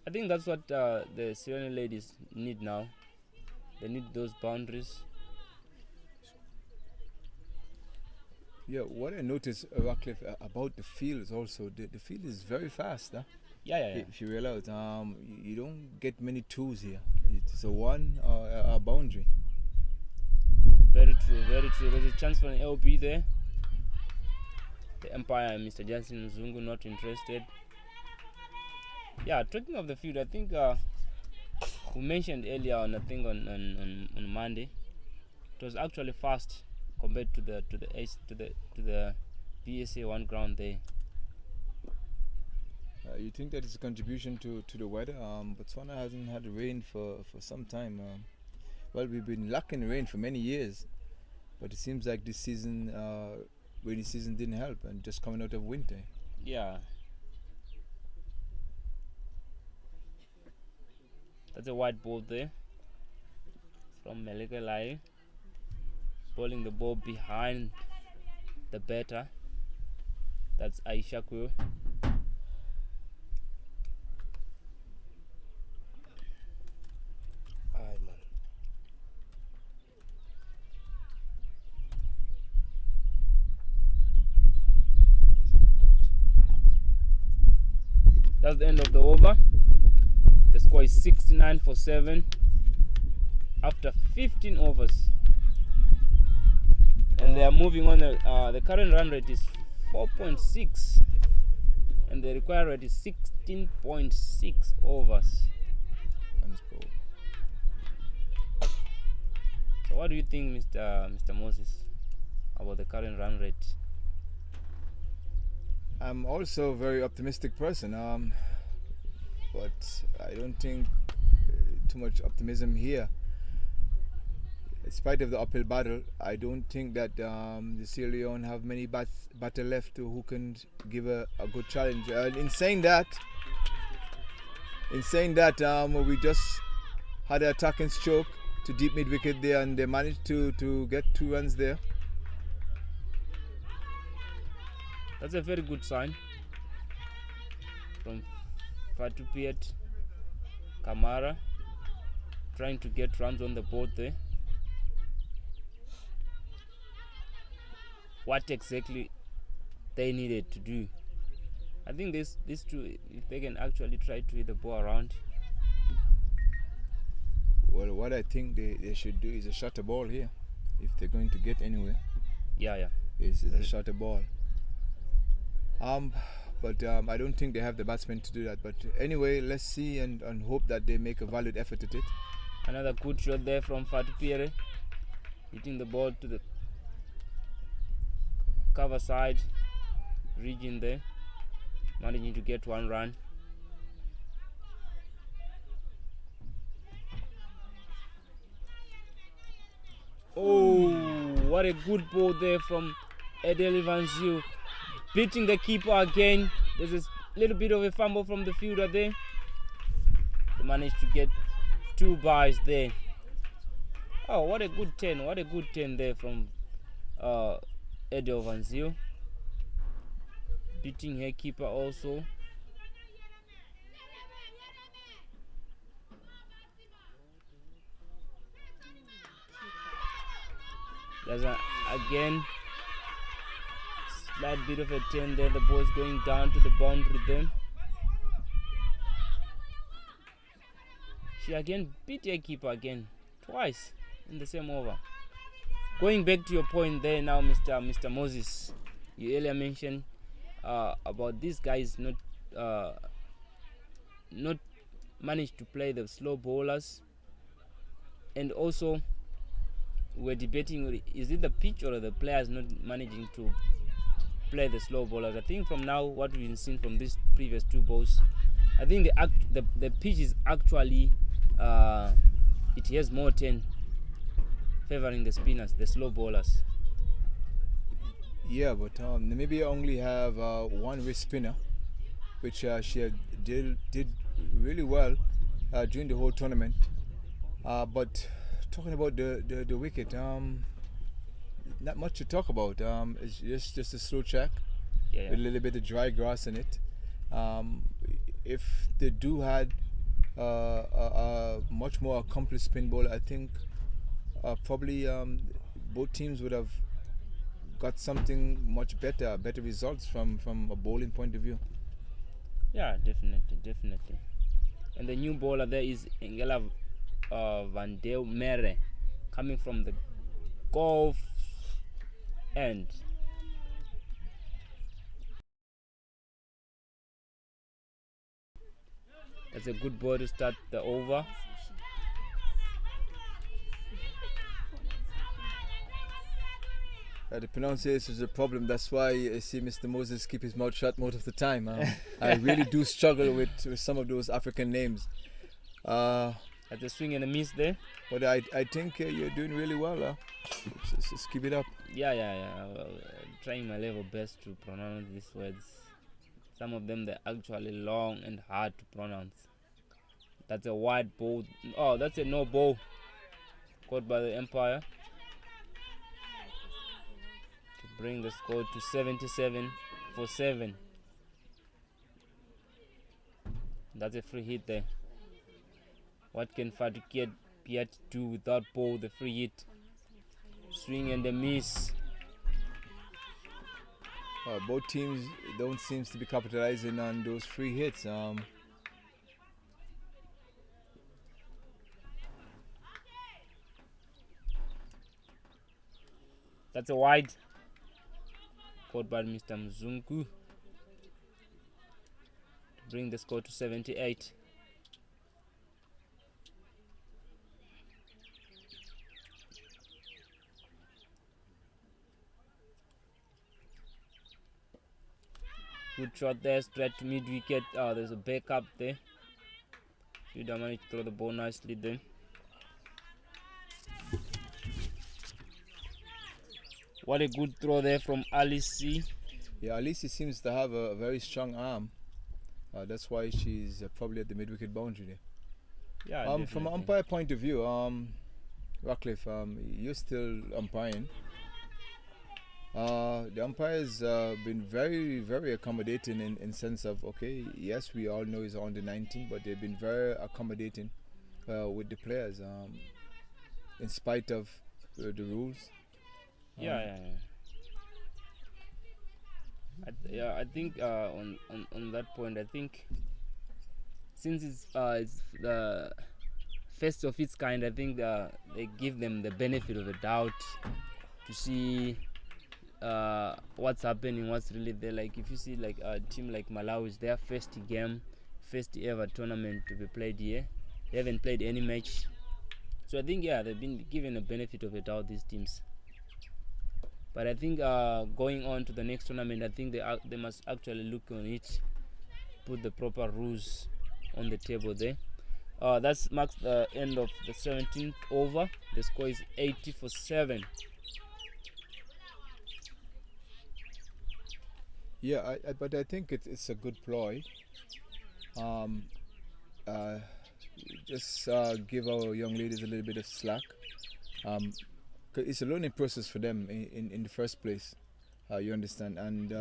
I think that's what the Sierra ladies need now. They need those boundaries. Yeah, what I noticed, Radcliffe, about the field is also the field is very fast. Huh? Yeah. If you realize, you don't get many twos here. It's a one or a boundary. Very true. There's a chance for an LB there. The umpire, Mr. Johnson Zungu, not interested. Yeah, talking of the field, I think we mentioned earlier on, I think on Monday, it was actually fast compared to the BSA 1 ground there. You think that it's a contribution to the weather? Botswana hasn't had rain for some time. Well, we've been lacking rain for many years, but it seems like this season, rainy season didn't help, and just coming out of winter. Yeah. That's a white ball there from Meleke Lai, bowling the ball behind the batter. That's Aisha Kwe. That's the end of the over. The score is 69 for 7 after 15 overs. And they are moving on. The current run rate is 4.6 and the required rate is 16.6 overs. So what do you think, Mr. Moses, about the current run rate? I'm also a very optimistic person. but I don't think too much optimism here. In spite of the uphill battle, I don't think that the Sierra Leone have many battle left who can give a good challenge. In saying that, we just had an attacking stroke to deep mid wicket there, and they managed to get 2 runs there. That's a very good sign from Fatu Piet Kamara, trying to get runs on the board there. What exactly they needed to do? I think these two, if they can actually try to hit the ball around. Well, what I think they should do is a shutter ball here, if they're going to get anywhere. Yeah. Is a shutter ball. But I don't think they have the batsmen to do that. But anyway, let's see and hope that they make a valid effort at it. Another good shot there from Fatu Pierre, hitting the ball to the cover side region there, managing to get 1 run. Oh, what a good ball there from Edel Evanzio, beating the keeper again. There's a little bit of a fumble from the fielder there. They managed to get 2 byes there. Oh, what a good 10 there from Edel Evanzio, beating her keeper also. There's again slight bit of a 10 there. The ball is going down to the boundary there. She again beat her keeper again, twice in the same over. Going back to your point there now, Mr. Moses, you earlier mentioned about these guys not managed to play the slow bowlers, and also we're debating, is it the pitch or the players not managing to play the slow bowlers? I think from now what we've seen from these previous 2 balls, I think the pitch is actually it has more 10 favoring the spinners, the slow bowlers. Yeah, but Namibia only have 1 wrist spinner, which she did really well during the whole tournament. But talking about the wicket, not much to talk about. It's just a slow track with a little bit of dry grass in it. If they do had a much more accomplished spin bowler, I think probably both teams would have got something much better results from a bowling point of view. Yeah, definitely. And the new bowler there is Engela Van der Merwe, coming from the Gulf end. That's a good ball to start the over. The pronunciation is a problem. That's why I see Mr. Moses keep his mouth shut most of the time. I really do struggle with some of those African names. At the swing and a miss there. But I think you're doing really well. Just keep it up. Yeah. I'm trying my level best to pronounce these words. Some of them they're actually long and hard to pronounce. That's a wide ball. Oh, that's a no ball. Caught by the umpire to bring the score to 77 for 7. That's a free hit there. What can Fatu Piet do without ball? The free hit. Swing and a miss. Both teams don't seem to be capitalizing on those free hits. That's a wide. Caught by Mr. Mzungu to bring the score to 78. Good shot there, straight to mid wicket. There's a backup there. Judah managed to throw the ball nicely then. What a good throw there from Alice. Yeah, Alice seems to have a very strong arm. That's why she's probably at the mid-wicket boundary there. Yeah, From an definitely. umpire point of view, Ratcliffe, you're still umpiring. The umpires been very, very accommodating in sense of, okay, yes, we all know he's under 19, but they've been very accommodating with the players in spite of the rules. Yeah. I think on that point, I think since it's the first of its kind, I think they give them the benefit of the doubt to see what's happening, what's really there. Like if you see like a team like Malawi, it's their first ever tournament to be played here. They haven't played any match, so I think they've been given a benefit of the doubt, these teams. But I think going on to the next tournament, I think they must actually look on it, put the proper rules on the table there. That marks the end of the 17th over. The score is 80-7. Yeah, but I think it's a good ploy. Just give our young ladies a little bit of slack. 'Cause it's a learning process for them in the first place. You understand? And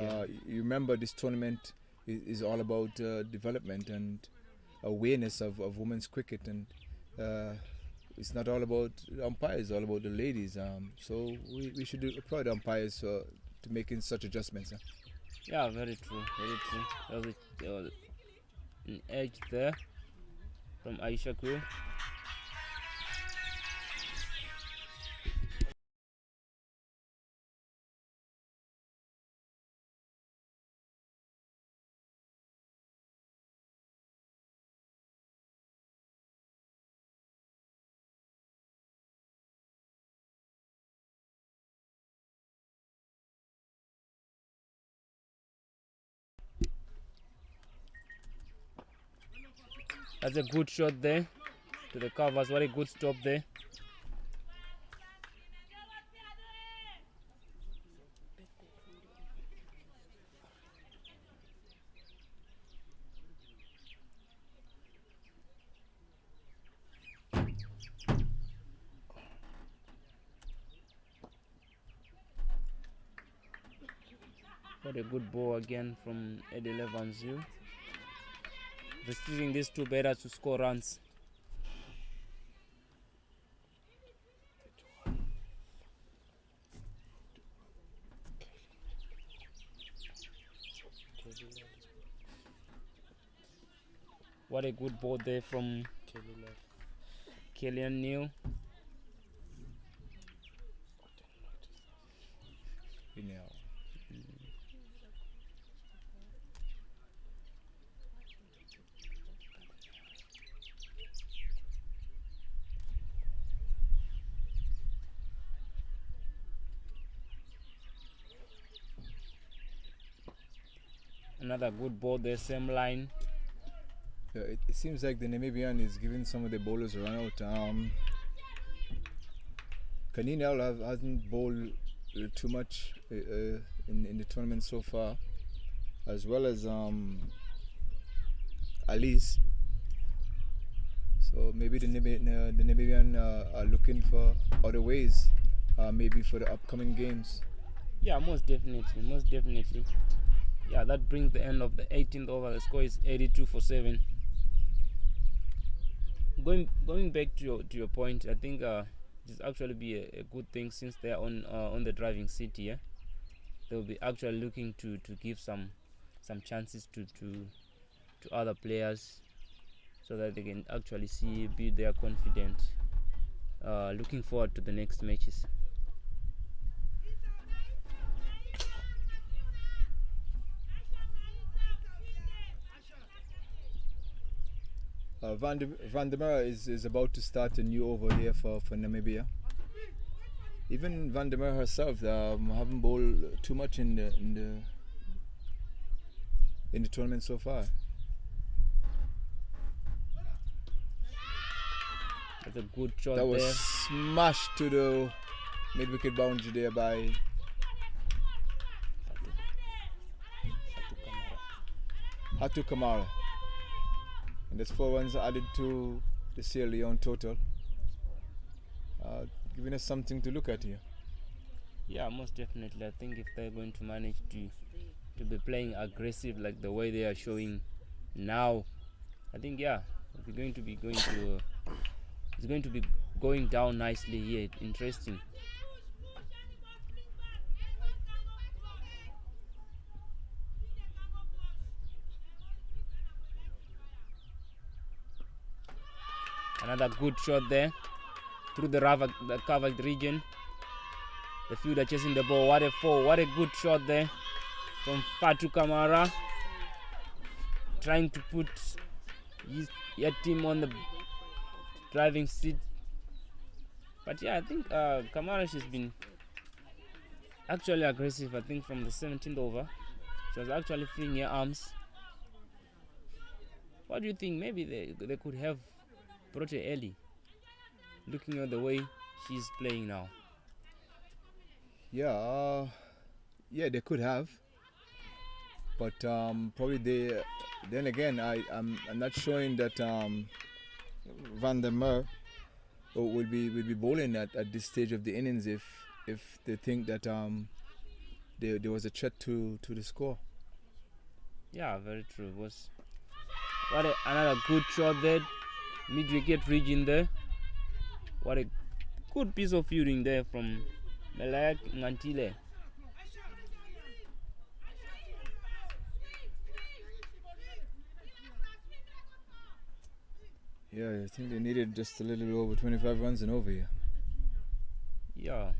you remember this tournament is all about development and awareness of women's cricket, and it's not all about the umpires, it's all about the ladies. So we should applaud the umpires to making such adjustments. Yeah, very true, very true. There was an edge there from Aisha Kul. That's a good shot there to the covers. What a good stop there. What a good ball again from Eddie Levanzu. Restricting these two batters to score runs. What a good ball there from Killian Neal. Another good ball there, same line. Yeah, it seems like the Namibian is giving some of the bowlers a run out. Kanina hasn't bowled too much in the tournament so far, as well as Alice. So maybe the Namibian are looking for other ways, maybe for the upcoming games. Yeah, most definitely. Yeah, that brings the end of the 18th over. The score is 82-7. Going back to your point, I think this actually be a good thing since they are on the driving seat here. They'll be actually looking to give some chances to other players so that they can actually build their confidence. Looking forward to the next matches. Van der Merwe is about to start a new over here for Namibia. Even Van der Merwe herself haven't bowled too much in the tournament so far. That's a good shot That was there. smashed to the mid-wicket boundary there by Hatu Kamara. And that's 4 runs added to the Sierra Leone total. Giving us something to look at here. Yeah, most definitely. I think if they're going to manage to be playing aggressive like the way they are showing now, I think it's going to be going down nicely here. Interesting. Another good shot there through the covered region. The fielder chasing the ball. What a four! What a good shot there from Fatu Kamara, trying to put your team on the driving seat. But yeah, I think Kamara, she's been actually aggressive. I think from the 17th over, she was actually freeing her arms. What do you think? Maybe they could have brought her early, looking at the way she's playing now. Yeah, they could have, but probably they. Then again, I'm not showing that Van der Merwe will be bowling at this stage of the innings if they think that there was a threat to the score. Yeah, very true. It was another good shot there, mid-wicket region there. What a good piece of fielding there from Malawi Ngantile. Yeah, I think they needed just a little over 25 runs and over here. Yeah.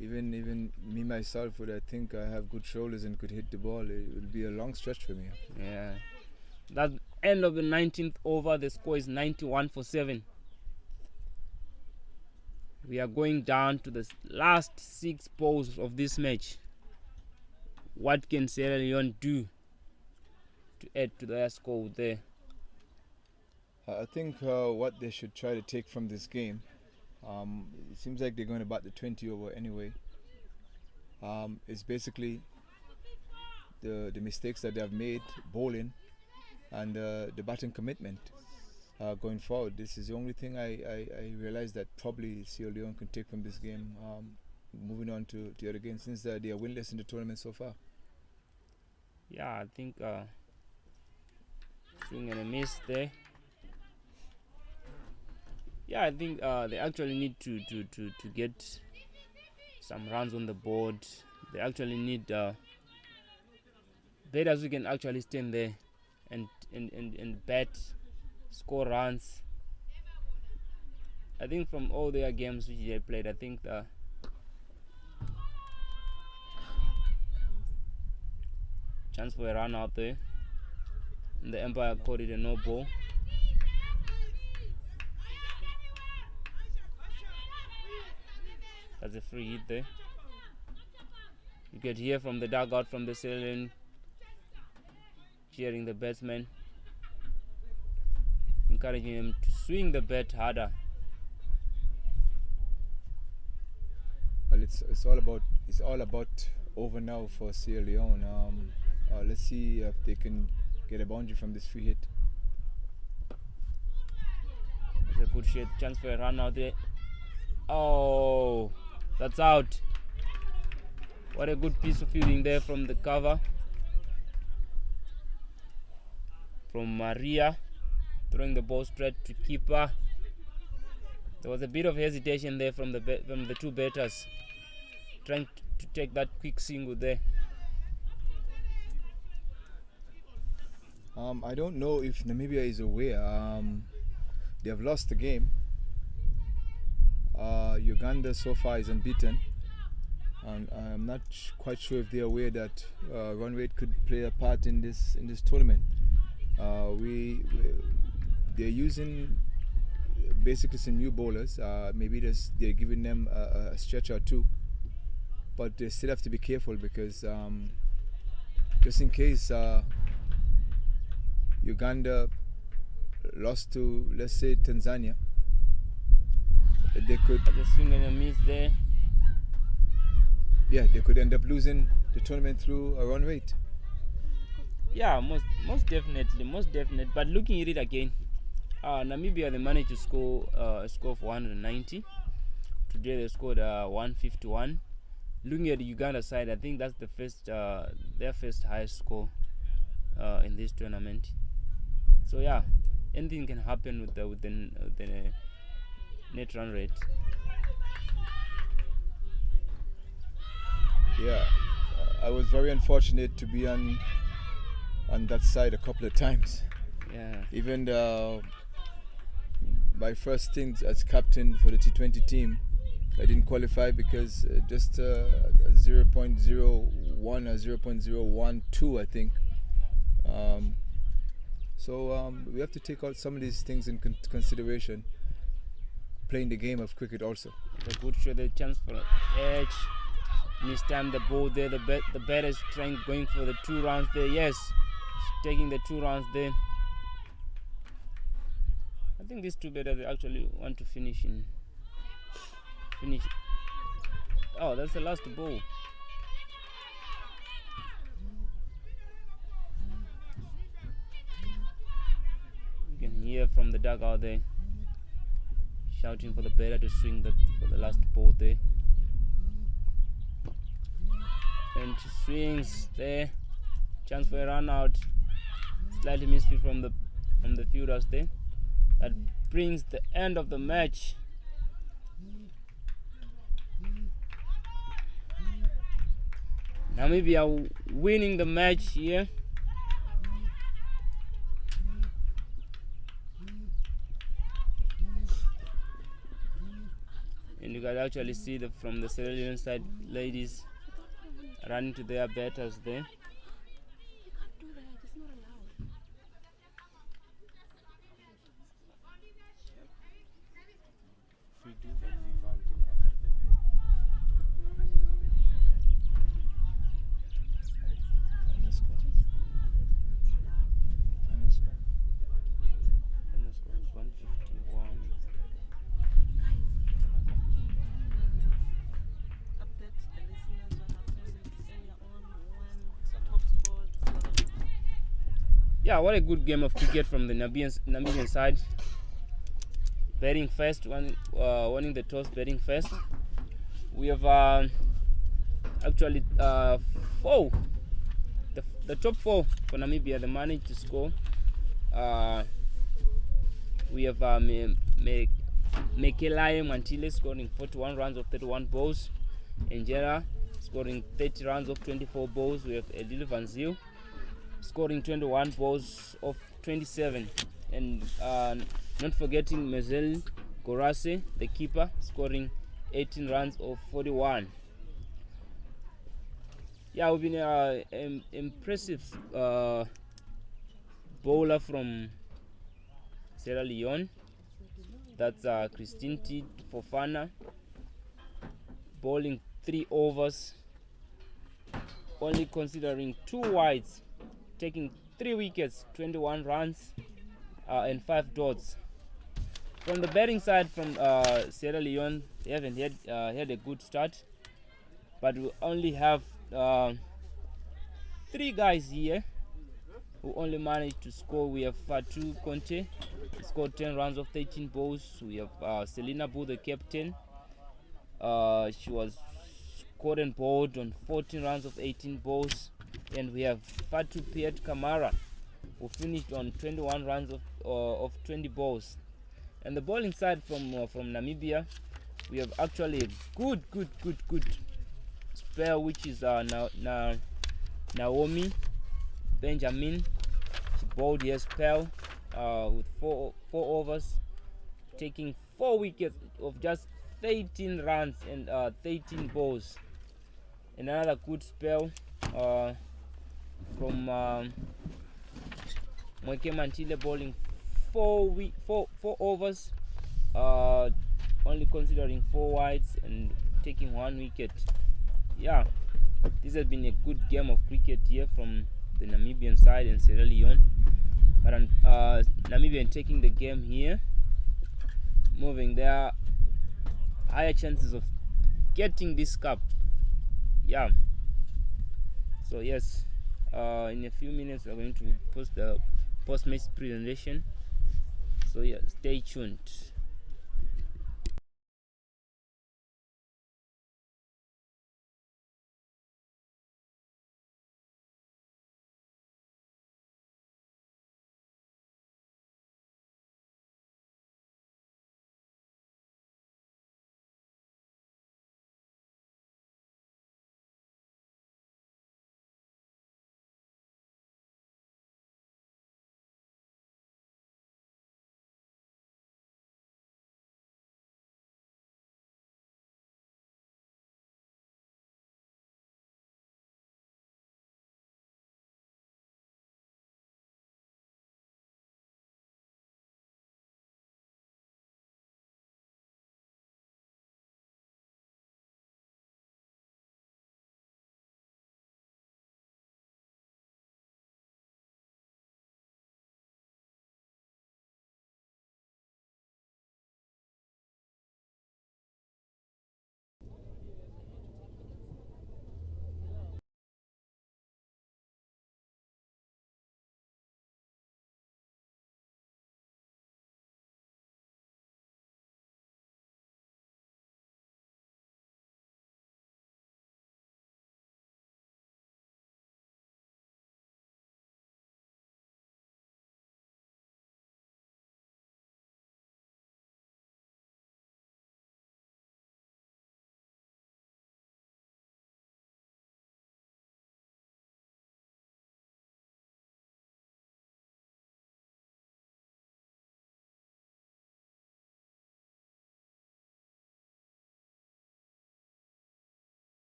Even me myself would, I think I have good shoulders and could hit the ball. It will be a long stretch for me. Yeah. That's end of the 19th over. The score is 91 for 7. We are going down to the last 6 balls of this match. What can Sierra Leone do to add to their score there? I think what they should try to take from this game, it seems like they're going to bat the 20 over anyway, is basically the mistakes that they have made bowling and the batting commitment going forward. This is the only thing I realized that probably Sierra Leone can take from this game, moving on to the other games, since they are winless in the tournament so far. Yeah, I think swing and a miss there. Yeah, I think they actually need to get some runs on the board. They actually need batters who can actually stand there and bat, score runs. I think from all their games which they played, I think chance for a run out there, and the umpire called it a no ball. That's a free hit there. You could hear from the dugout from the Sierra cheering the batsman, encouraging him to swing the bat harder. Well, it's all about over now for Sierra Leone. Let's see if they can get a boundary from this free hit. It's a good shot, chance for a run out there. Oh, that's out. What a good piece of fielding there from the cover. From Maria, throwing the ball straight to keeper. There was a bit of hesitation there from the two batters, trying to take that quick single there. I don't know if Namibia is aware. They have lost the game. Uganda so far is unbeaten, and I'm not quite sure if they're aware that run rate could play a part in this tournament. They're using basically some new bowlers. Maybe they're giving them a stretch or two, but they still have to be careful because just in case Uganda lost to, let's say, Tanzania, they could, The swing and a miss there. yeah, they could end up losing the tournament through a run rate. Yeah, most definitely. But looking at it again, Namibia, they managed to score a score of 190. Today they scored 151. Looking at the Uganda side, I think that's the first their first highest score in this tournament. So yeah, anything can happen with the net run rate. Yeah, I was very unfortunate to be on that side a couple of times. Yeah. Even my first stint as captain for the T20 team, I didn't qualify because just 0.01 or 0.012, I think. So we have to take out some of these things in consideration. Playing the game of cricket also. A good shot, the chance for edge. Mistime the ball there. The batter is going for the 2 runs there. Yes, taking the 2 runs there. I think these 2 batters actually want to finish. Oh, that's the last ball. You can hear from the dugout there, shouting for the batter to swing for the last ball there. And she swings there. Chance for a run out. Slightly misfield from the fielders there. That brings the end of the match. Namibia winning the match here. And you can actually see from the Sierra Leone side, ladies running to their batters there. Yeah, what a good game of cricket from the Namibian side. Batting first, winning the toss, batting first. We have actually 4. The top 4 for Namibia, they managed to score. We have Mekelaye Mantile scoring 41 runs of 31 balls. Angela scoring 30 runs of 24 balls. We have Edil Van Zyl scoring 21 balls of 27, and not forgetting Mezel Gorase, the keeper, scoring 18 runs of 41. Yeah, we've been an impressive bowler from Sierra Leone. That's Christine T. Fofana, bowling 3 overs, only considering 2 wides, taking 3 wickets, 21 runs, and 5 dots. From the batting side, from Sierra Leone, they haven't had a good start, but we only have 3 guys here who only managed to score. We have Fatu Conte, he scored 10 runs of 13 balls. We have Selina Bu, the captain. She was scored and bowled on 14 runs of 18 balls. And we have Fatu Piet Kamara, who finished on 21 runs of 20 balls. And the bowling side from Namibia, we have actually a good spell, which is Naomi Benjamin. She bowled her spell with 4 overs, taking 4 wickets of just 13 runs and 13 balls. And another good spell from Mweke Mantile, bowling 4 overs, only considering 4 wides and taking 1 wicket. Yeah, this has been a good game of cricket here from the Namibian side and Sierra Leone. but Namibia taking the game here, moving there, higher chances of getting this cup. Yeah. So yes, in a few minutes we're going to post the post-match presentation. So yeah, stay tuned.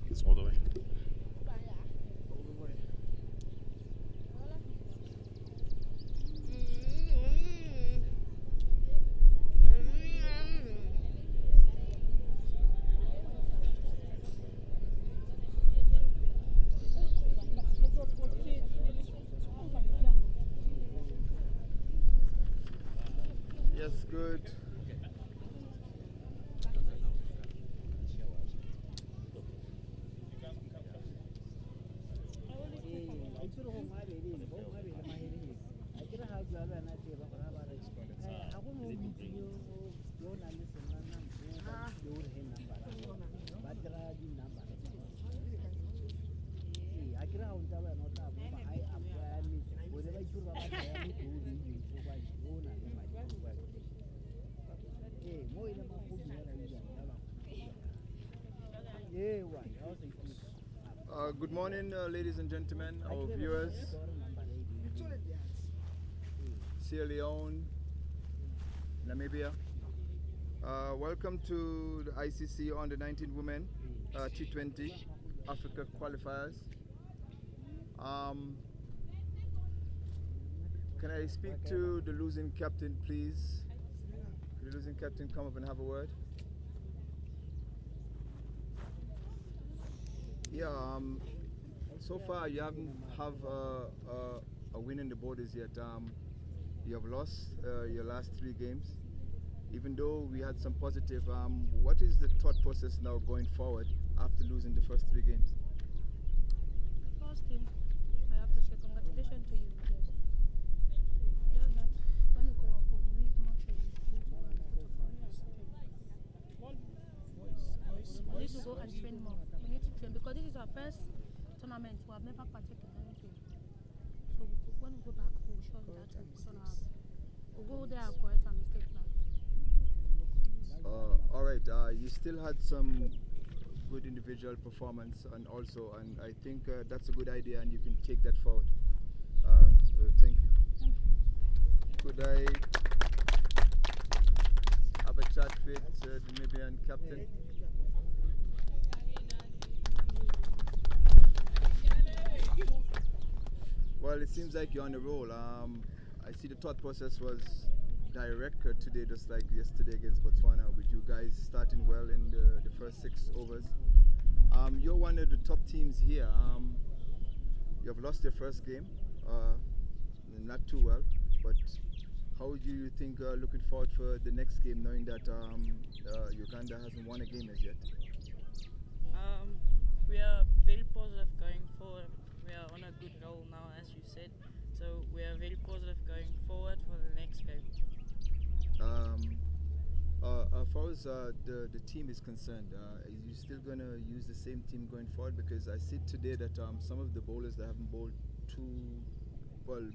It's all the way. Yes, good. Good morning, ladies and gentlemen, our viewers. Sierra Leone, Namibia. Welcome to the ICC Under 19 Women T20 Africa Qualifiers. Can I speak to the losing captain, please? Could the losing captain come up and have a word? Yeah, so far you haven't have a win in the borders yet. You have lost your last 3 games. Even though we had some positive, what is the thought process now going forward after losing the first 3 games? First thing, I have to say congratulations to you because just that when you go up, we need more to do to go and put up our best. We need to go and train more. We need to train because this is our first tournament. We have never partaken in anything. So we when we go back, we'll show them that we'll go there and correct our mistake now. All right. You still had some good individual performance, and I think that's a good idea, and you can take that forward. Thank you. Could I have a chat with the Namibian captain? Well, it seems like you're on a roll. I see the thought process was direct today, just like yesterday against Botswana, with you guys starting well in the first 6 overs. You're one of the top teams here. You have lost your first game, not too well, but how do you think, looking forward for the next game, knowing that Uganda hasn't won a game as yet? We are very positive going forward. We are on a good roll now, as you said, so we are very positive going forward for the next game. As far as the team is concerned, are you still going to use the same team going forward? Because I see today that some of the bowlers that haven't bowled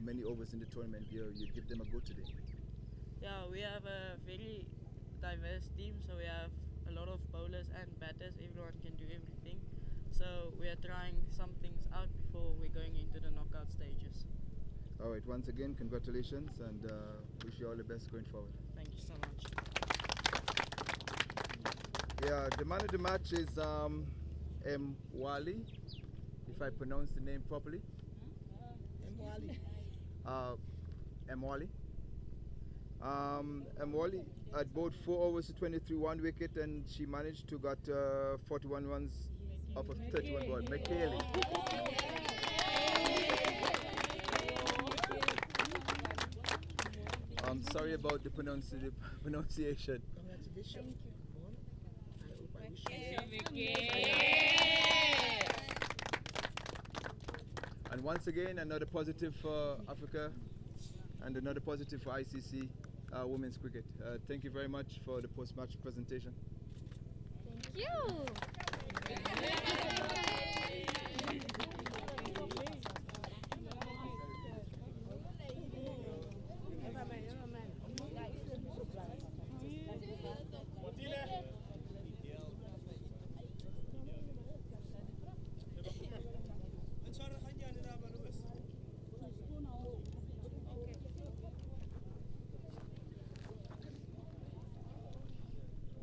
many overs in the tournament, you give them a go today. Yeah, we have a very diverse team, so we have a lot of bowlers and batters. Everyone can do everything. So we are trying some things out before we're going into the knockout stages. All right, once again, congratulations, and wish you all the best going forward. Thank you so much. Yeah, the man of the match is Mwali, if I pronounce the name properly. Mwali. Mwali had bowled 4 overs to 23, 1 wicket, and she managed to got 41 runs off of 31 balls. McKaylee. I'm sorry about the pronunciation. Congratulations. And once again, another positive for Africa and another positive for ICC women's cricket. Thank you very much for the post-match presentation. Thank you.